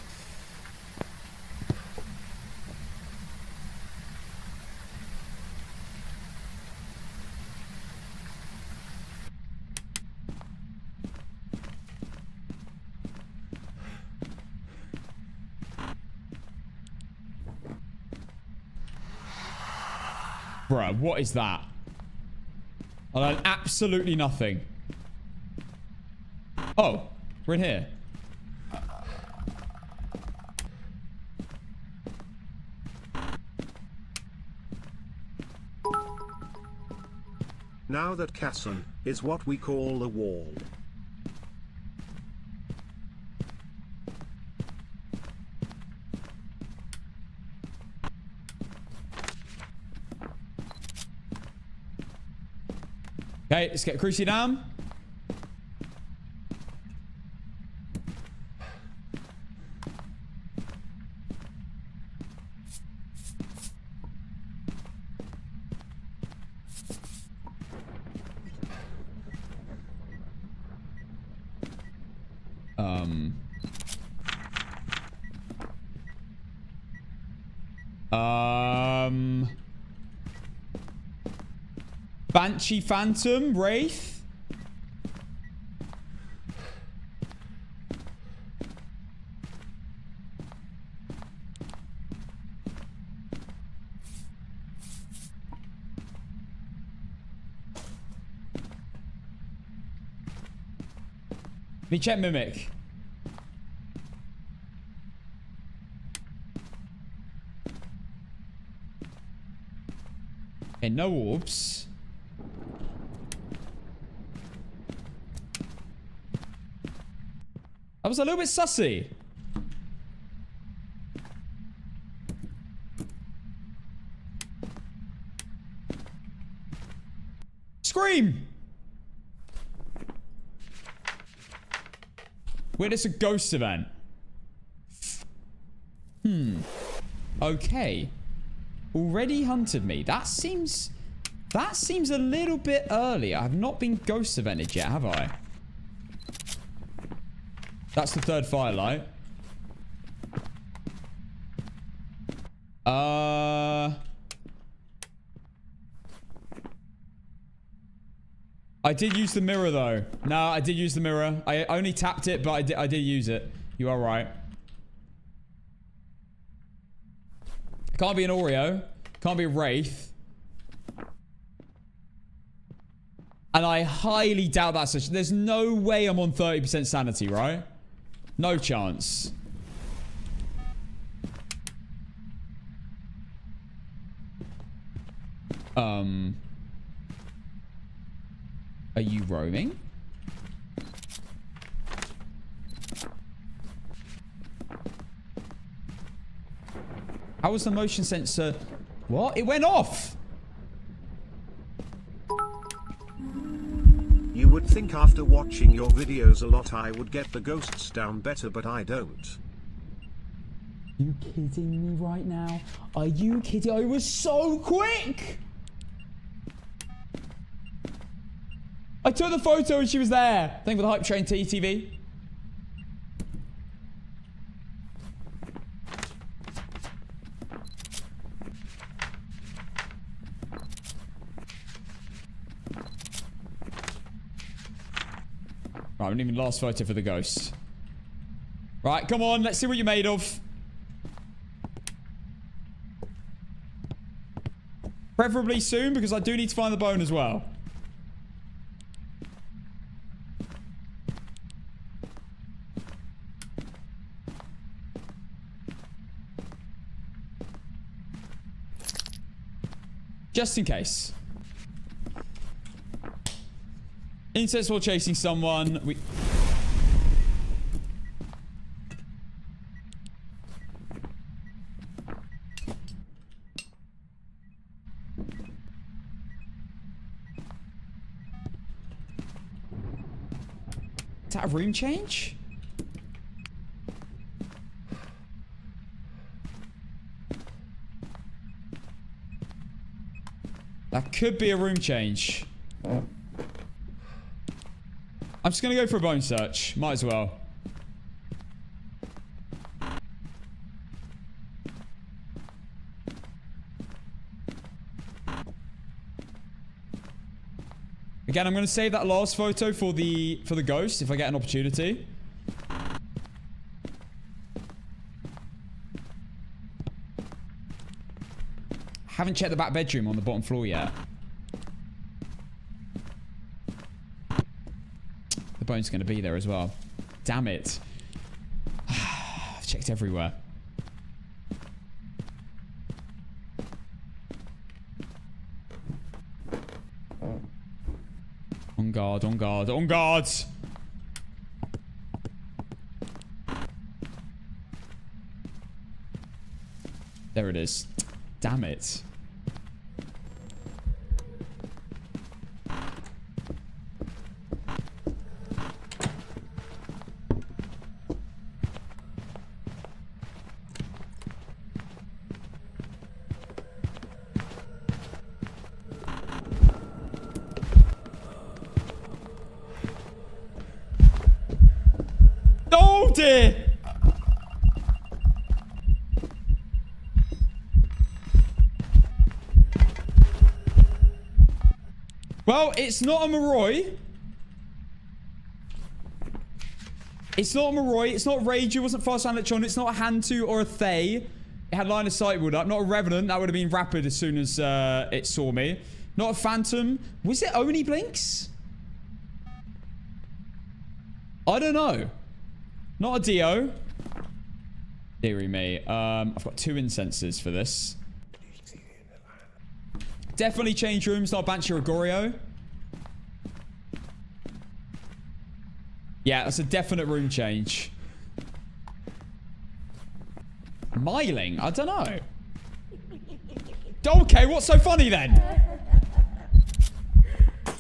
Bruh, what is that? I learned absolutely nothing. Oh, we're in here. Now that Casson is what we call a wall. Okay, let's get Cruci down. Banshee Phantom Wraith. Let me check Mimic. Okay, no orbs. That was a little bit sussy. Scream! Witness a ghost event. Okay. Already hunted me. That seems a little bit early. I have not been ghost evented yet, have I? That's the third firelight. I did use the mirror though. No, I did use the mirror. I only tapped it, but I did use it. You are right. It can't be an Oreo. Can't be a Wraith. And I highly doubt that's a... There's no way I'm on 30% sanity, right? No chance. Are you roaming? How was the motion sensor? What? It went off! You would think after watching your videos a lot I would get the ghosts down better, but I don't. Are you kidding me right now? Are you kidding? I was so quick! I took the photo and she was there. Thank you for the hype train, TTV. Right, we need the last photo for the ghost. Right, come on, let's see what you're made of. Preferably soon, because I do need to find the bone as well. Just in case. Insects while chasing someone. Is that a room change? That could be a room change. I'm just going to go for a bone search. Might as well. Again, I'm going to save that last photo for the ghost if I get an opportunity. Haven't checked the back bedroom on the bottom floor yet. The bone's going to be there as well. Damn it. I've checked everywhere. On guard, on guard, on guard! There it is. Damn it. Oh dear! Well, it's not a Moroi. It's not a Moroi. It's not Rage. It wasn't Fast Electron. It's not a Hantu or a Thay. It had line of sight build up. Not a Revenant. That would have been rapid as soon as it saw me. Not a Phantom. Was it Oni Blinks? I don't know. Not a Dio. Deary me. I've got 2 incenses for this. Definitely change rooms, not Banshee or Gorio. Yeah, that's a definite room change. Myling? I don't know. Okay, what's so funny then? I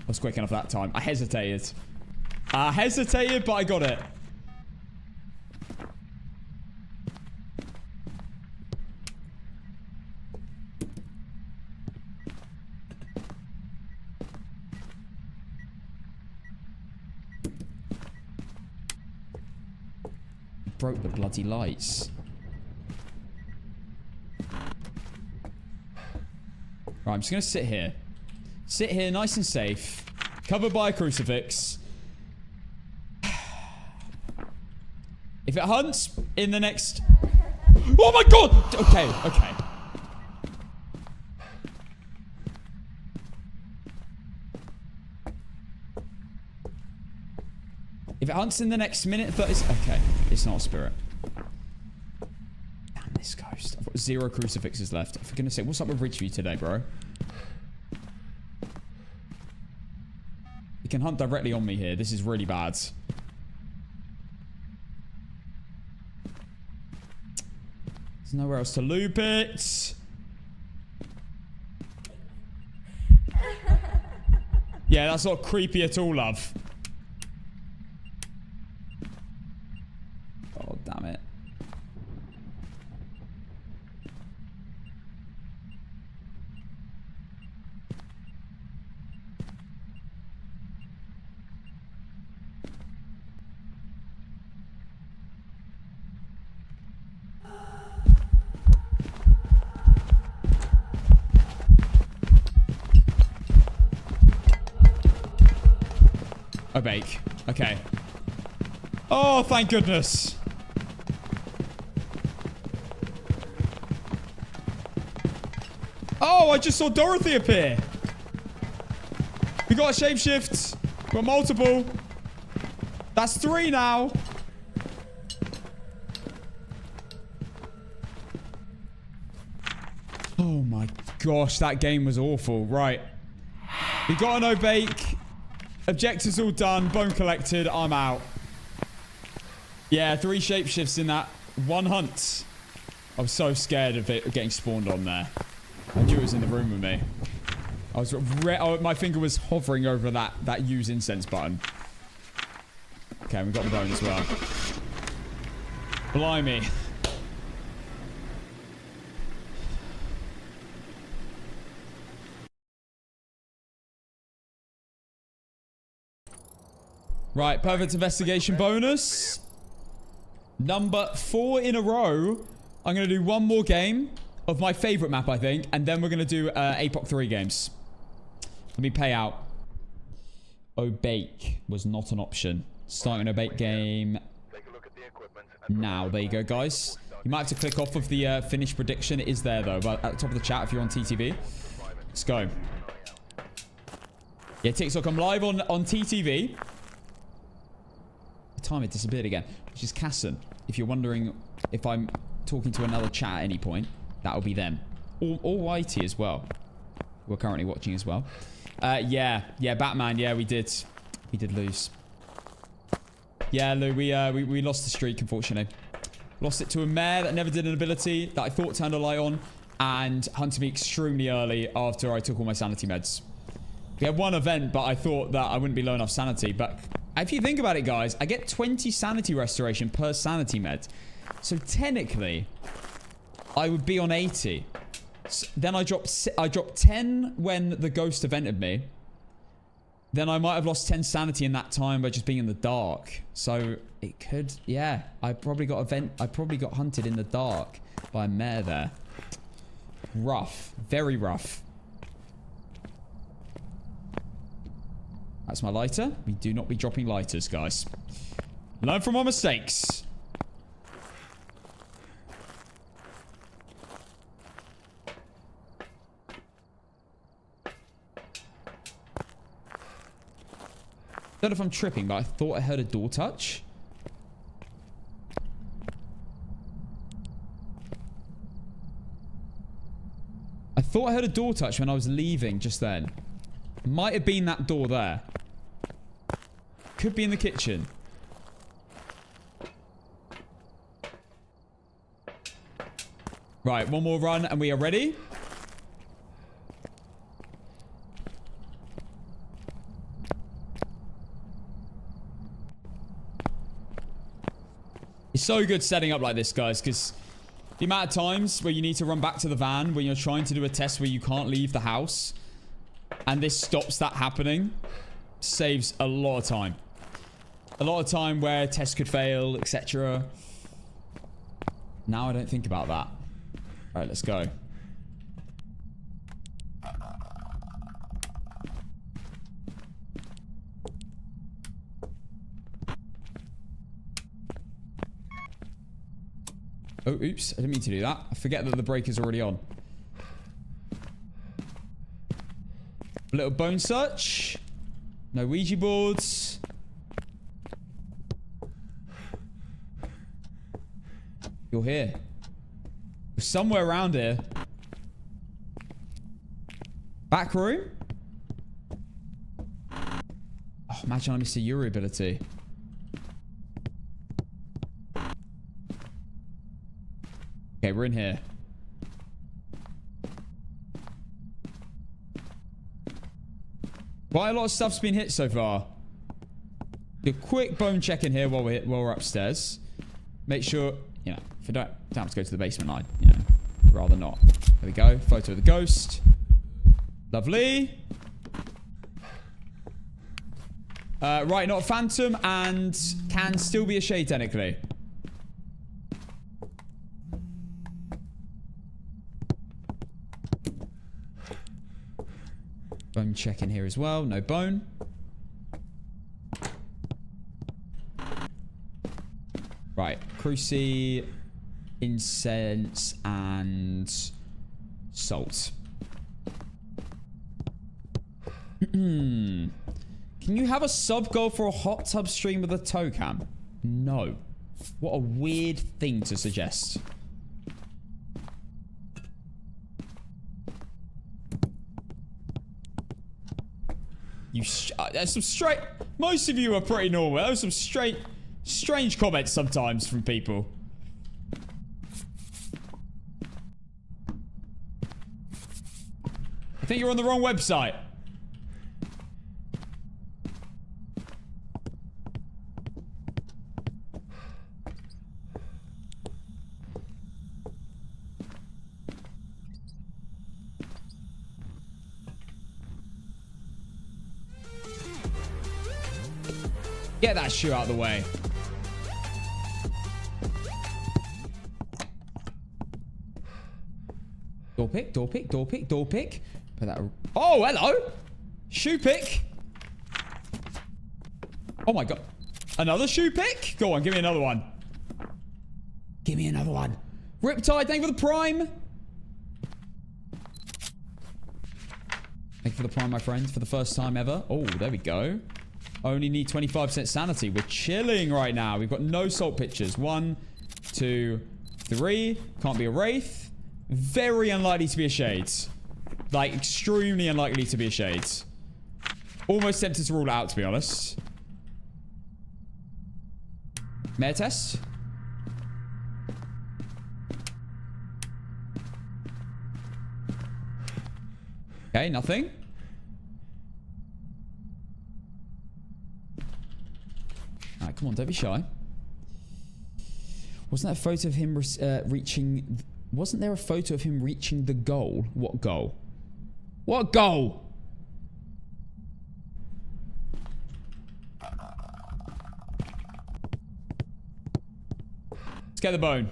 was quick enough that time. I hesitated. But I got it. Broke the bloody lights. Right, I'm just gonna sit here. Sit here nice and safe. Covered by a crucifix. If it hunts in the next... Oh my god! Okay, okay. If it hunts in the next minute, 30... Okay, it's not a spirit. Damn this ghost. I've got 0 crucifixes left. For goodness sake, what's up with Ridgeview today, bro? He can hunt directly on me here. This is really bad. There's nowhere else to loop it. Yeah, that's not creepy at all, love. Oh, damn it. A bake. Okay. Oh, thank goodness. Oh, I just saw Dorothy appear. We got a shapeshift. Got multiple. That's 3 now. Oh my gosh, that game was awful. Right. We got an Obake. Objectives all done. Bone collected. I'm out. Yeah, 3 shapeshifts in that 1 hunt. I was so scared of it getting spawned on there. I knew it was in the room with me. I was my finger was hovering over that use incense button. Okay, we got the bone as well. Blimey. Right, perfect investigation bonus. Number 4 in a row. I'm going to do 1 more game of my favorite map, I think. And then we're going to do APOC 3 games. Let me pay out. Obake was not an option. Starting an Obake game now. There you go, guys. You might have to click off of the finish prediction. It is there, though. But at the top of the chat, if you're on TTV. Let's go. Yeah, TikTok. I'm live on TTV. The time it disappeared again, which is Casson. If you're wondering if I'm talking to another chat at any point, that'll be them. Or Whitey as well. We're currently watching as well. Yeah, Batman. Yeah, we did lose. Yeah, Lou, we lost the streak, unfortunately. Lost it to a mare that never did an ability that I thought turned a light on and hunted me extremely early after I took all my sanity meds. We had one event, but I thought that I wouldn't be low enough sanity. But if you think about it, guys, I get 20 sanity restoration per sanity med. So technically, I would be on 80. So then I dropped 10 when the ghost evented me. Then I might have lost 10 sanity in that time by just being in the dark. So it could, yeah. I probably got hunted in the dark by a mare there. Rough. Very rough. That's my lighter. We do not be dropping lighters, guys. Learn from our mistakes. Don't know if I'm tripping, but I thought I heard a door touch. I thought I heard a door touch when I was leaving just then. Might have been that door there. Could be in the kitchen. Right, one more run and we are ready. It's so good setting up like this, guys, because the amount of times where you need to run back to the van when you're trying to do a test where you can't leave the house and this stops that happening saves a lot of time. A lot of time where tests could fail, etc. Now I don't think about that. Alright, let's go. Oh, oops. I didn't mean to do that. I forget that the brake is already on. A little bone search. No Ouija boards. You're here. You're somewhere around here. Back room? Oh, imagine I missed a Yuri ability. Okay, we're in here. Quite a lot of stuff's been hit so far. Do a quick bone check in here while we're upstairs. Make sure, you know, if I don't have to go to the basement line, you know, rather not. There we go. Photo of the ghost. Lovely. Right, not a phantom and can still be a shade technically. Bone check in here as well. No bone. Right. Cruci, incense, and salt. Can you have a sub goal for a hot tub stream with a toe cam? No. What a weird thing to suggest. There's some straight... Most of you are pretty normal. There's some strange comments sometimes from people. I think you're on the wrong website. Get that shoe out of the way. Door pick, door pick, door pick, door pick. Put that... Oh, hello. Shoe pick. Oh my god. Another shoe pick? Go on, give me another one. Give me another one. Riptide, thank you for the prime. Thank you for the prime, my friend, for the first time ever. Oh, there we go. Only need 25% sanity. We're chilling right now. We've got no salt pictures. 1, 2, 3. Can't be a wraith. Very unlikely to be a shades. Like, extremely unlikely to be a shades. Almost tempted to rule it out, to be honest. Mayor test. Okay, nothing. Alright, come on, don't be shy. Wasn't that a photo of him reaching... Wasn't there a photo of him reaching the goal? What goal? What goal? Let's get the bone.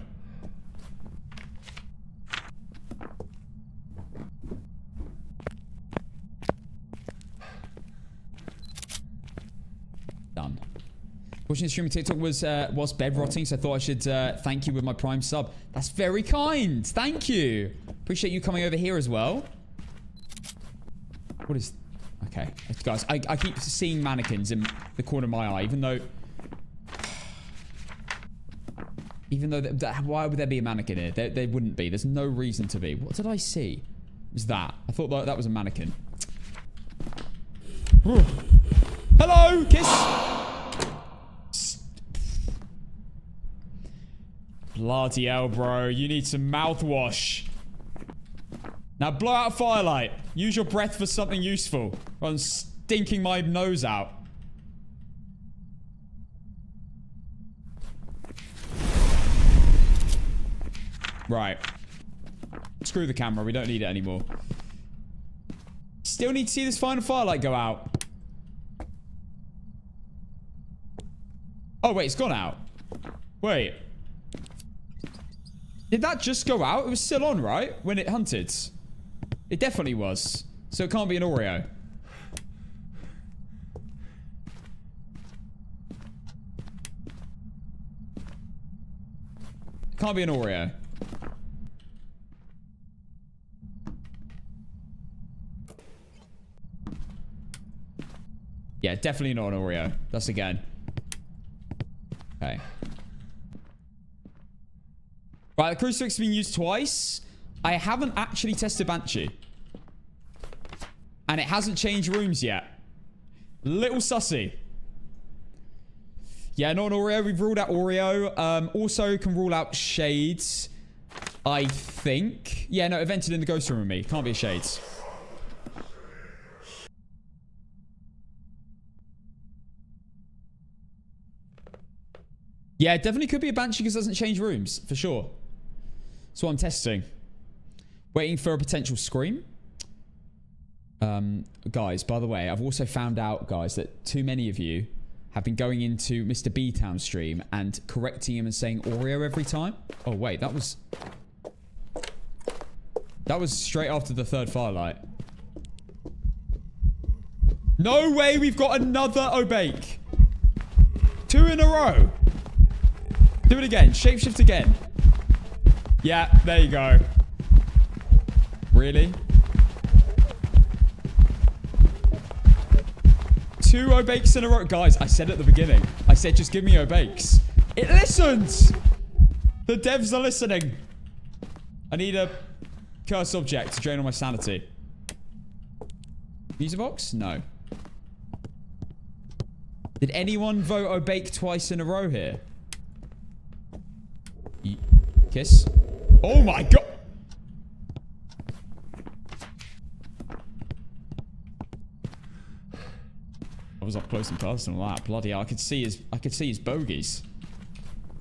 Done. Watching the stream on TikTok was bed rotting, so I thought I should thank you with my prime sub. That's very kind. Thank you. Appreciate you coming over here as well. What is... Okay. Guys, I keep seeing mannequins in the corner of my eye, even though... why would there be a mannequin here? There wouldn't be. There's no reason to be. What did I see? It was that. I thought that was a mannequin. Hello! Kiss! Bloody hell, bro. You need some mouthwash. Now blow out a firelight. Use your breath for something useful. Rather than stinking my nose out. Right. Screw the camera. We don't need it anymore. Still need to see this final firelight go out. Oh, wait. It's gone out. Wait. Did that just go out? It was still on, right? When it hunted. It definitely was. So it can't be an Oreo. It can't be an Oreo. Yeah, definitely not an Oreo. That's again. Okay. Right, the crucifix has been used twice. I haven't actually tested Banshee. And it hasn't changed rooms yet. Little sussy. Yeah, not an Oreo. We've ruled out Oreo. Also can rule out Shades. I think. Yeah, no, it vented in the ghost room with me. Can't be a Shades. Yeah, it definitely could be a Banshee because it doesn't change rooms. For sure. That's what I'm testing. Waiting for a potential scream. Guys, by the way, I've also found out, guys, that too many of you have been going into Mr. B-Town stream and correcting him and saying Oreo every time. Oh, wait, that was straight after the third firelight. No way we've got another Obake. 2 in a row. Do it again. Shapeshift again. Yeah, there you go. Really? 2 Obakes in a row. Guys, I said at the beginning. I said just give me Obakes. It listens! The devs are listening. I need a cursed object to drain all my sanity. User box? No. Did anyone vote Obake twice in a row here? Kiss. Oh my god! I was up close and personal. That bloody hell. I could see his bogeys.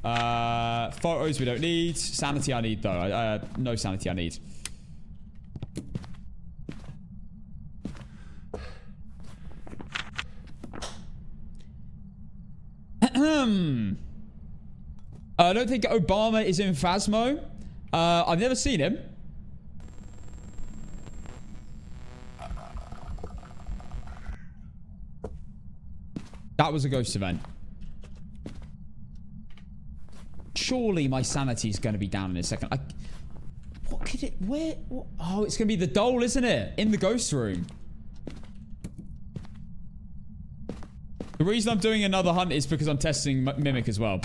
Photos we don't need. Sanity I need though. No sanity I need. I don't think Obama is in Phasmo. I've never seen him. That was a ghost event. Surely my sanity is going to be down in a second. What could it... Where... What, oh, it's going to be the dole, isn't it? In the ghost room. The reason I'm doing another hunt is because I'm testing Mimic as well.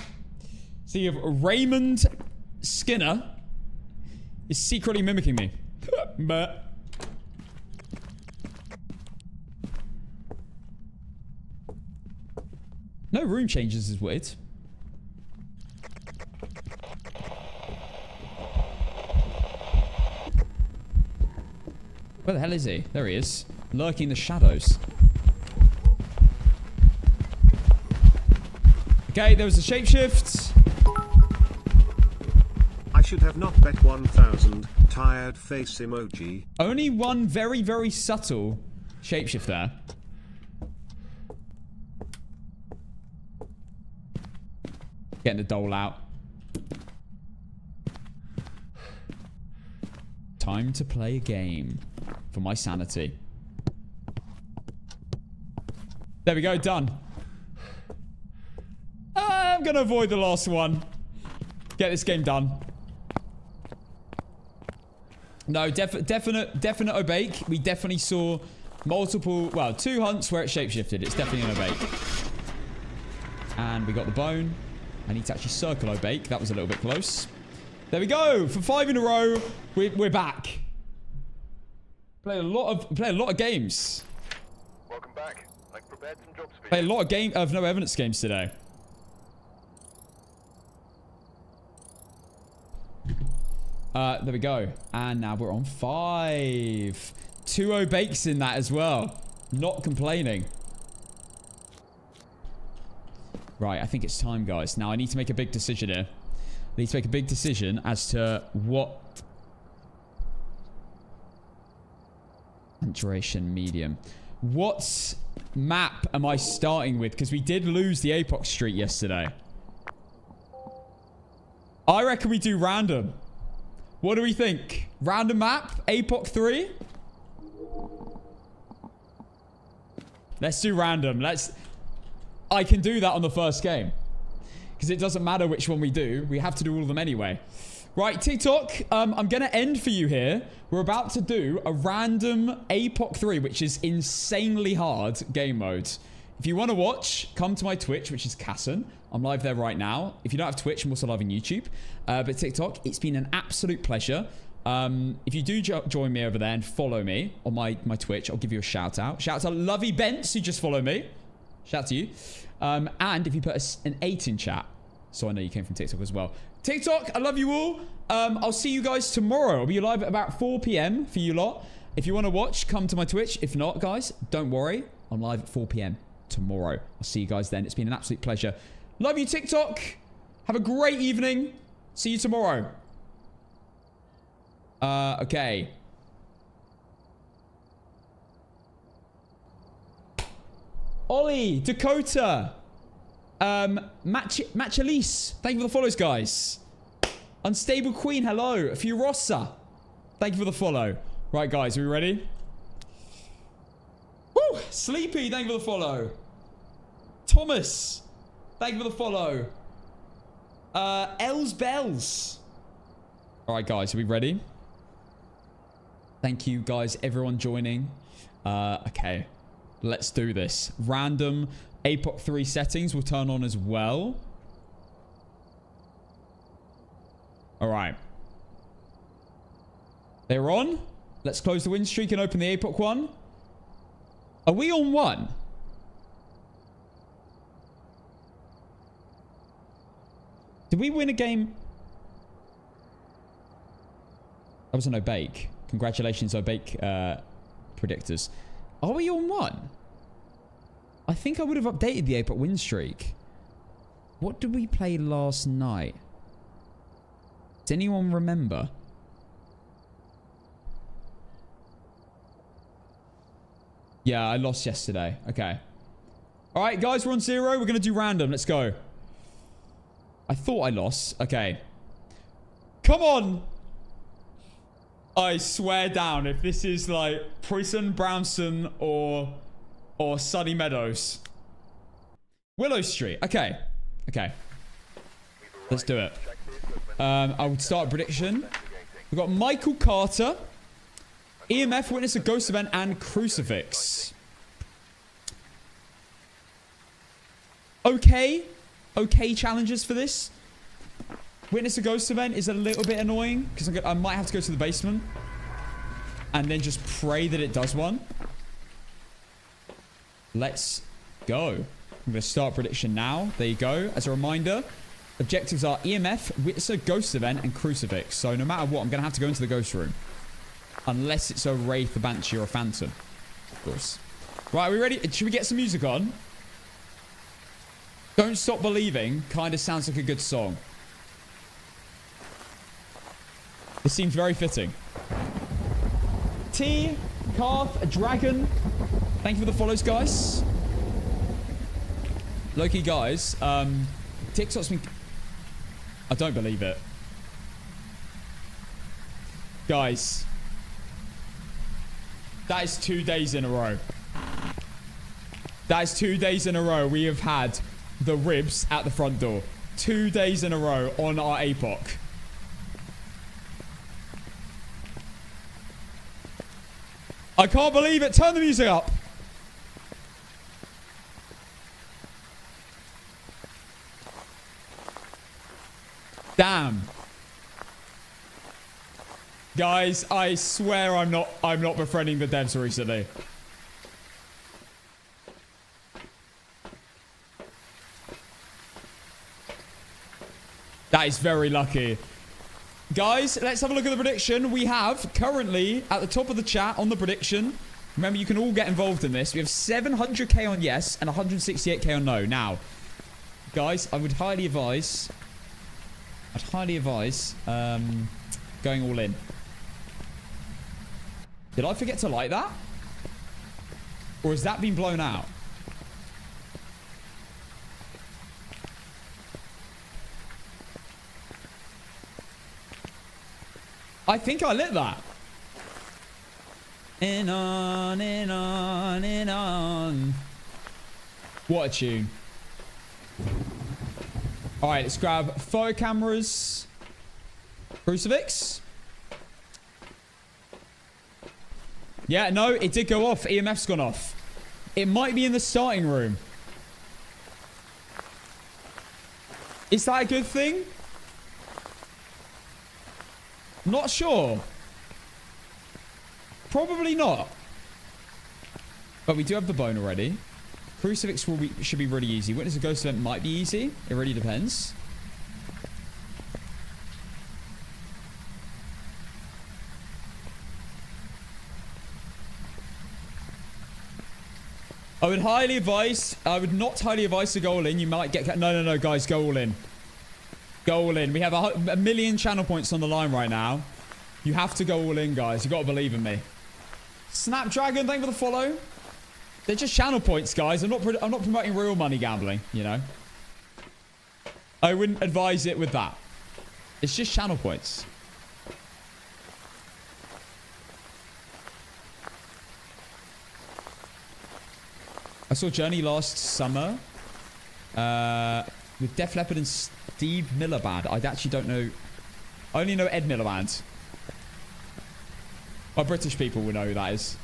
So you have Raymond Skinner is secretly mimicking me. But no room changes is weird. Where the hell is he? There he is. Lurking in the shadows. Okay, there was a shapeshift. I should have not bet 1,000. Tired face emoji. Only one very, very subtle shapeshift there. Getting the dole out. Time to play a game. For my sanity. There we go, done. I'm gonna avoid the last one. Get this game done. No, definite obake. We definitely saw multiple, well, 2 hunts where it shapeshifted. It's definitely an obake. And we got the bone. I need to actually circle obake. That was a little bit close. There we go. For 5 in a row, we're back. Played a lot of games. Welcome back. I've prepared some jobs for you. Played a lot of no evidence games today. There we go. And now we're on 5. 2 obakes in that as well. Not complaining. Right, I think it's time, guys. Now I need to make a big decision here. I need to make a big decision as to what duration medium. What map am I starting with? Because we did lose the Apoch streak yesterday. I reckon we do random. What do we think? Random map? APOC 3? Let's do random. I can do that on the first game. Because it doesn't matter which one we do. We have to do all of them anyway. Right, TikTok. I'm going to end for you here. We're about to do a random APOC 3, which is insanely hard game mode. If you want to watch, come to my Twitch, which is Casson. I'm live there right now. If you don't have Twitch, I'm also live on YouTube. But TikTok, it's been an absolute pleasure. If you do join me over there and follow me on my Twitch, I'll give you a shout out. Shout out to Lovey Bents, who just followed me. Shout out to you. And if you put an 8 in chat, so I know you came from TikTok as well. TikTok, I love you all. I'll see you guys tomorrow. I'll be live at about 4 p.m. for you lot. If you want to watch, come to my Twitch. If not, guys, don't worry. I'm live at 4 p.m. tomorrow. I'll see you guys then. It's been an absolute pleasure. Love you, TikTok. Have a great evening. See you tomorrow. Okay. Ollie, Dakota, Matchalise, thank you for the follows, guys. Unstable Queen, hello. Furosa, thank you for the follow. Right, guys, are we ready? Woo! Sleepy, thank you for the follow. Thomas, thank you for the follow. Els Bells. All right, guys, are we ready? Thank you, guys, everyone joining. Okay. Let's do this. Random APOC 3 settings will turn on as well. Alright. They're on. Let's close the win streak and open the APOC one. Are we on 1? Did we win a game? That was an Obake. Congratulations, Obake predictors. Are we on 1? I think I would have updated the APOC win streak. What did we play last night? Does anyone remember? Yeah, I lost yesterday. Okay. All right, guys, we're on 0. We're going to do random. Let's go. I thought I lost. Okay. Come on. I swear down if this is like Prison, Brownson, or Sunny Meadows. Willow Street. Okay. Okay. Let's do it. I would start a prediction. We've got Michael Carter, EMF, Witness a Ghost Event, and Crucifix. okay challenges for this. Witness a ghost event is a little bit annoying because I might have to go to the basement and then just pray that it does one. Let's go. I'm going to start prediction now. There you go. As a reminder, objectives are EMF, witness a ghost event, and crucifix. So no matter what, I'm going to have to go into the ghost room. Unless it's a wraith, a banshee, or a phantom. Of course. Right, are we ready? Should we get some music on? Don't Stop Believing kind of sounds like a good song. This seems very fitting. T, Carth, Dragon. Thank you for the follows, guys. Loki, guys. TikTok's been... I don't believe it. Guys. That is 2 days in a row. That is 2 days in a row we have had the ribs at the front door. 2 days in a row on our APOC. I can't believe it. Turn the music up. Damn. Guys, I swear I'm not befriending the devs recently. That is very lucky. Guys, let's have a look at the prediction. We have currently at the top of the chat on the prediction. Remember, you can all get involved in this. We have 700k on yes and 168k on no. Now, guys, I would highly advise... going all in. Did I forget to light that? Or has that been blown out? I think I lit that. And on and on and on. What a tune. Alright, let's grab photo cameras. Crucifix. Yeah, no, it did go off. EMF's gone off. It might be in the starting room. Is that a good thing? Not sure. Probably not. But we do have the bone already. Crucifix should be really easy. Witness a ghost event might be easy. It really depends. I would not highly advise to go all in. You might get... No, guys, go all in. Go all in. We have a million channel points on the line right now. You have to go all in, guys. You got to believe in me. Snapdragon, thank you for the follow. They're just channel points, guys. I'm not promoting real money gambling, you know. I wouldn't advise it with that. It's just channel points. I saw Journey last summer with Def Leppard and Steve Miliband. I actually don't know. I only know Ed Miliband. My British people will know who that is.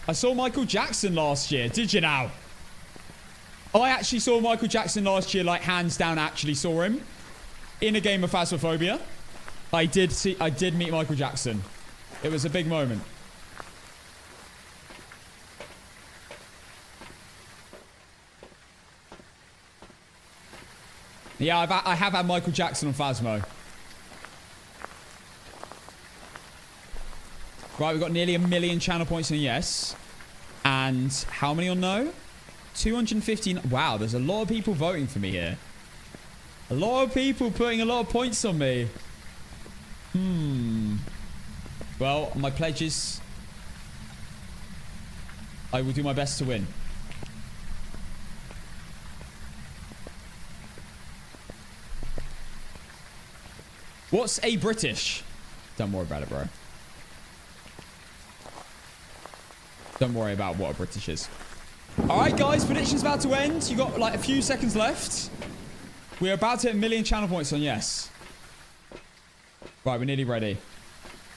I saw Michael Jackson last year. Did you now? I actually saw Michael Jackson last year, like hands down actually saw him. In a game of Phasmophobia. I did meet Michael Jackson. It was a big moment. Yeah, I have had Michael Jackson on Phasmo. Right, we've got nearly 1 million channel points on yes. And how many on no? 215. Wow, there's a lot of people voting for me here. A lot of people putting a lot of points on me. Well, my pledge is I will do my best to win. What's a British? Don't worry about it, bro. Don't worry about what a British is. Alright, guys. Prediction's about to end. You got like a few seconds left. We're about to hit 1 million channel points on yes. Right, we're nearly ready.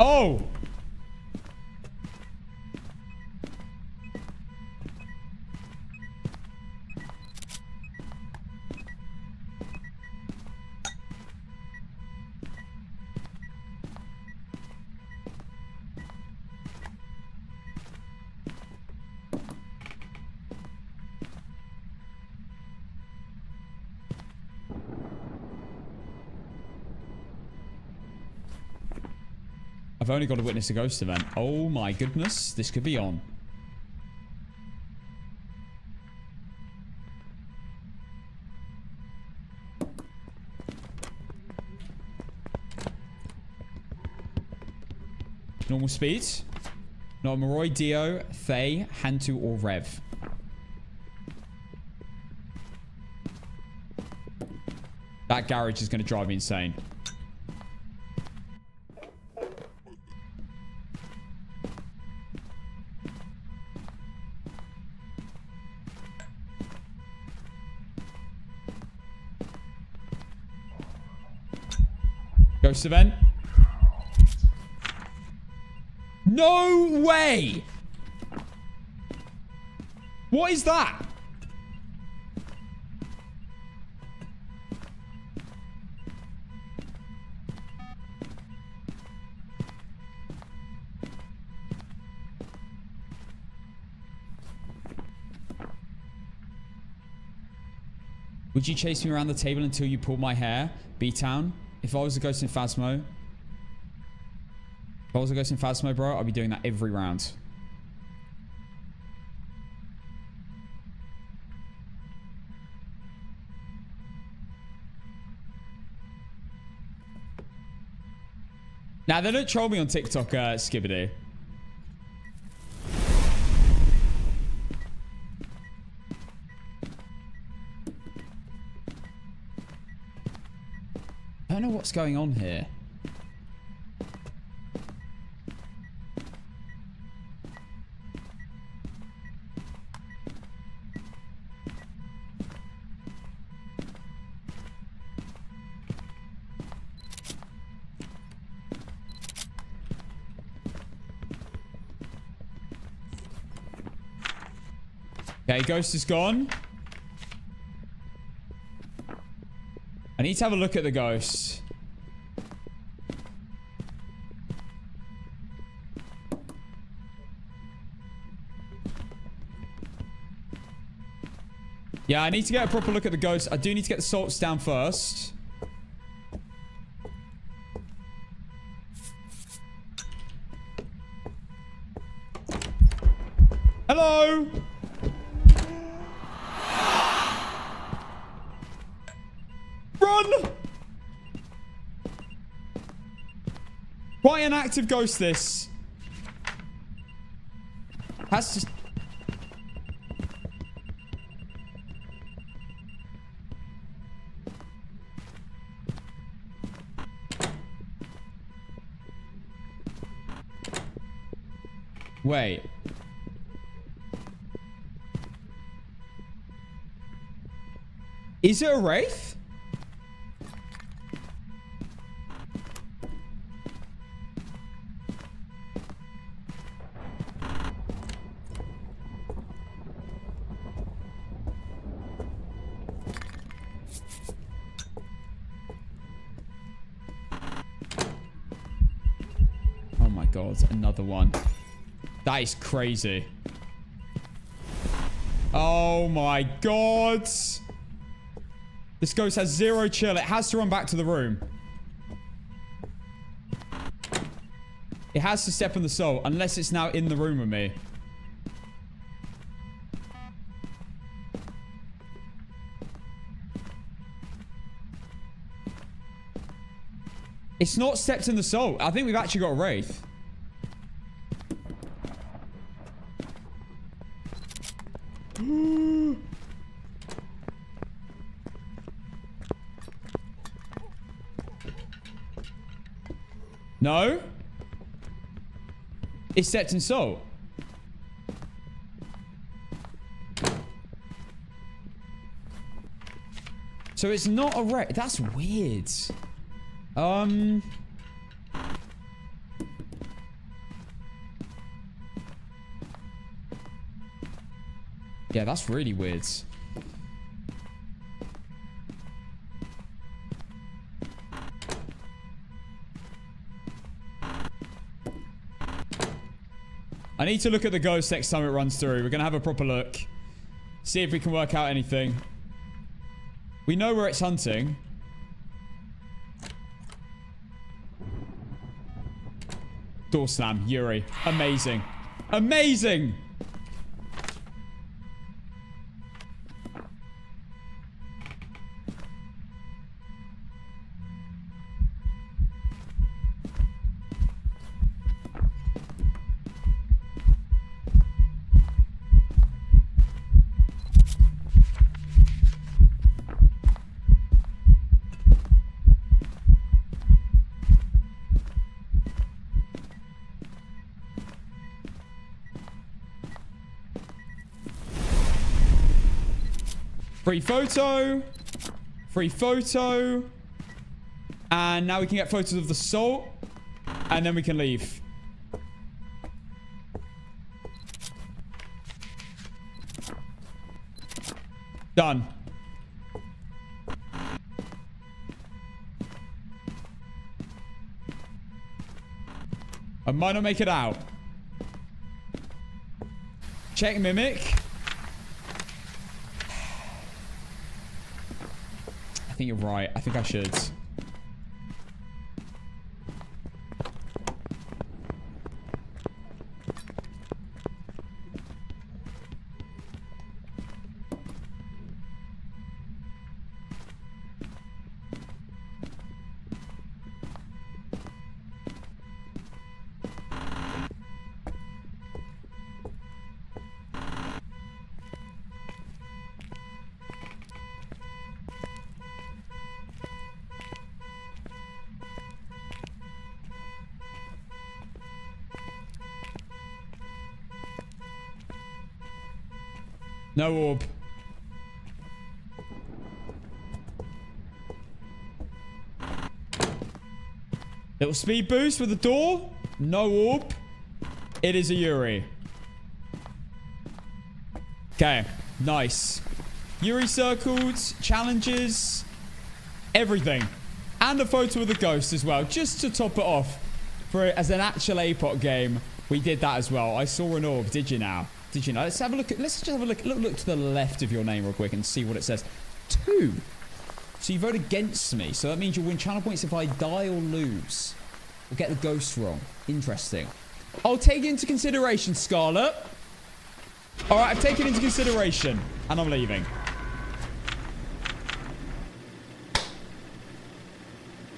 Oh! I've only got to witness a ghost event. Oh my goodness. This could be on. Normal speed. Not Moroi, Dio, Thay, Hantu, or Rev. That garage is going to drive me insane. Ghost event. No way! What is that? Would you chase me around the table until you pulled my hair? B-Town? If I was a ghost in Phasmo... If I was a ghost in Phasmo, bro, I'd be doing that every round. Now, they don't troll me on TikTok, Skibbity. I don't know what's going on here. Okay, ghost is gone. I need to have a look at the ghost. Yeah, I need to get a proper look at the ghost. I do need to get the salts down first. Hello? Run! Quite an active ghost, this. Has to... Wait. Is it a wraith? Oh my god, another one. That is crazy. Oh my god. This ghost has zero chill. It has to run back to the room. It has to step on the soul, unless it's now in the room with me. It's not stepped in the soul. I think we've actually got a wraith. No? It's stepped in soul. So it's not a wreck. That's weird. Yeah, that's really weird. I need to look at the ghost next time it runs through. We're going to have a proper look. See if we can work out anything. We know where it's hunting. Door slam. Yuri. Amazing. Amazing! Free photo. Free photo. And now we can get photos of the salt. And then we can leave. Done. I might not make it out. Check mimic. I think you're right. I think I should. No orb. Little speed boost with the door. No orb. It is a Yuri. Okay. Nice. Yuri circled. Challenges. Everything. And a photo of the ghost as well. Just to top it off. As an actual APOC game. We did that as well. I saw an orb. Did you now? Did you know? Let's have a look. Let's just have a look. Look to the left of your name real quick and see what it says. 2. So you vote against me. So that means you'll win channel points if I die or lose. Or get the ghost wrong. Interesting. I'll take it into consideration, Scarlet. All right, I've taken it into consideration. And I'm leaving.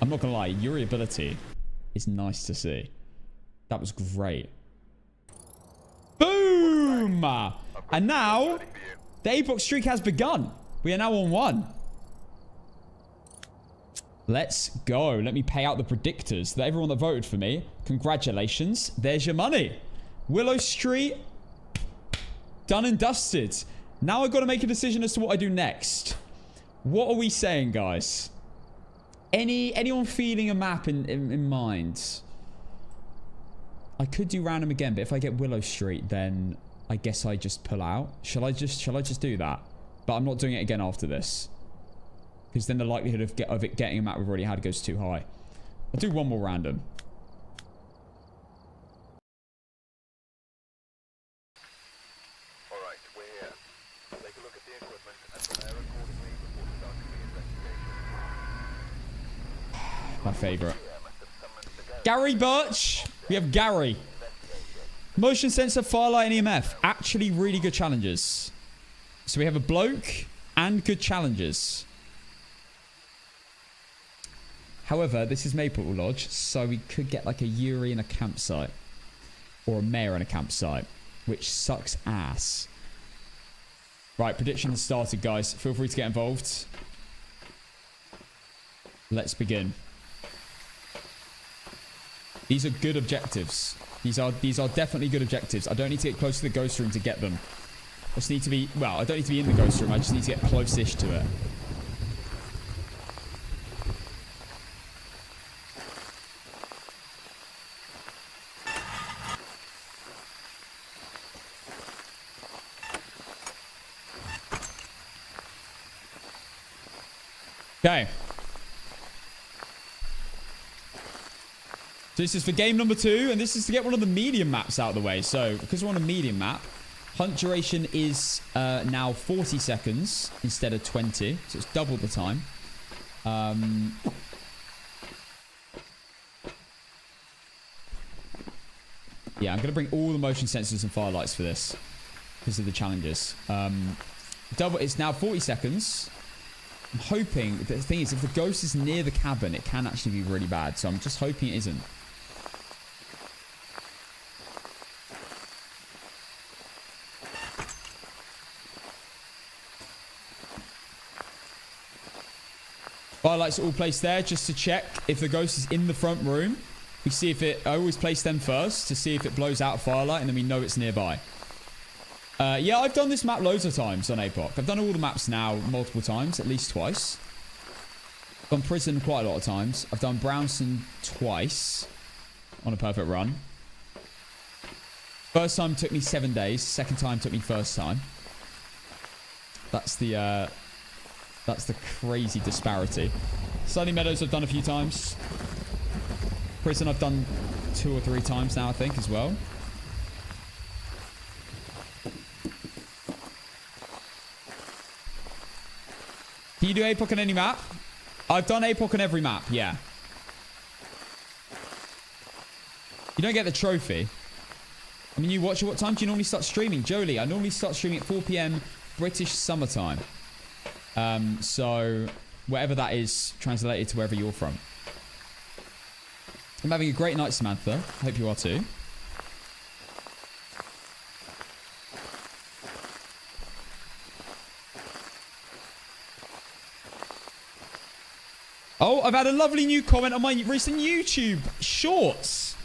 I'm not going to lie. Your ability is nice to see. That was great. Boom! And now, the APOC streak has begun. We are now on 1. Let's go. Let me pay out the predictors. That everyone that voted for me, congratulations. There's your money. Willow Street, done and dusted. Now I've got to make a decision as to what I do next. What are we saying, guys? Anyone feeling a map in mind? I could do random again, but if I get Willow Street, then I guess I just pull out. Shall I just do that? But I'm not doing it again after this. Because then the likelihood of it getting a map we've already had goes too high. I'll do one more random. Alright, we're here. Take a look at the equipment and prepare accordingly before starting the investigation. My favourite. Gary Birch. We have Gary. Motion sensor, firelight, and EMF. Actually really good challenges. So we have a bloke and good challenges. However, this is Maple Lodge, so we could get like a Yuri in a campsite. Or a mayor in a campsite. Which sucks ass. Right, prediction has started, guys. Feel free to get involved. Let's begin. These are good objectives. These are definitely good objectives. I don't need to get close to the ghost room to get them. I just need to be... Well, I don't need to be in the ghost room. I just need to get close-ish to it. Okay. So this is for game number 2, and this is to get one of the medium maps out of the way. So because we're on a medium map, hunt duration is now 40 seconds instead of 20. So it's double the time. Yeah, I'm going to bring all the motion sensors and firelights for this because of the challenges. It's now 40 seconds. I'm hoping, the thing is, if the ghost is near the cabin, it can actually be really bad. So I'm just hoping it isn't. Firelights are all placed there just to check if the ghost is in the front room. We see if it... I always place them first to see if it blows out a firelight, and then we know it's nearby. Yeah, I've done this map loads of times on APOC. I've done all the maps now multiple times, at least twice. I've done Prison quite a lot of times. I've done Brownson twice on a perfect run. First time took me 7 days. Second time took me first time. That's the crazy disparity. Sunny Meadows I've done a few times. Prison I've done 2 or 3 times now, I think, as well. Can you do APOC on any map? I've done APOC on every map, yeah. You don't get the trophy. I mean, you watch it. What time do you normally start streaming? Jolie, I normally start streaming at 4 PM British summertime. So, whatever that is, translated to wherever you're from. I'm having a great night, Samantha. Hope you are too. Oh, I've had a lovely new comment on my recent YouTube shorts.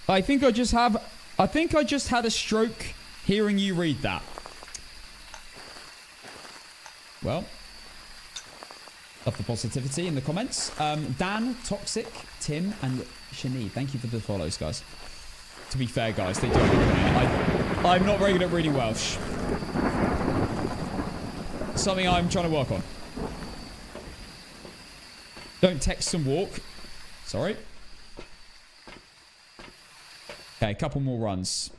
I think I just had a stroke hearing you read that. Well, love the positivity in the comments. Dan, Toxic, Tim, and Shani, thank you for the follows, guys. To be fair, guys, they do. I'm not very good at reading Welsh. Something I'm trying to work on. Don't text and walk. Sorry. Okay, a couple more runs.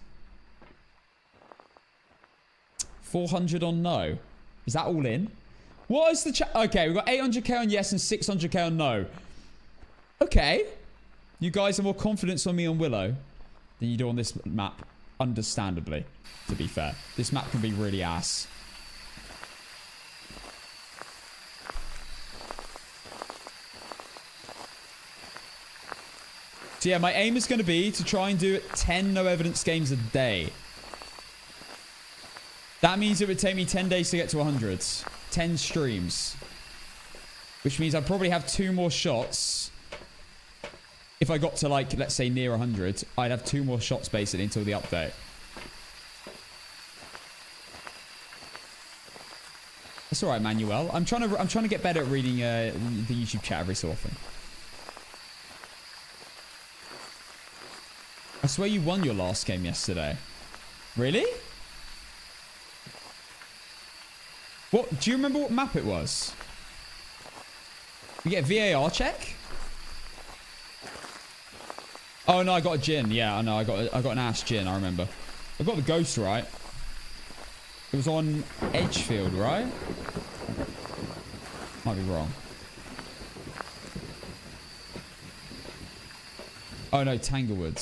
400 on no. Is that all in? What is the chat? Okay, we've got 800k on yes and 600k on no. Okay. You guys have more confidence on me on Willow than you do on this map. Understandably, to be fair. This map can be really ass. So yeah, my aim is going to be to try and do 10 no evidence games a day. That means it would take me 10 days to get to 100. 10 streams. Which means I'd probably have 2 more shots. If I got to, like, let's say near 100, I'd have 2 more shots basically until the update. That's alright, Manuel. I'm trying to get better at reading the YouTube chat every so often. I swear you won your last game yesterday. Really? What? Do you remember what map it was? We get a VAR check? Oh no, I got a gin. Yeah, I know. I got an ass gin. I remember. I got the ghost right. It was on Edgefield, right? Might be wrong. Oh no, Tanglewood.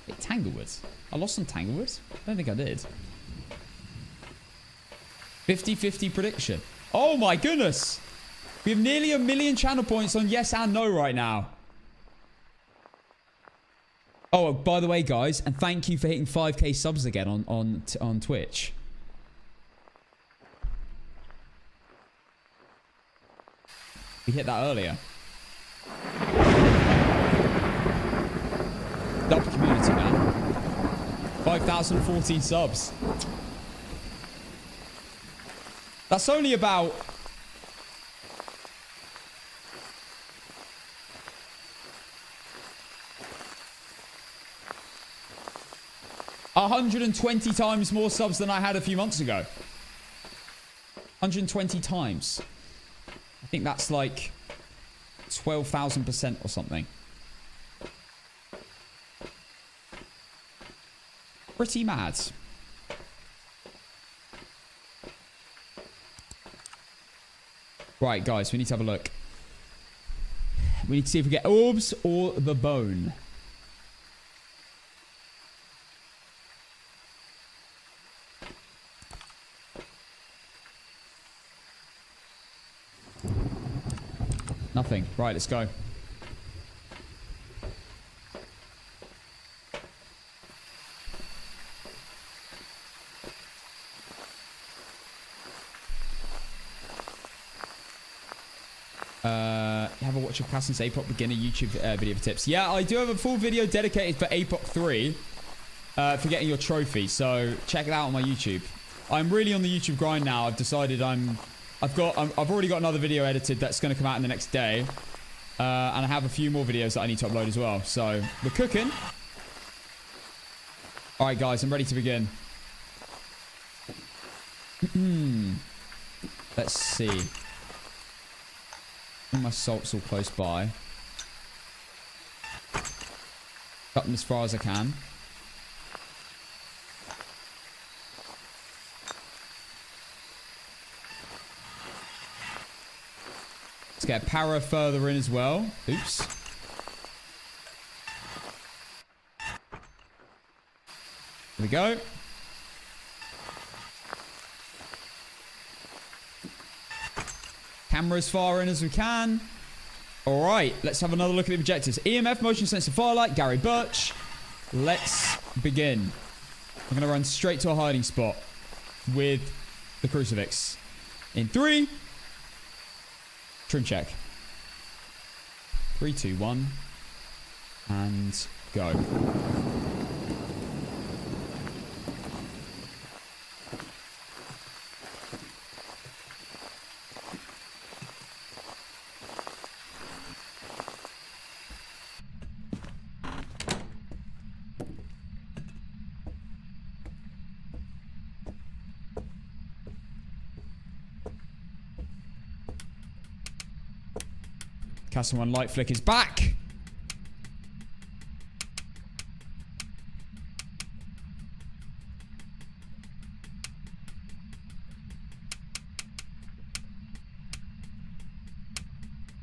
Wait, Tanglewood? I lost on Tanglewood? I don't think I did. 50-50 prediction. Oh my goodness! We have nearly 1 million channel points on yes and no right now. Oh, by the way, guys, and thank you for hitting 5k subs again on Twitch. We hit that earlier. Dub community, man. 5,014 subs. That's only about... $120 times more subs than I had a few months ago. 120 times. I think that's like 12,000% or something. Pretty mad. Right, guys, we need to have a look. We need to see if we get orbs or the bone. Nothing. Right, let's go. Have a watch of Cassin's APOC beginner YouTube video for tips. Yeah, I do have a full video dedicated for APOC 3 for getting your trophy. So check it out on my YouTube. I'm really on the YouTube grind now. I've decided I've already got another video edited that's going to come out in the next day. And I have a few more videos that I need to upload as well. So we're cooking. All right, guys, I'm ready to begin. Let's see. My salt's all close by. Cut them as far as I can. Let's get a para further in as well. Oops. There we go. Camera as far in as we can. All right, let's have another look at the objectives. EMF, motion sensor, firelight, Gary Birch. Let's begin. I'm going to run straight to a hiding spot with the crucifix. In 3. Trim check. 3, 2, 1. And go. Castle 1 light flick is back.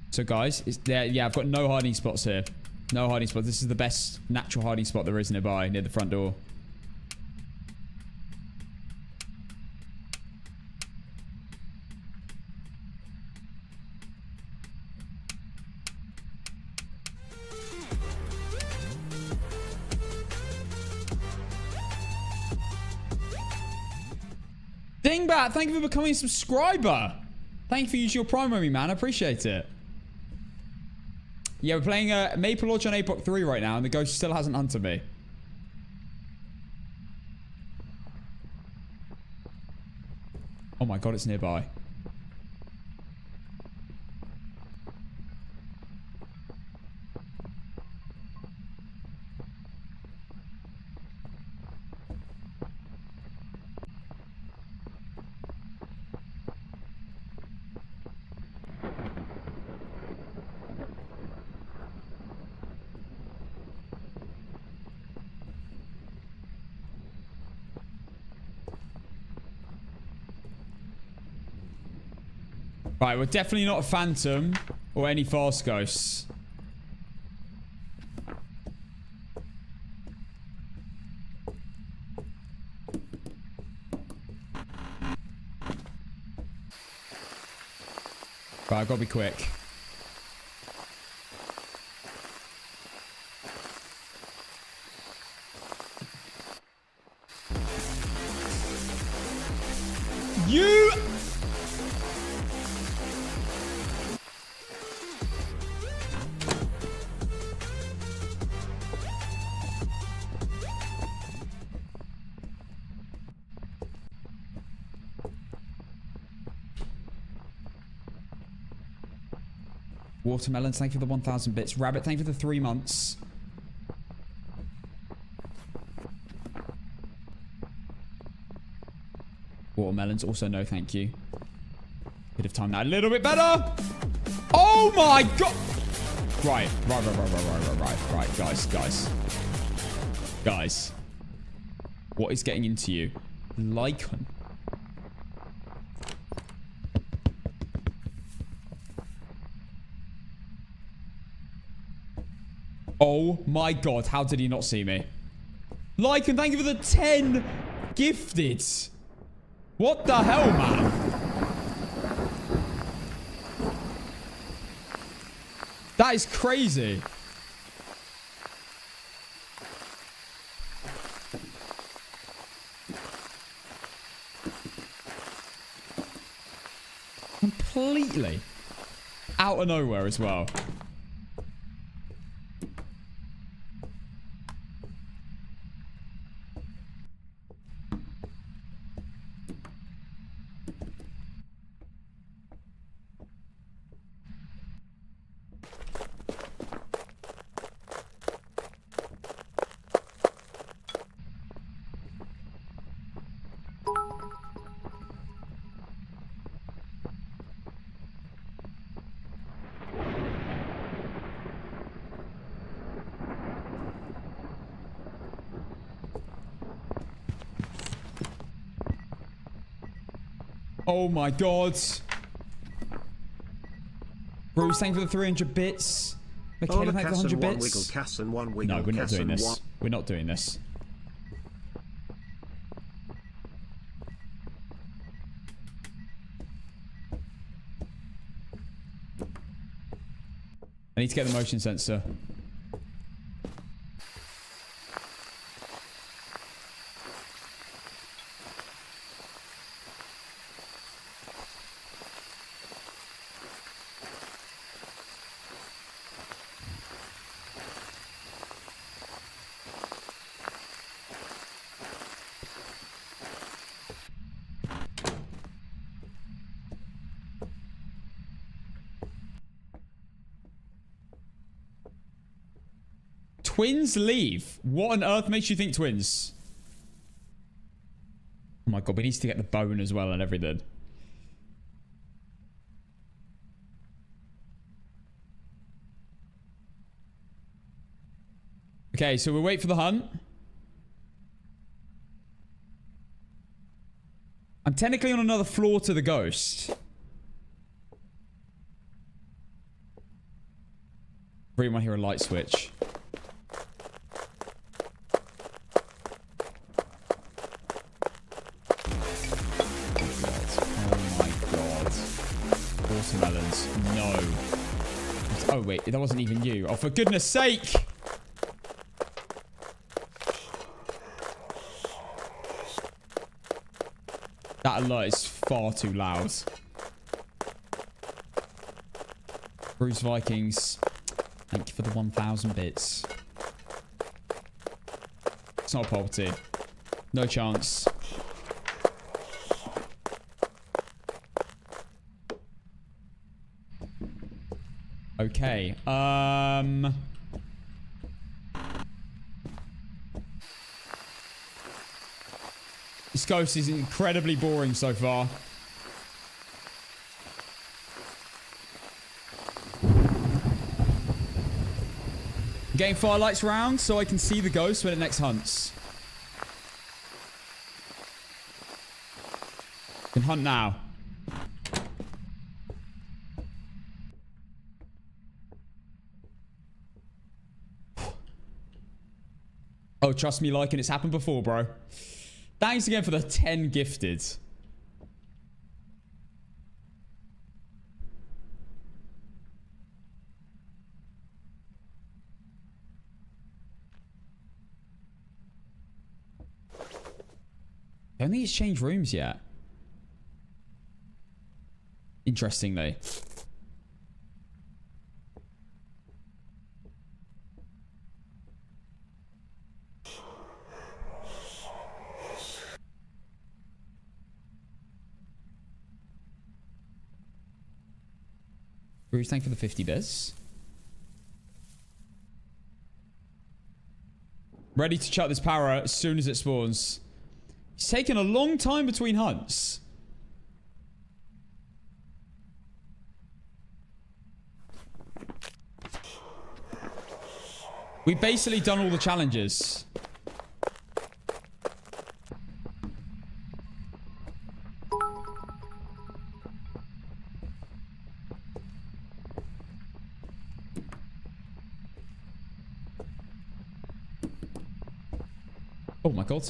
So guys, it's there. Yeah, I've got no hiding spots here. No hiding spots. This is the best natural hiding spot there is nearby, near the front door. Dingbat, thank you for becoming a subscriber. Thank you for using your Prime on me, man. I appreciate it. Yeah, we're playing Maple Lodge on APOC 3 right now, and the ghost still hasn't hunted me. Oh my god, it's nearby. Right, we're definitely not a phantom or any fast ghosts. Right, I've got to be quick. You... Watermelons, thank you for the 1,000 bits. Rabbit, thank you for the 3 months. Watermelons, also no thank you. Could have timed that a little bit better. Oh my god! Right. Guys. What is getting into you? Lycan. Oh my god, how did he not see me? Lycan, thank you for the 10 gifted. What the hell, man? That is crazy. Completely out of nowhere as well. Oh my god. Bruce, thank you for the 300 bits. Michaela, thank you for the 100 bits. No, we're not doing this. We're not doing this. I need to get the motion sensor. Twins leave? What on earth makes you think twins? Oh my god, we need to get the bone as well and everything. Okay, so we'll wait for the hunt. I'm technically on another floor to the ghost. Really want to hear a light switch. Watermelons. No. Oh, wait. That wasn't even you. Oh, for goodness sake. That alert is far too loud. Bruce Vikings. Thank you for the 1,000 bits. It's not poverty. No chance. Okay, this ghost is incredibly boring so far. I'm getting firelights round so I can see the ghost when it next hunts. I can hunt now. Oh, trust me, Lycan, it's happened before, bro. Thanks again for the 10 gifted. I don't think it's changed rooms yet. Interestingly. Bruce, thank you for the 50 bits. Ready to chuck this power out as soon as it spawns. It's taken a long time between hunts. We've basically done all the challenges. Oh my god.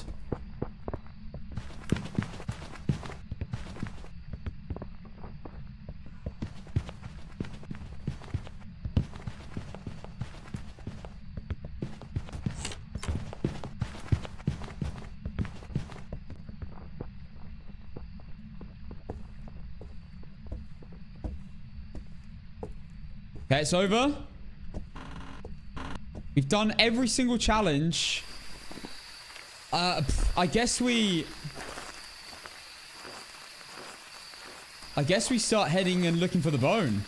Okay, it's over. We've done every single challenge. I guess we start heading and looking for the bone.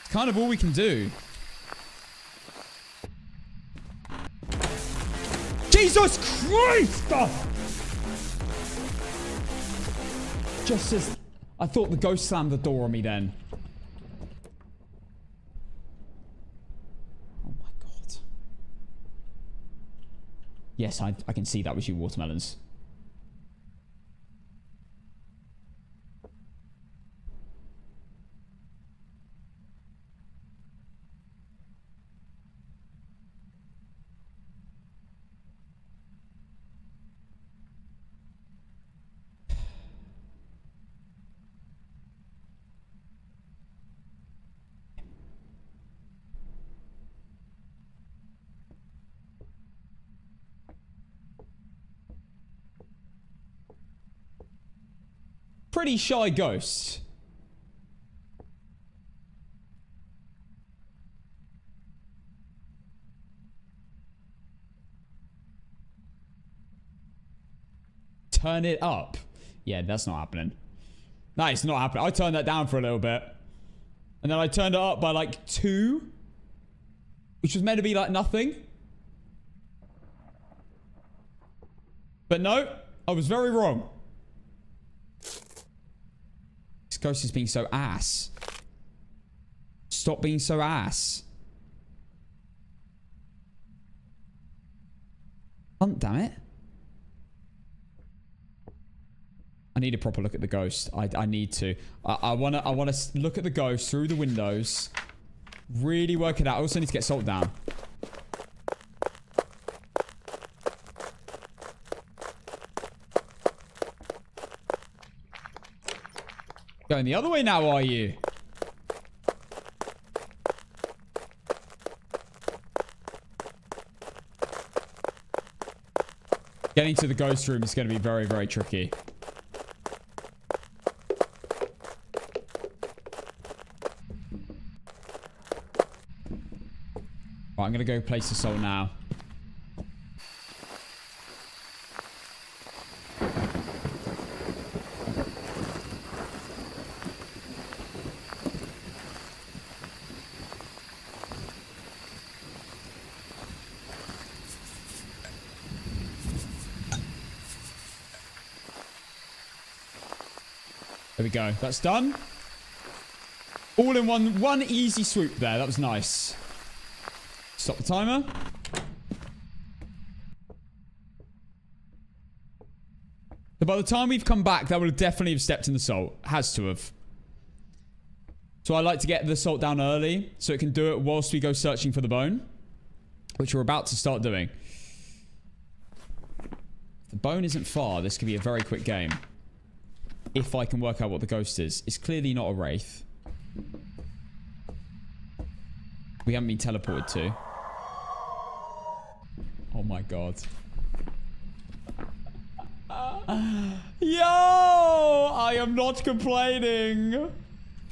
It's kind of all we can do. Jesus Christ! Just as I thought the ghost slammed the door on me then. Oh my god. Yes, I can see that was you, watermelons. Pretty shy ghost. Turn it up. Yeah, that's not happening. No, it's not happening. I turned that down for a little bit. And then I turned it up by like 2. Which was meant to be like nothing. But no, I was very wrong. This ghost is being so ass. Stop being so ass. Damn it. I need a proper look at the ghost. I need to. I wanna look at the ghost through the windows. Really work it out. I also need to get salt down. Going the other way now, are you? Getting to the ghost room is going to be very, very tricky. Right, I'm going to go place the salt now. There we go. That's done. All in one easy swoop there. That was nice. Stop the timer. So by the time we've come back, that would have definitely have stepped in the salt. Has to have. So I like to get the salt down early so it can do it whilst we go searching for the bone, which we're about to start doing. If the bone isn't far, this could be a very quick game. If I can work out what the ghost is. It's clearly not a wraith. We haven't been teleported to. Oh my god. Yo! I am not complaining.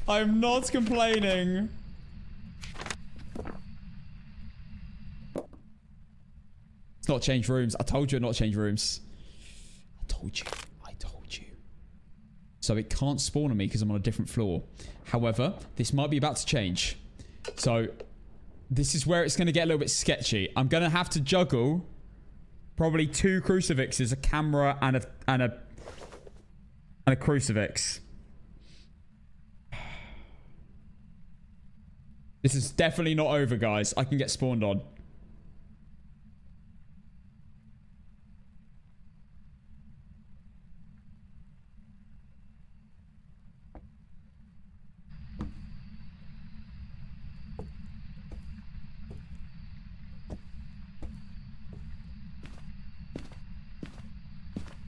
I'm not complaining. It's not change rooms. I told you not change rooms. I told you. So it can't spawn on me because I'm on a different floor. However, this might be about to change. So this is where it's going to get a little bit sketchy. I'm going to have to juggle probably 2 crucifixes, a camera, and And a crucifix. This is definitely not over, guys. I can get spawned on.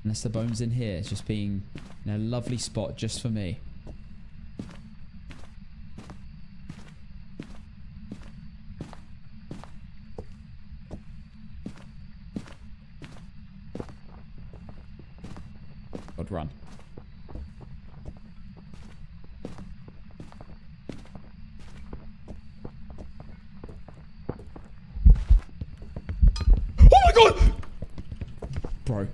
Unless the bone's in here. It's just being in a lovely spot just for me. God, run. Oh my God! Bro.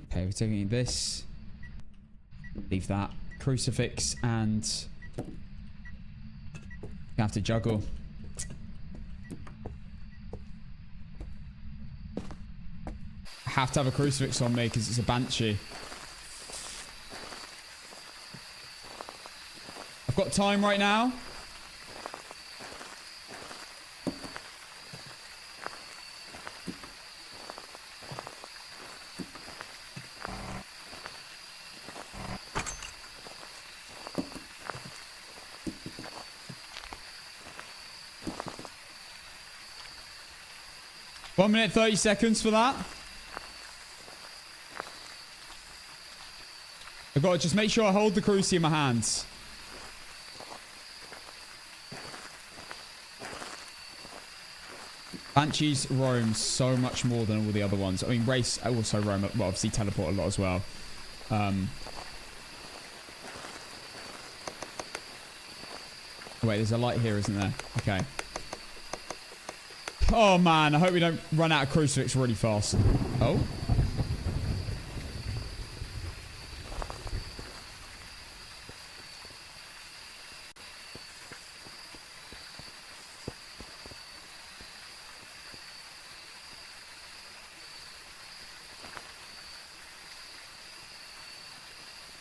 Okay, we're taking this. Leave that. Crucifix and... I have to juggle. I have to have a crucifix on me because it's a banshee. I've got time right now. One minute, 30 seconds for that. I've got to just make sure I hold the cruci in my hands. Banshees roam so much more than all the other ones. I mean, Race also roam, well, obviously teleport a lot as well. Wait, there's a light here, isn't there? Okay. Oh, man. I hope we don't run out of crucifix really fast. Oh.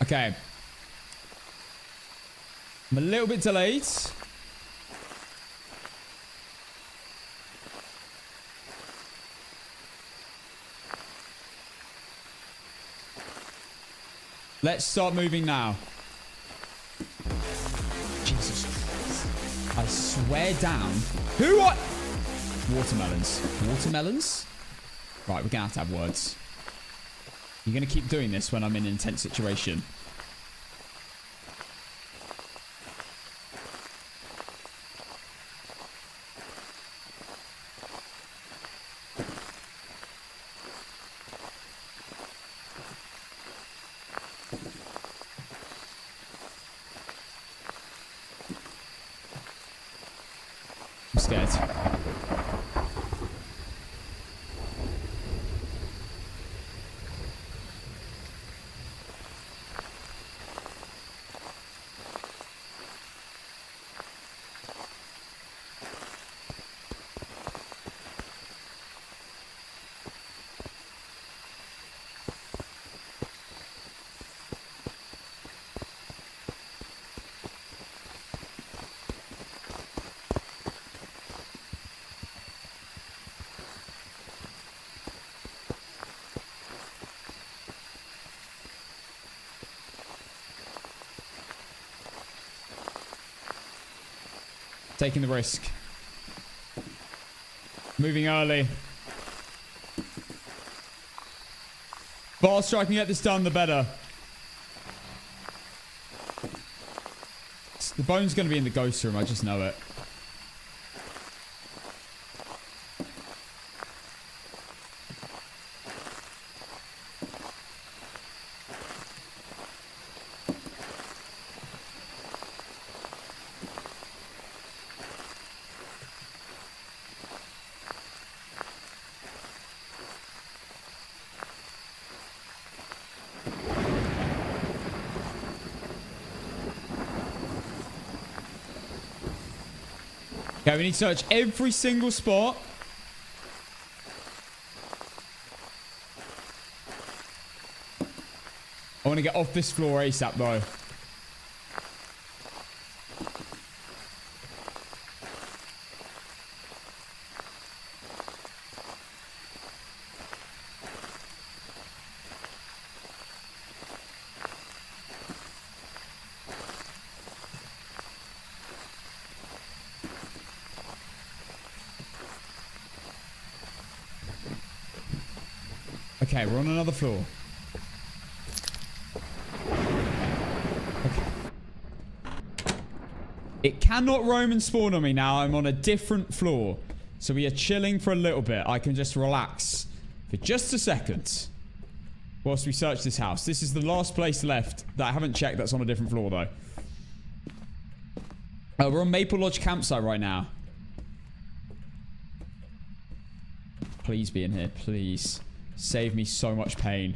Okay. I'm a little bit delayed. Let's start moving now. Jesus Christ. I swear down. Who are... Watermelons. Watermelons? Right, we're going to have words. You're going to keep doing this when I'm in an intense situation. I'm scared. Taking the risk. Moving early. Faster I can get this done, the better. The bone's going to be in the ghost room. I just know it. Okay, we need to search every single spot. I want to get off this floor ASAP, though. Okay, we're on another floor. It cannot roam and spawn on me now. I'm on a different floor. So we are chilling for a little bit. I can just relax for just a second whilst we search this house. This is the last place left that I haven't checked that's on a different floor, though. We're on Maple Lodge campsite right now. Please be in here. Please. Save me so much pain.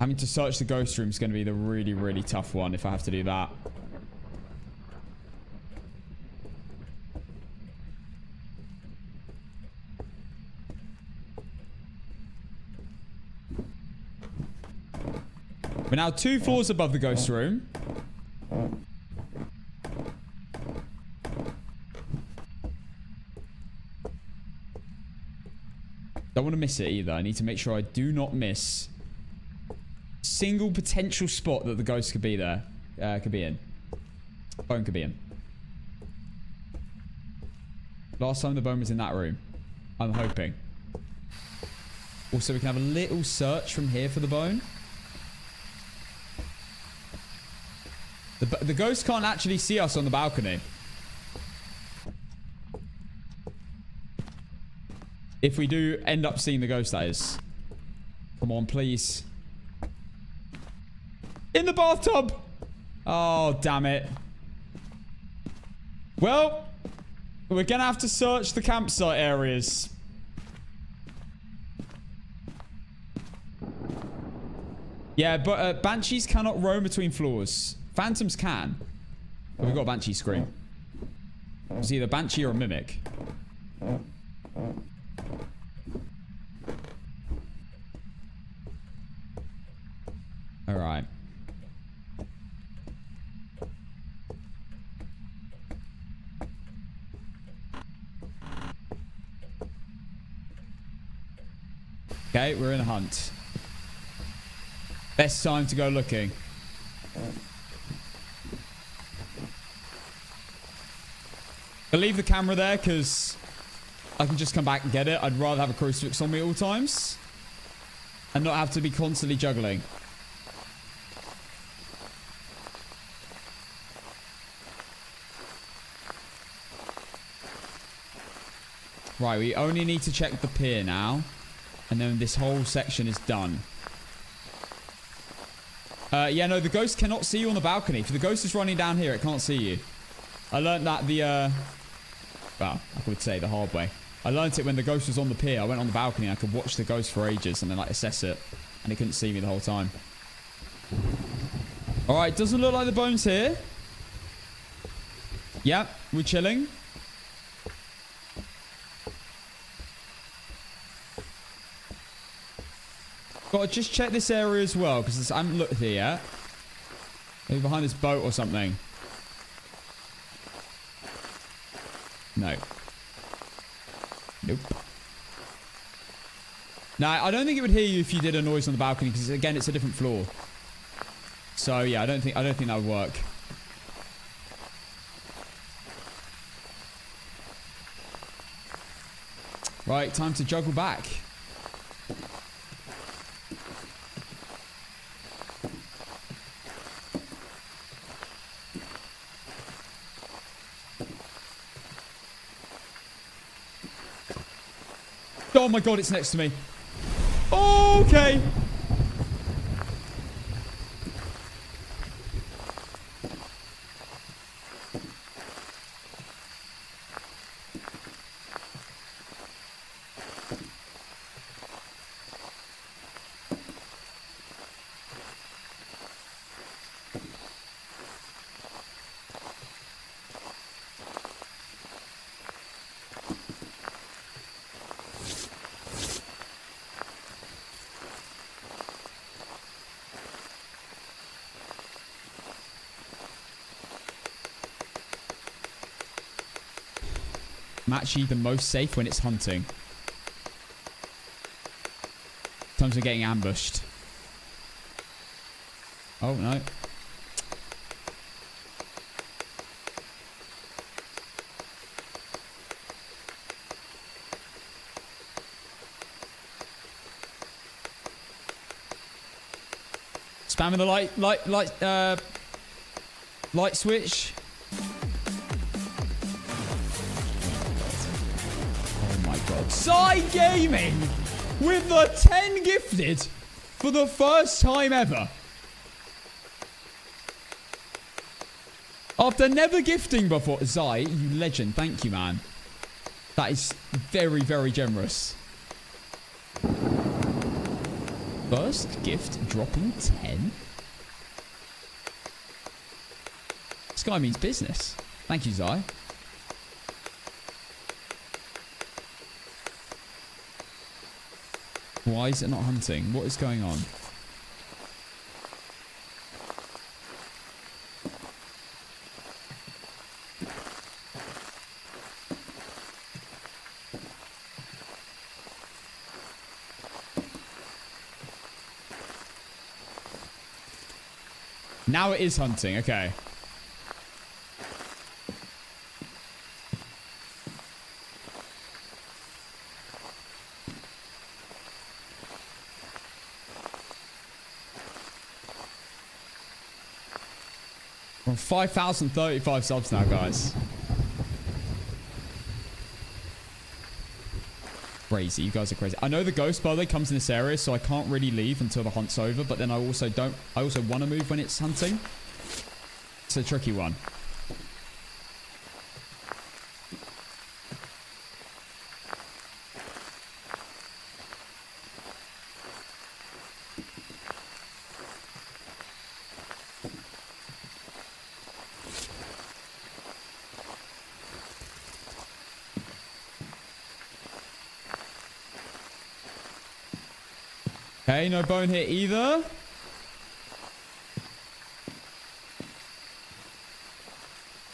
Having to search the ghost room is going to be the really, really tough one if I have to do that. We're now 2 floors above the ghost room. Don't want to miss it either. I need to make sure I do not miss a single potential spot that the ghost could be there. Could be in. Bone could be in. Last time the bone was in that room. I'm hoping. Also, we can have a little search from here for the bone. The ghost can't actually see us on the balcony. If we do end up seeing the ghost, that is. Come on, please. In the bathtub! Oh, damn it. Well, we're going to have to search the campsite areas. Yeah, but banshees cannot roam between floors. Phantoms can. But we've got a banshee scream. It's either banshee or a mimic. Alright. Okay, we're in a hunt. Best time to go looking. I'll leave the camera there because I can just come back and get it. I'd rather have a crucifix on me at all times and not have to be constantly juggling. Right, we only need to check the pier now. And then this whole section is done. Yeah, no, the ghost cannot see you on the balcony. If the ghost is running down here, it can't see you. I learned that well, I would say the hard way. I learned it when the ghost was on the pier. I went on the balcony and I could watch the ghost for ages and then like assess it. And it couldn't see me the whole time. Alright, doesn't look like the bone's here. Yep, we're chilling. Gotta just check this area as well, because I haven't looked here yet. Maybe behind this boat or something. No. Nope. No, I don't think it would hear you if you did a noise on the balcony, because again, it's a different floor. So yeah, I don't think that would work. Right, time to juggle back. Oh my god, it's next to me. Okay. I'm actually the most safe when it's hunting. Sometimes we're getting ambushed. Oh, no. Spamming the light switch. Oh my god. Side gaming with the 10 gifted for the first time ever. After never gifting before. Zai, you legend. Thank you, man. That is very, very generous. First gift dropping 10. This guy means business. Thank you, Zai. Why is it not hunting? What is going on? Now it is hunting. Okay. We're on 5,035 subs now, guys. Crazy. You guys are crazy. I know the ghost, by the way, comes in this area, so I can't really leave until the hunt's over, but then I also want to move when it's hunting. It's a tricky one. Okay, no bone here either.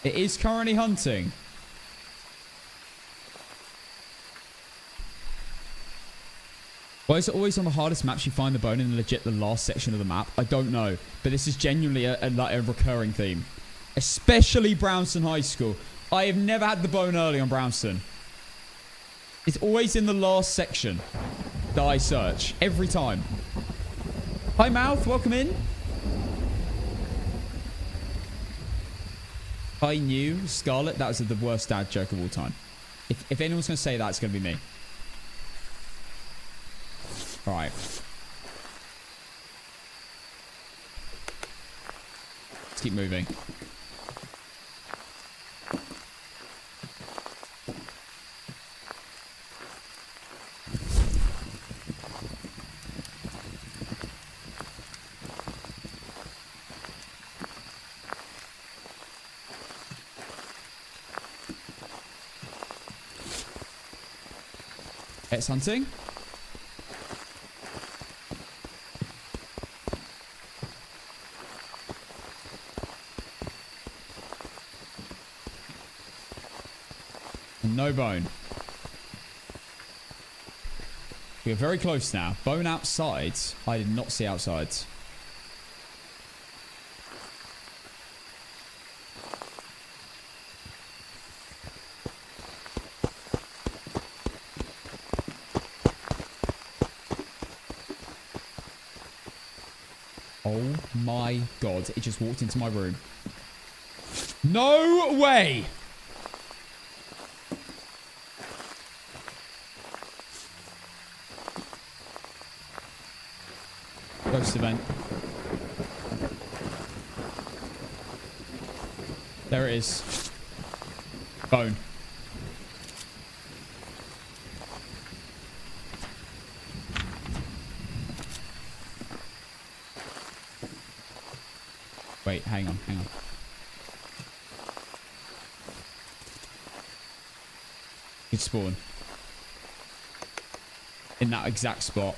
It is currently hunting. Why is it always on the hardest maps you find the bone in legit the last section of the map? I don't know. But this is genuinely a recurring theme. Especially Brownston High School. I have never had the bone early on Brownston. It's always in the last section that I search. Every time. Hi, Mouth. Welcome in. Hi, New. Scarlet. That was the worst dad joke of all time. If anyone's going to say that, it's going to be me. All right. Let's keep moving. It's hunting. And no bone. We are very close now. Bone outside. I did not see outside. Oh my god, it just walked into my room. No way! Ghost event. There it is. Bone. Wait, hang on. Good spawn. In that exact spot.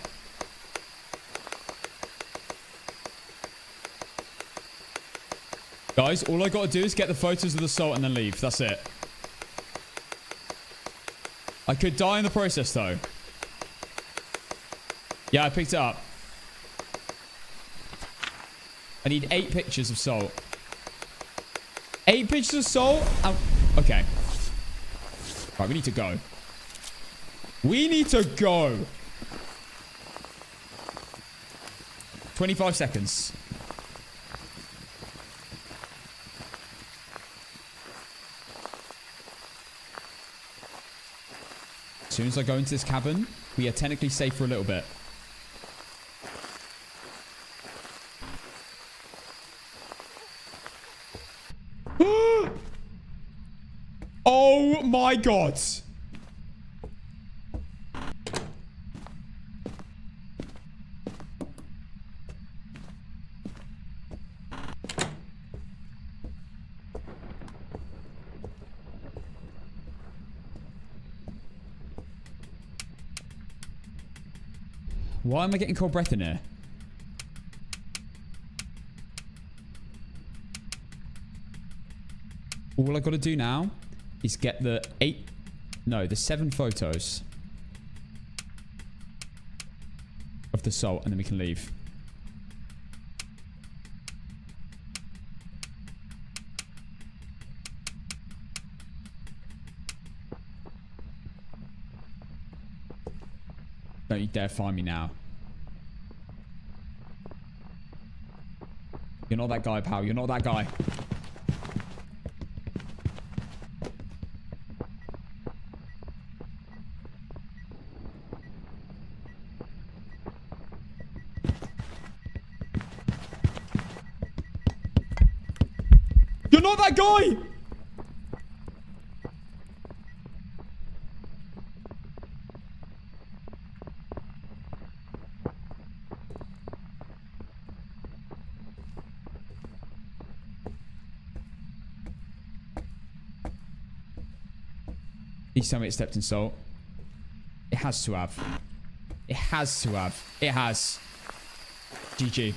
Guys, all I gotta do is get the photos of the salt and then leave. That's it. I could die in the process, though. Yeah, I picked it up. I need 8 pictures of salt. 8 pictures of salt? Okay. Right, we need to go. We need to go. 25 seconds. As soon as I go into this cabin, we are technically safe for a little bit. Oh my god. Why am I getting cold breath in here? All I got to do now is get the 7 photos of the salt, and then we can leave. Don't you dare find me now. You're not that guy, pal. You're not that guy. You're not that guy! Please tell me it stepped in salt. It has to have. It has to have. It has. GG.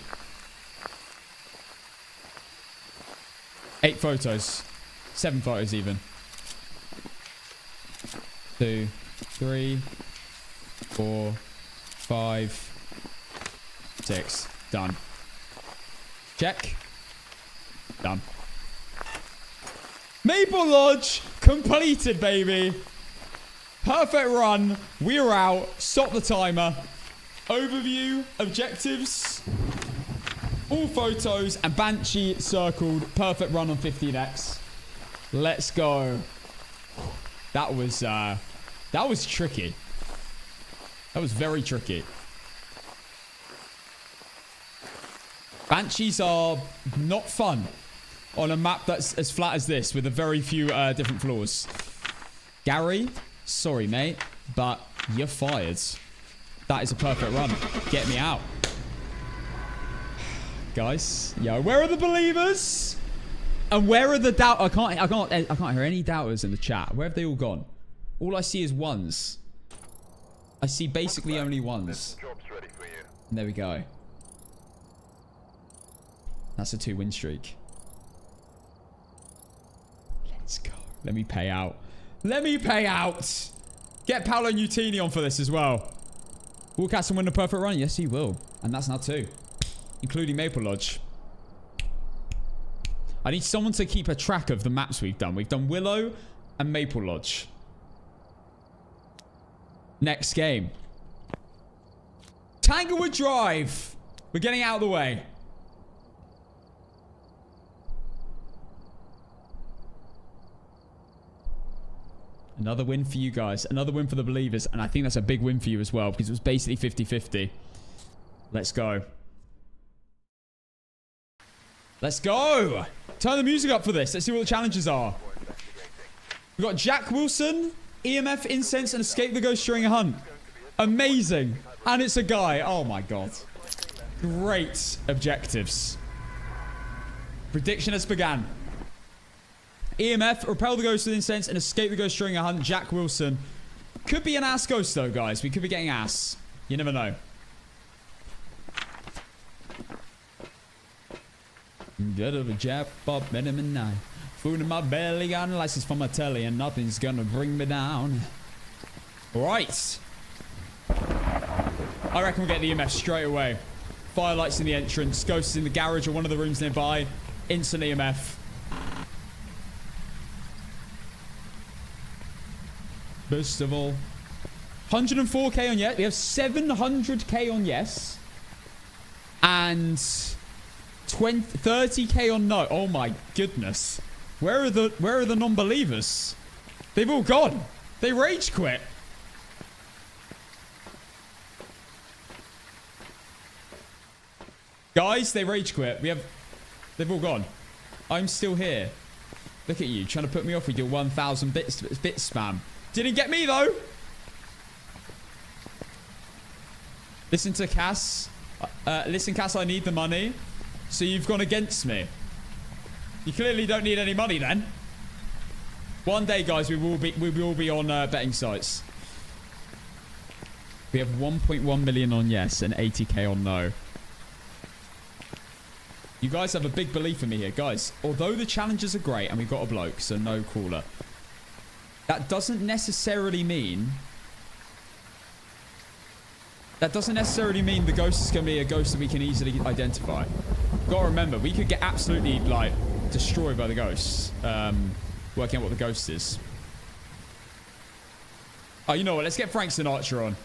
8 photos. 7 photos even. 2, 3, 4, 5, 6. Done. Check. Done. Maple Lodge completed, baby. Perfect run. We're out. Stop the timer. Overview, objectives, all photos, and Banshee circled. Perfect run on 15x. Let's go. That was tricky. That was very tricky. Banshees are not fun on a map that's as flat as this, with a very few different floors. Gary, sorry, mate, but you're fired. That is a perfect run. Get me out. Guys, yo, where are the believers? And where are the doubt? I can't hear any doubters in the chat. Where have they all gone? All I see is ones. I see basically only ones. Job's ready for you. And there we go. That's a 2-win streak. Let's go. Let me pay out. Let me pay out. Get Paolo Nutini on for this as well. Will Castle win a perfect run? Yes, he will. And that's now 2. Including Maple Lodge. I need someone to keep a track of the maps we've done. We've done Willow and Maple Lodge. Next game. Tanglewood Drive. We're getting out of the way. Another win for you guys. Another win for the believers. And I think that's a big win for you as well, because it was basically 50-50. Let's go. Let's go. Turn the music up for this. Let's see what the challenges are. We've got Jack Wilson, EMF, Incense, and Escape the Ghost during a hunt. Amazing. And it's a guy. Oh my god. Great objectives. Prediction has begun. EMF, Repel the Ghost with Incense, and Escape the Ghost during a hunt. Jack Wilson. Could be an ass ghost though, guys. We could be getting ass. You never know. Get of a jab, pop, minimum 9. Food in my belly, got a license for my telly, and nothing's gonna bring me down. Right. I reckon we'll get the EMF straight away. Firelights in the entrance. Ghosts in the garage or one of the rooms nearby. Instant EMF. First of all. 104k on yes. We have 700k on yes. And 30k on no. Oh my goodness. Where are the non-believers? They've all gone. They rage quit. Guys, they rage quit. They've all gone. I'm still here. Look at you, trying to put me off with your 1,000 bit spam. Didn't get me, though. Listen to Cass. Listen, Cass, I need the money. So you've gone against me. You clearly don't need any money, then. One day, guys, we will be on betting sites. We have 1.1 million on yes and 80k on no. You guys have a big belief in me here. Guys, although the challenges are great and we've got a bloke, so no caller, that doesn't necessarily mean the ghost is going to be a ghost that we can easily identify. Got to remember, we could get absolutely, like, destroyed by the ghosts. Working out what the ghost is. Oh, you know what? Let's get Frank Sinatra on.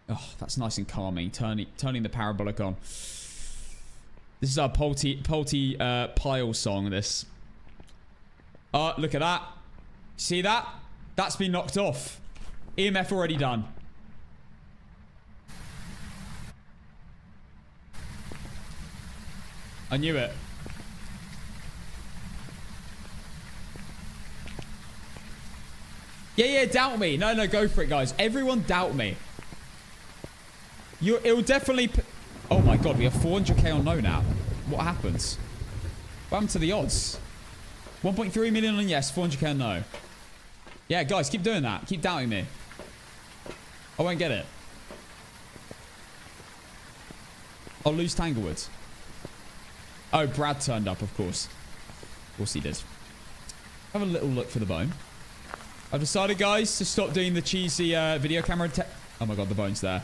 Oh, that's nice and calming. Turning the parabolic on. This is our Polty Pile song, this. Look at that. See that? That's been knocked off. EMF already done. I knew it. Yeah, doubt me. No, go for it, guys. Everyone doubt me. It'll definitely... Oh my god, we have 400k on no now. What happens? What happened to the odds? 1.3 million on yes, 400k on no. Yeah, guys, keep doing that. Keep doubting me. I won't get it. I'll lose Tanglewood. Oh, Brad turned up, of course. Of course he did. Have a little look for the bone. I've decided, guys, to stop doing the cheesy video camera. Oh my god, the bone's there.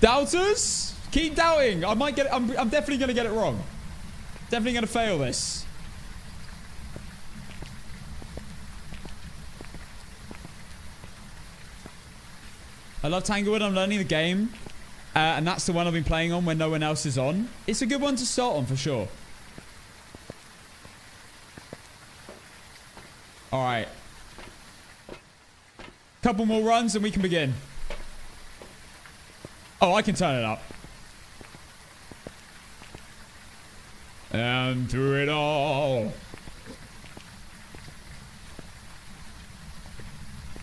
Doubters? Keep doubting. I might get it. I'm definitely going to get it wrong. Definitely going to fail this. I love Tanglewood. I'm learning the game. And that's the one I've been playing on when no one else is on. It's a good one to start on for sure. Alright. Couple more runs and we can begin. Oh, I can turn it up. And through it all,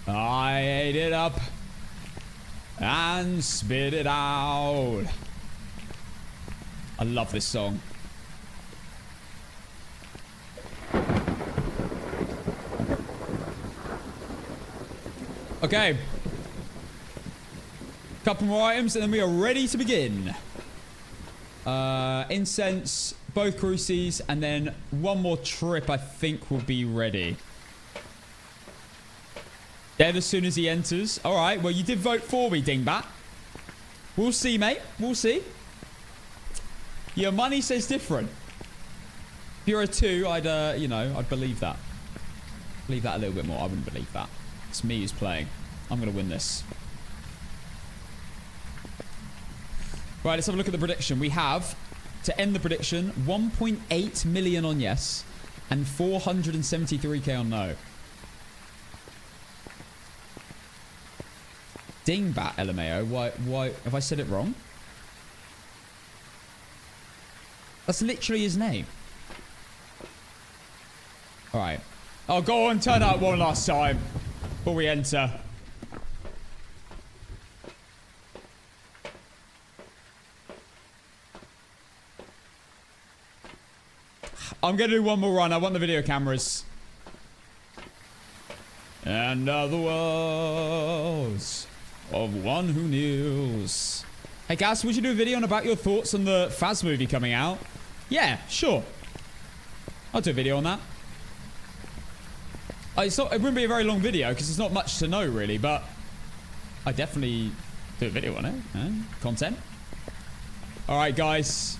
I ate it up and spit it out. I love this song. Okay. Couple more items and then we are ready to begin. Incense, both cruces, and then one more trip I think will be ready. Dead as soon as he enters. Alright, well you did vote for me, dingbat. We'll see, mate. We'll see. Your money says different. If you're a 2, I'd, you know, I'd believe that. Believe that a little bit more. I wouldn't believe that. It's me who's playing. I'm going to win this. Right, let's have a look at the prediction. We have, to end the prediction, 1.8 million on yes and 473k on no. Dingbat LMAO. Why have I said it wrong? That's literally his name. Alright. Oh, go on, turn out one last time before we enter. I'm going to do one more run. I want the video cameras. And other worlds of one who kneels. Hey, Gas, would you do a video on about your thoughts on the Phas movie coming out? Yeah, sure. I'll do a video on that. It wouldn't be a very long video because there's not much to know, really, but I definitely do a video on it. Content. All right, guys.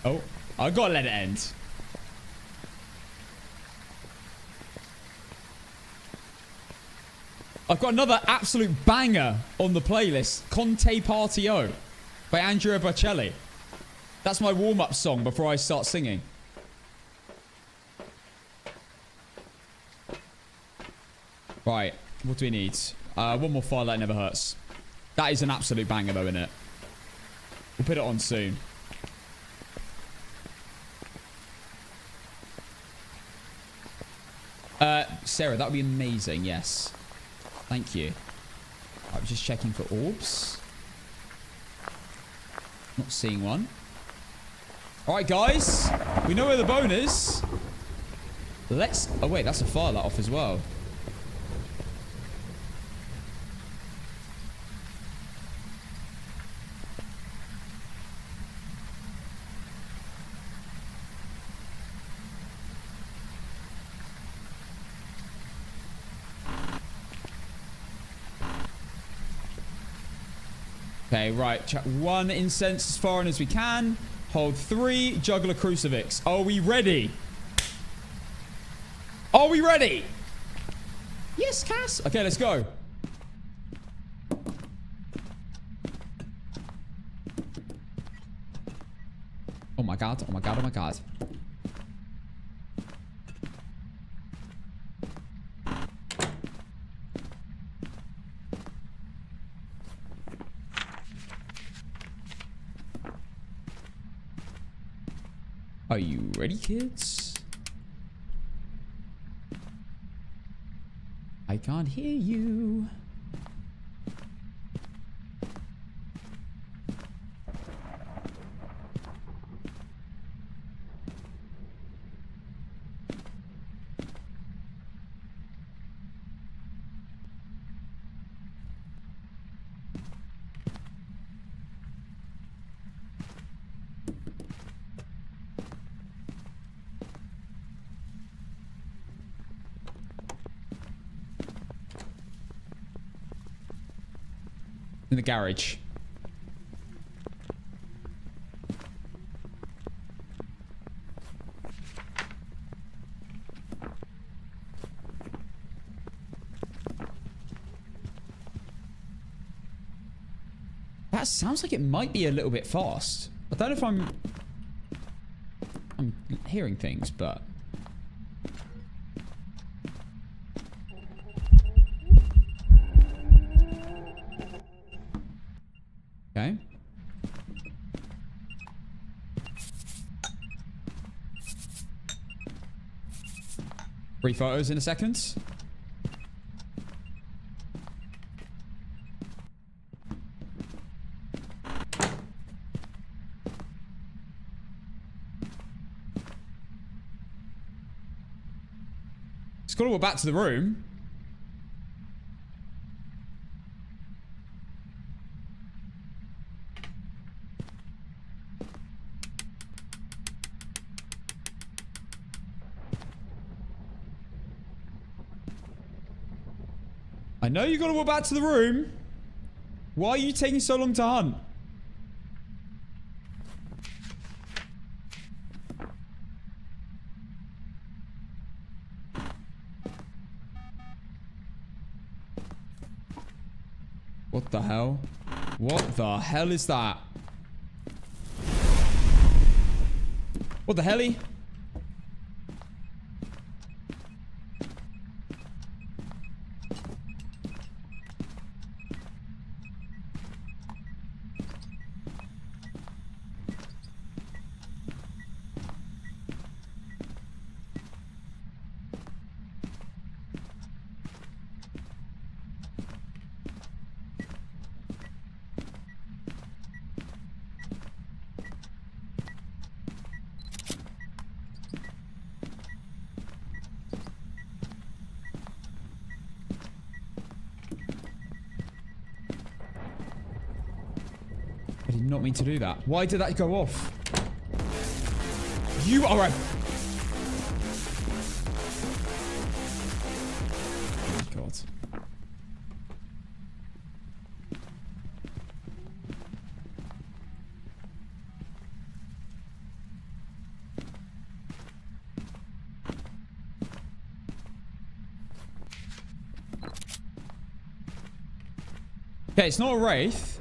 Oh, I've got to let it end. I've got another absolute banger on the playlist. Conte Partio by Andrea Bocelli. That's my warm-up song before I start singing. Right, what do we need? One more file that never hurts. That is an absolute banger though, isn't it? We'll put it on soon. Sarah, that would be amazing, yes. Thank you. I'm just checking for orbs. Not seeing one. Alright, guys. We know where the bone is. Let's... Oh, wait. That's a fire let off as well. Okay, right. Chuck 1 incense as far in as we can. Hold 3. Juggle a crucifix. Are we ready? Are we ready? Yes, Cass. Okay, let's go. Oh my god. Oh my god. Oh my god. Are you ready, kids? I can't hear you. In the garage. That sounds like it might be a little bit fast. I don't know if I'm hearing things, but... Okay. Three photos in a second. It's got to walk back to the room. I know you gotta walk back to the room. Why are you taking so long to hunt? What the hell? What the hell is that? What the helly? I did not mean to do that. Why did that go off? You are a... Oh, God. Okay, it's not a wraith.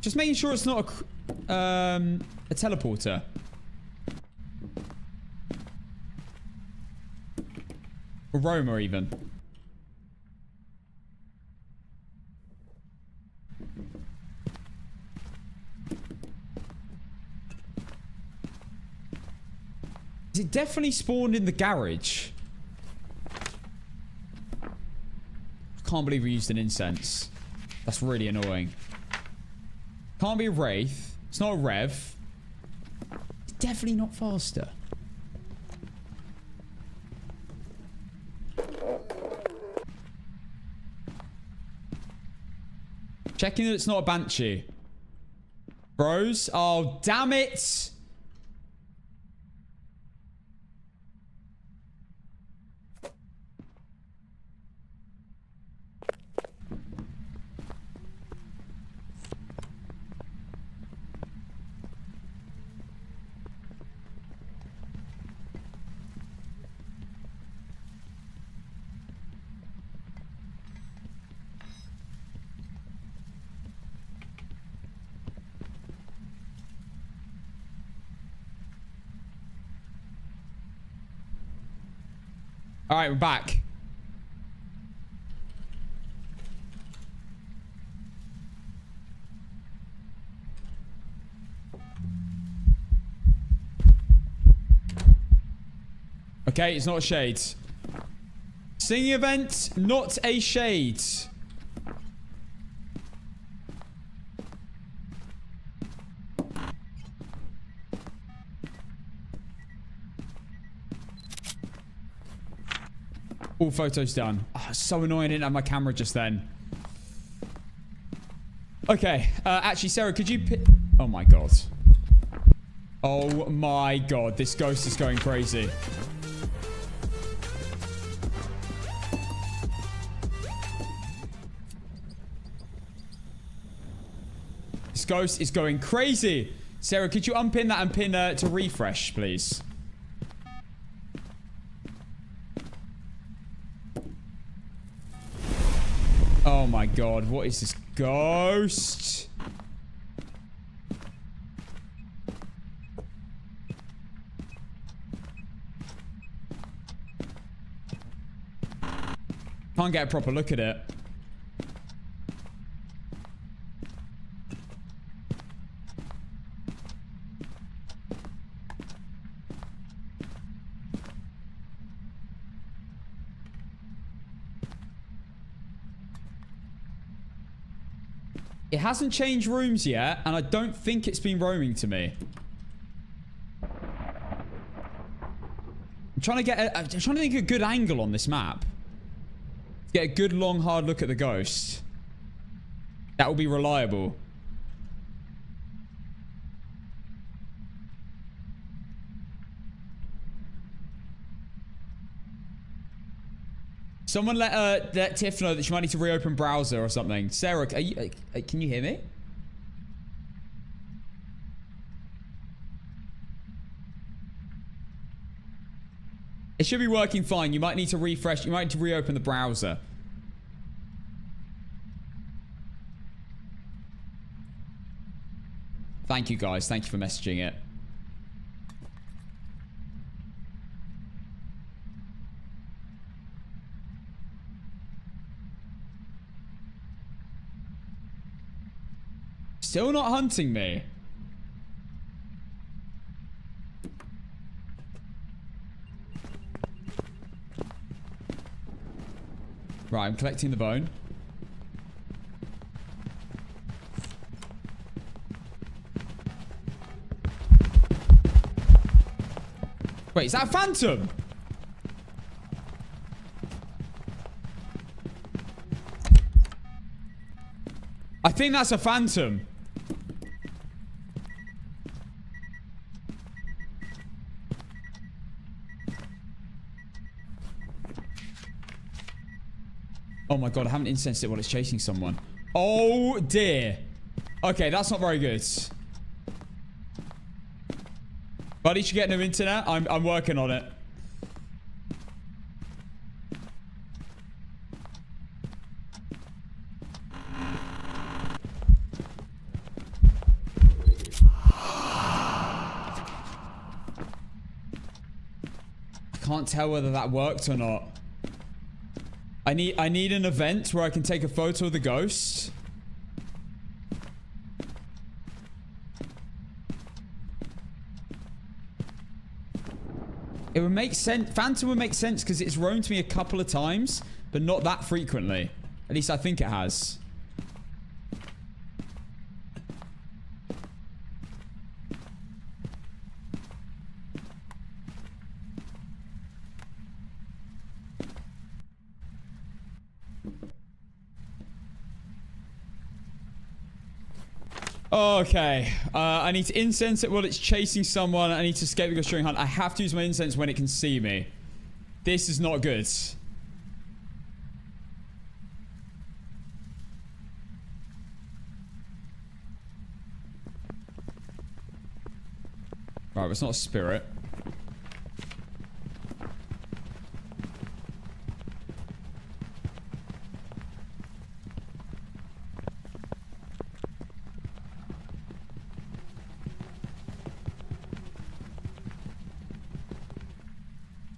Just making sure it's not a teleporter. Or Roma even. Is it definitely spawned in the garage? I can't believe we used an incense. That's really annoying. Can't be a wraith. It's not a rev. It's definitely not faster. Checking that it's not a banshee. Bros. Oh, damn it. All right, we're back. Okay, it's not a shade. Singing event, not a shade. All photos done. Oh, it's so annoying I didn't have my camera just then. Okay. Actually, Sarah, could you... Oh, my God. Oh, my God. This ghost is going crazy. This ghost is going crazy. Sarah, could you unpin that and pin to refresh, please? Oh my God, what is this ghost? Can't get a proper look at it. It hasn't changed rooms yet, and I don't think it's been roaming to me. I'm trying to think of a good angle on this map. Get a good, long, hard look at the ghost. That will be reliable. Someone let Tiff know that she might need to reopen browser or something. Sarah, can you hear me? It should be working fine. You might need to refresh. You might need to reopen the browser. Thank you, guys. Thank you for messaging it. Still not hunting me. Right, I'm collecting the bone. Wait, is that a phantom? I think that's a phantom. Oh my god, I haven't incensed it while it's chasing someone. Oh dear. Okay, that's not very good. Buddy, should get no internet. I'm working on it. I can't tell whether that worked or not. I need an event where I can take a photo of the ghost. It would make sense. Phantom would make sense because it's roamed me a couple of times, but not that frequently. At least I think it has. Okay, I need to incense it while it's chasing someone. I need to escape the ghost during hunt. I have to use my incense when it can see me. This is not good. Right, but it's not a spirit.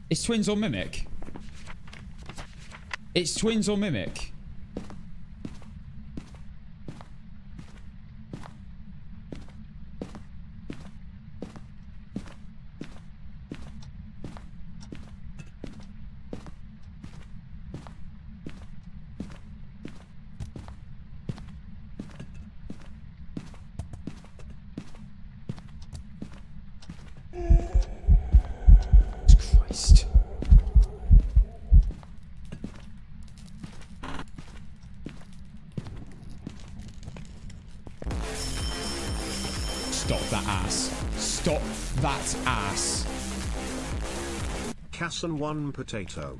It's twins or mimic. It's twins or mimic. Christ. Stop that ass. Stop that ass. Cass and one potato.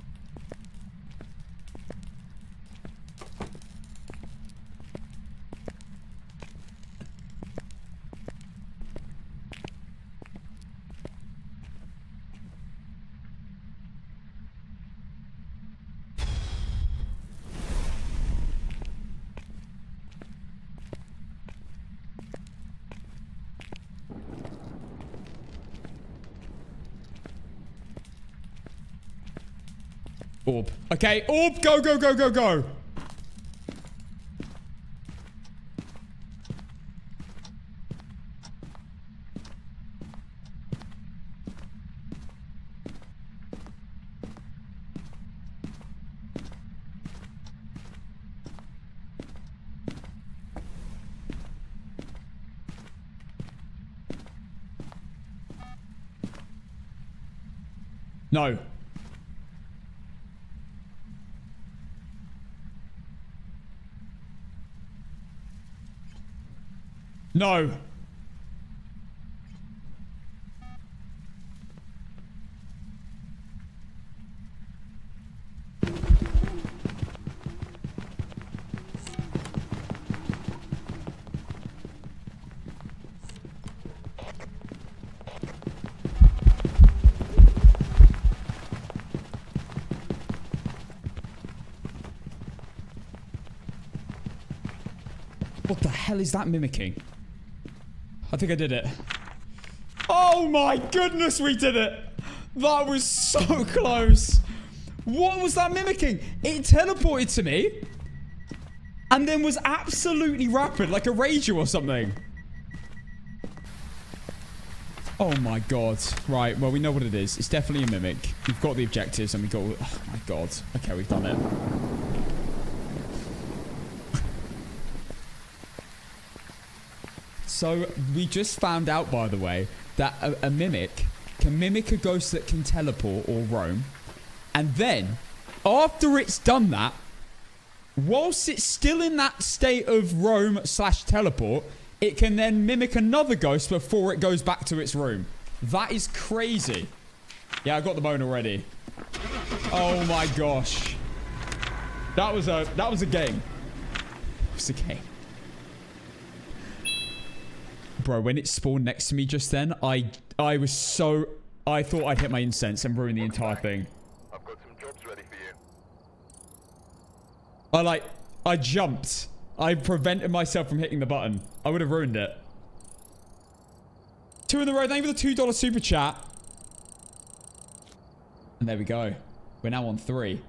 Orb. Okay, orb, go, go, go, go, go. No. No. What the hell is that mimicking? I think I did it. Oh my goodness, we did it. That was so close. What was that mimicking? It teleported to me and then was absolutely rapid, like a rager or something. Oh my god. Right, well, we know what it is. It's definitely a mimic. We've got the objectives and we got... Oh my god. Okay, we've done it. So we just found out, by the way, that a mimic can mimic a ghost that can teleport or roam. And then, after it's done that, whilst it's still in that state of roam / teleport, it can then mimic another ghost before it goes back to its room. That is crazy. Yeah, I got the bone already. Oh my gosh. That was a game. It was a game. Bro, when it spawned next to me just then, I thought I'd hit my incense and ruin the entire thing. I've got some jobs ready for you. I jumped. I prevented myself from hitting the button. I would have ruined it. 2 in the row. Thank you for the $2 super chat. And there we go. We're now on 3.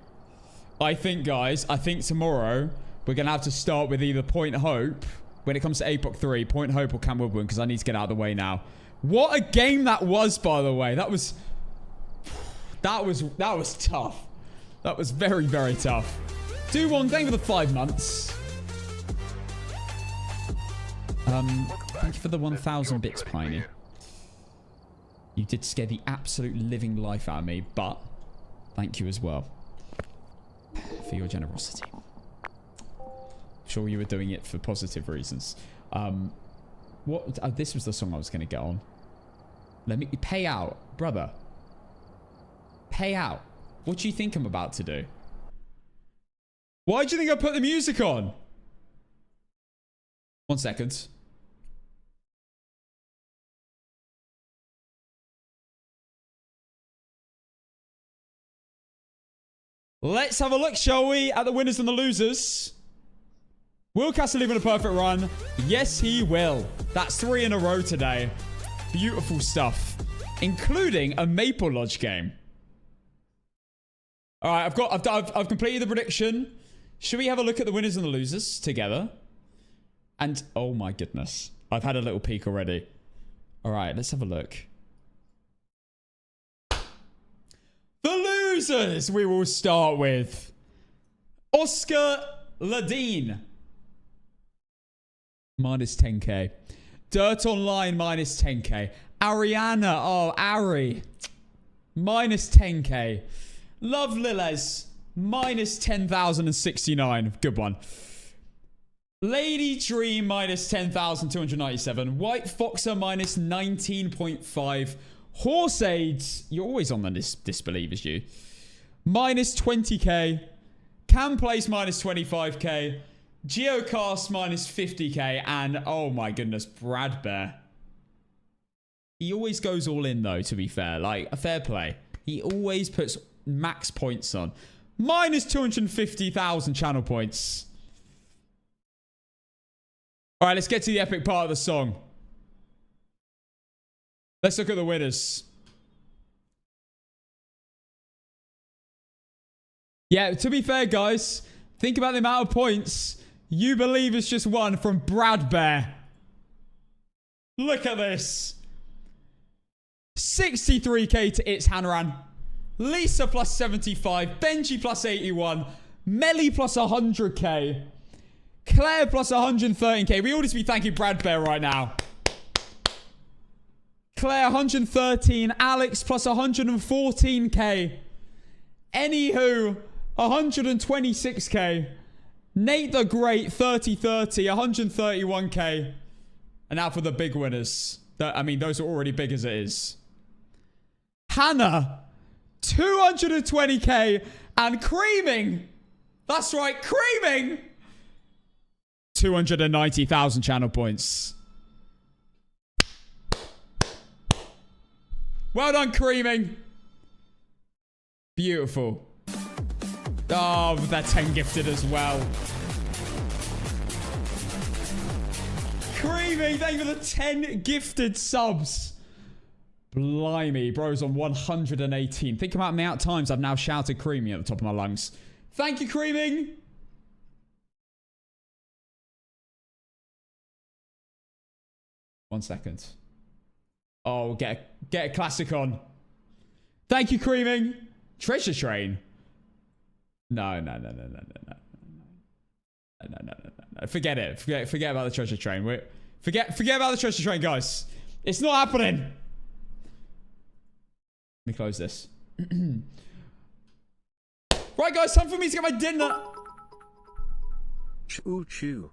I think, guys, tomorrow we're going to have to start with either Point Hope, when it comes to APOC 3, Point Hope or Camp Woodburn, because I need to get out of the way now. What a game that was, by the way. That was tough. That was very, very tough. Do one. Thank you for the 5 months. Thank you for the 1,000 bits, Piney. You did scare the absolute living life out of me, but thank you as well for your generosity. I'm sure you were doing it for positive reasons. This was the song I was going to get on. Let me pay out, brother. Pay out. What do you think I'm about to do? Why do you think I put the music on? 1 second. Let's have a look, shall we, at the winners and the losers. Will Castle live in a perfect run? Yes, he will. That's 3 in a row today. Beautiful stuff, including a Maple Lodge game. All right, I've completed the prediction. Should we have a look at the winners and the losers together? And oh my goodness, I've had a little peek already. All right, let's have a look. The losers we will start with. Oscar Ladine. Minus 10k. Dirt Online minus 10k. Ariana. Oh, Ari. Minus 10k. Love Liles. Minus 10,069. Good one. Lady Dream minus 10,297. White Foxer minus 19.5. Horse Aids. You're always on the disbelievers, you. Minus 20k. Cam Place minus 25k. Geocast minus 50k. And, oh my goodness, Brad Bear. He always goes all in, though, to be fair. Like, a fair play. He always puts max points on. Minus 250,000 channel points. All right, let's get to the epic part of the song. Let's look at the winners. Yeah, to be fair, guys, think about the amount of points You Believe It's Just won from Brad Bear. Look at this. 63k to It's Hanran. Lisa plus 75. Benji plus 81. Melly plus 100k. Claire plus 113k. We all just be thanking Brad Bear right now. Claire 113. Alex plus 114k. Anywho, 126k. Nate the Great 30 131k. And now for the big winners. I mean, those are already big as it is. Hannah 220k. And Creaming. That's right, Creaming. 290,000 channel points. Well done, Creaming. Beautiful. Oh, they're 10 gifted as well. Creaming, thank you for the 10 gifted subs. Blimey, bro's on 118. Think about the amount of times I've now shouted Creaming at the top of my lungs. Thank you, Creaming. One second. Oh, get a classic on. Thank you, Creaming. Treasure Train. No. Forget it. Forget about the Treasure Train. Forget about the treasure train, guys. It's not happening. Let me close this. Right, guys, time for me to get my dinner. Choo choo.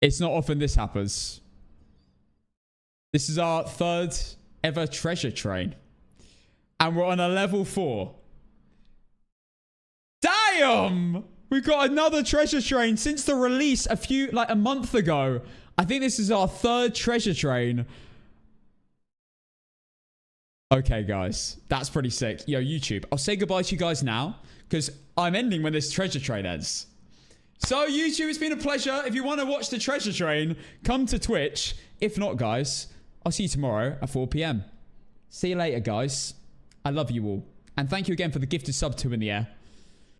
It's not often this happens. This is our 3rd ever treasure train. And we're on a level 4. Damn! We've got another treasure train since the release a month ago. I think this is our 3rd treasure train. Okay, guys. That's pretty sick. Yo, YouTube. I'll say goodbye to you guys now because I'm ending when this treasure train ends. So, YouTube, it's been a pleasure. If you want to watch the treasure train, come to Twitch. If not, guys, I'll see you tomorrow at 4 p.m. See you later, guys. I love you all. And thank you again for the gifted sub 2 in the air.